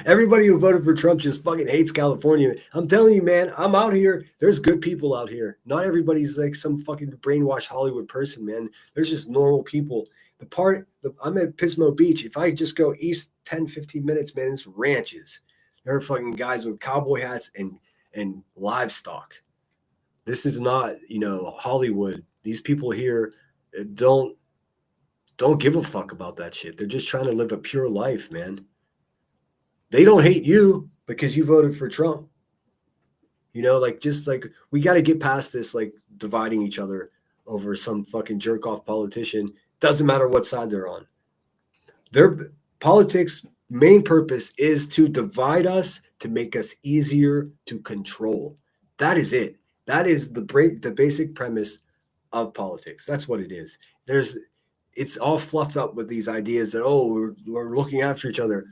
everybody who voted for Trump just fucking hates California. I'm telling you, man, I'm out here. There's good people out here. Not everybody's like some fucking brainwashed Hollywood person, man. There's just normal people. I'm at Pismo Beach. If I just go east 10, 15 minutes, man, it's ranches. There are fucking guys with cowboy hats and livestock. This is not, Hollywood. These people here don't give a fuck about that shit. They're just trying to live a pure life, man. They don't hate you because you voted for Trump. We got to get past this, like, dividing each other over some fucking jerk-off politician. Doesn't matter what side they're on. Their politics' main purpose is to divide us, to make us easier to control. That is it. That is the basic premise of politics. That's what it is. It's all fluffed up with these ideas that, we're looking after each other.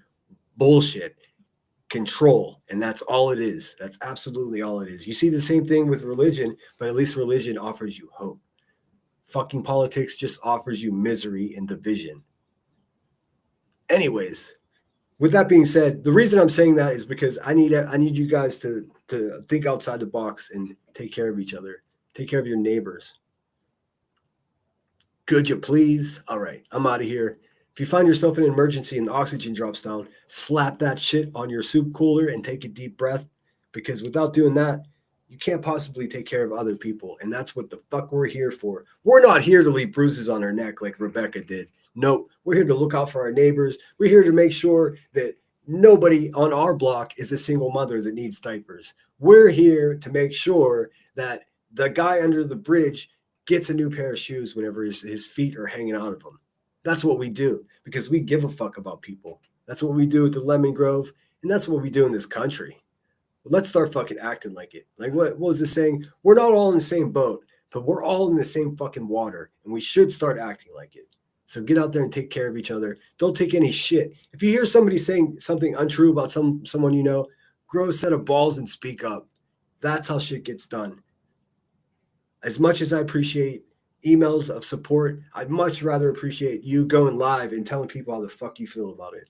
Bullshit. Control. And that's all it is. That's absolutely all it is. You see the same thing with religion, but at least religion offers you hope. Fucking politics just offers you misery and division. Anyways, with that being said, the reason I'm saying that is because I need you guys to think outside the box and take care of each other. Take care of your neighbors. Could you please? All right, I'm out of here. If you find yourself in an emergency and the oxygen drops down, slap that shit on your soup cooler and take a deep breath, because without doing that, you can't possibly take care of other people. And that's what the fuck we're here for. We're not here to leave bruises on our neck like Rebecca did. Nope. We're here to look out for our neighbors. We're here to make sure that nobody on our block is a single mother that needs diapers. We're here to make sure that the guy under the bridge gets a new pair of shoes whenever his feet are hanging out of him. That's what we do, because we give a fuck about people. That's what we do at the Lemon Grove, and that's what we do in this country. Let's start fucking acting like it. Like, what was this saying? We're not all in the same boat, but we're all in the same fucking water, and we should start acting like it. So get out there and take care of each other. Don't take any shit. If you hear somebody saying something untrue about someone you know, grow a set of balls and speak up. That's how shit gets done. As much as I appreciate emails of support, I'd much rather appreciate you going live and telling people how the fuck you feel about it.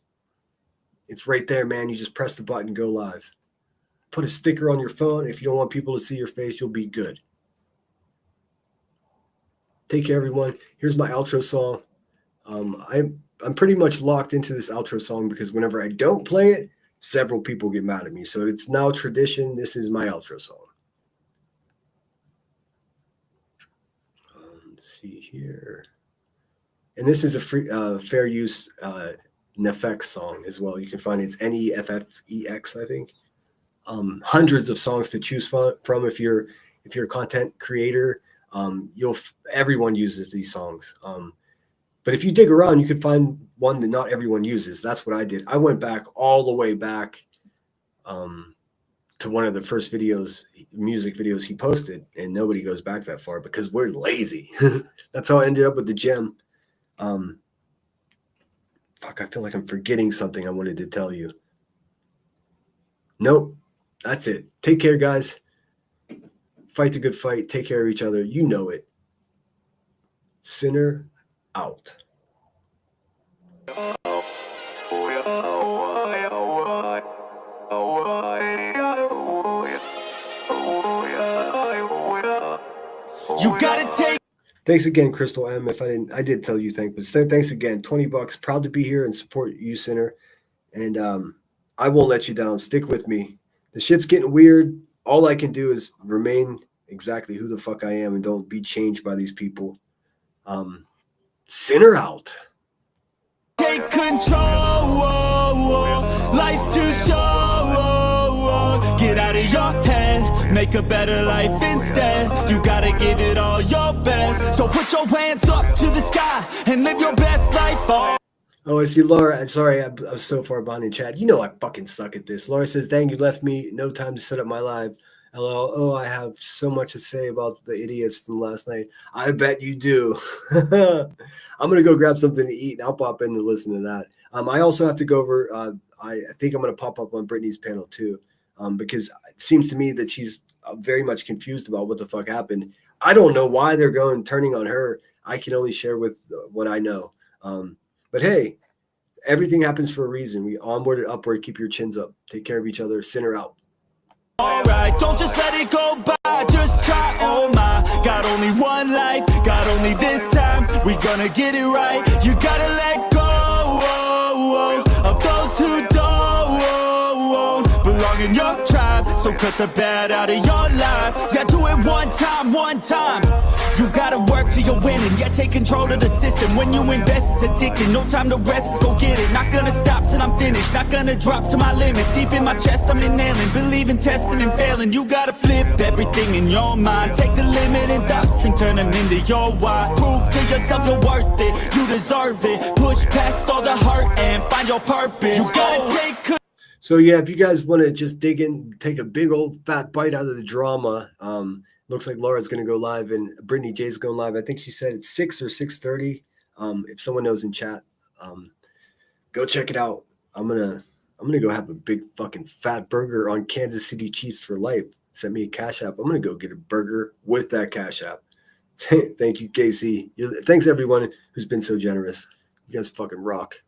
It's right there, man. You just press the button, go live. Put a sticker on your phone. If you don't want people to see your face, you'll be good. Take care, everyone. Here's my outro song. I'm pretty much locked into this outro song because whenever I don't play it, several people get mad at me. So it's now tradition. This is my outro song. Let's see here. And this is a free, fair use Neffex song as well. You can find it's Neffex, I think. Hundreds of songs to choose from if you're a content creator. Everyone uses these songs. But if you dig around, you can find one that not everyone uses. That's what I did. I went back all the way back to one of the first music videos he posted, and nobody goes back that far because we're lazy. That's how I ended up with the gem. Fuck, I feel like I'm forgetting something I wanted to tell you. Nope, that's it. Take care, guys. Fight the good fight. Take care of each other. You know it. Sinner out. You gotta take. Thanks again, Crystal M. I did tell you thanks, but thanks again. $20. Proud to be here and support you, Sinner. And I won't let you down. Stick with me. The shit's getting weird. All I can do is remain exactly who the fuck I am and don't be changed by these people. Sinner out. Take control. Life's too short. Get out of your head. Make a better life instead. You gotta give it all your best. So put your hands up to the sky and live your best life. Oh, I see Laura. I'm sorry, I was so far behind in chat. You know I fucking suck at this. Laura says, dang, you left me no time to set up my live. LOL. Oh, I have so much to say about the idiots from last night. I bet you do. I'm going to go grab something to eat, and I'll pop in and listen to that. I also have to go over, I think I'm going to pop up on Brittany's panel too, because it seems to me that she's very much confused about what the fuck happened. I don't know why they're turning on her. I can only share with what I know. But hey, everything happens for a reason. We onward and upward. Keep your chins up. Take care of each other. Sinner out. Alright, don't just let it go by, just try, oh my. Got only one life, got only this time. We gonna get it right. You gotta let go of those who don't belong in your tribe. So cut the bad out of your life. Yeah, do it one time. You gotta work till you're winning. Yeah, take control of the system. When you invest, it's addicting. No time to rest, let's go get it. Not gonna stop till I'm finished. Not gonna drop to my limits. Deep in my chest, I'm inhaling. Believe in testing and failing. You gotta flip everything in your mind. Take the limiting thoughts and turn them into your why. Prove to yourself you're worth it. You deserve it. Push past all the hurt and find your purpose. You gotta take. So yeah, if you guys want to just dig in, take a big old fat bite out of the drama. Looks like Laura's going to go live and Brittany J's going live. I think she said it's 6 or 6:30. If someone knows in chat, go check it out. I'm gonna go have a big fucking fat burger on Kansas City Chiefs for life. Send me a Cash App. I'm gonna go get a burger with that Cash App. Thank you, Casey. Thanks everyone who's been so generous. You guys fucking rock.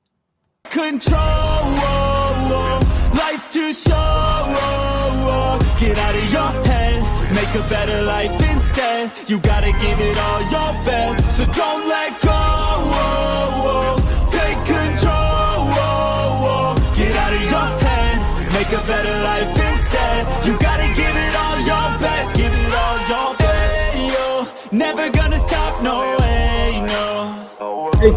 Control. Life's too short. Get out of your head. Make a better life instead. You gotta give it all your best. So don't let go. Take control. Get out of your head. Make a better life instead. You gotta give it all your best. Give it all your best. Yo, never gonna stop, no way, no.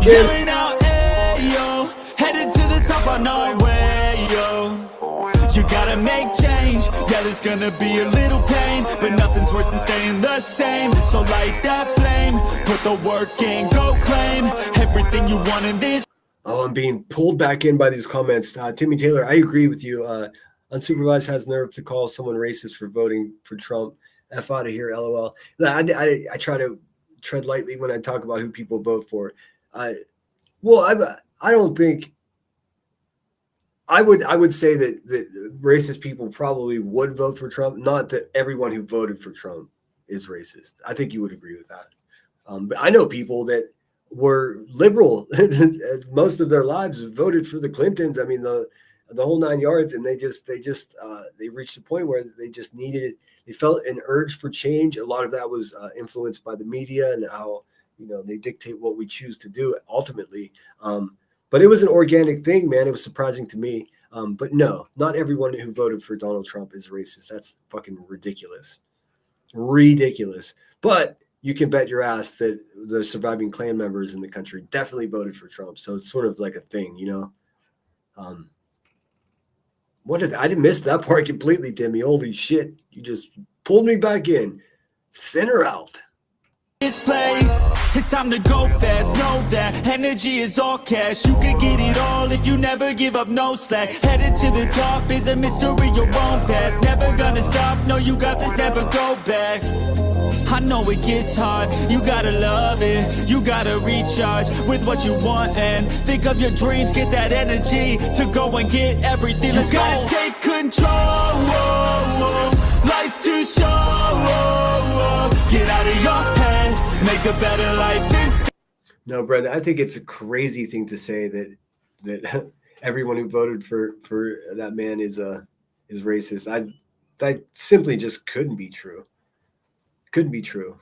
Yelling out, hey, yo. Headed to the top on our way, yo. You gotta make change. Yeah, there's gonna be a little pain, but nothing's worse than staying the same. So light that flame, put the work in, go claim everything you want in this. Oh, I'm being pulled back in by these comments. Timmy Taylor, I agree with you. Unsupervised has nerve to call someone racist for voting for Trump. F out of here, LOL. I try to tread lightly when I talk about who people vote for. I don't think. I would say that racist people probably would vote for Trump. Not that everyone who voted for Trump is racist. I think you would agree with that. But I know people that were liberal most of their lives, voted for the Clintons. I mean, the whole 9 yards, and they reached a point where they just needed. They felt an urge for change. A lot of that was influenced by the media and how they dictate what we choose to do ultimately. But it was an organic thing, man. It was surprising to me. But no, not everyone who voted for Donald Trump is racist. That's fucking ridiculous. Ridiculous. But you can bet your ass that the surviving Klan members in the country definitely voted for Trump. So it's sort of like a thing, I didn't miss that part completely, Timmy. Holy shit. You just pulled me back in. Send her out. This place, it's time to go fast. Know that energy is all cash. You can get it all if you never give up, no slack. Headed to the top is a mystery, your own path. Never gonna stop, no, you got this, never go back. I know it gets hard, you gotta love it. You gotta recharge with what you want and think of your dreams. Get that energy to go and get everything. Let's go. You gotta take control. Life's too short. Get out of your head, make a better life instead. No, Brenda, I think it's a crazy thing to say that everyone who voted for that man is racist. That simply just couldn't be true. Couldn't be true.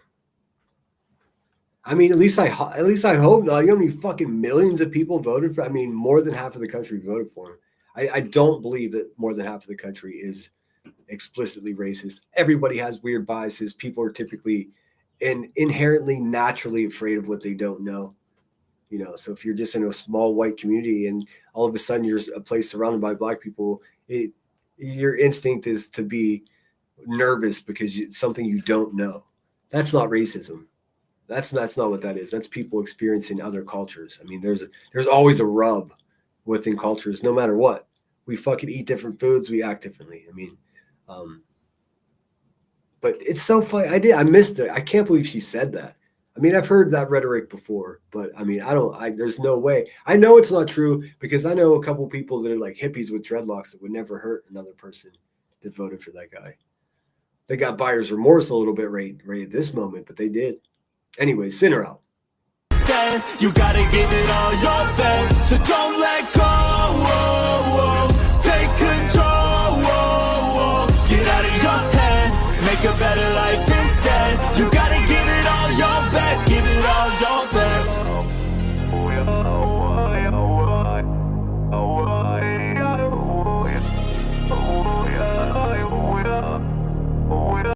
I mean, at least I hope not. You know how many fucking millions of people voted for? I mean, more than half of the country voted for him. I don't believe that more than half of the country is explicitly racist. Everybody has weird biases. People are typically and inherently naturally afraid of what they don't know. So if you're just in a small white community and all of a sudden you're a place surrounded by black people, your instinct is to be nervous because it's something you don't know. That's not racism. That's not what that is. That's people experiencing other cultures. I mean, there's always a rub within cultures, no matter what. We fucking eat different foods. We act differently. I mean, but it's so funny. I missed it. I can't believe she said that. I mean, I've heard that rhetoric before, but I mean, there's no way. I know it's not true because I know a couple people that are like hippies with dreadlocks that would never hurt another person that voted for that guy. They got buyer's remorse a little bit right at this moment, but they did. Anyway, send her out. You gotta give it all your best, so don't let go.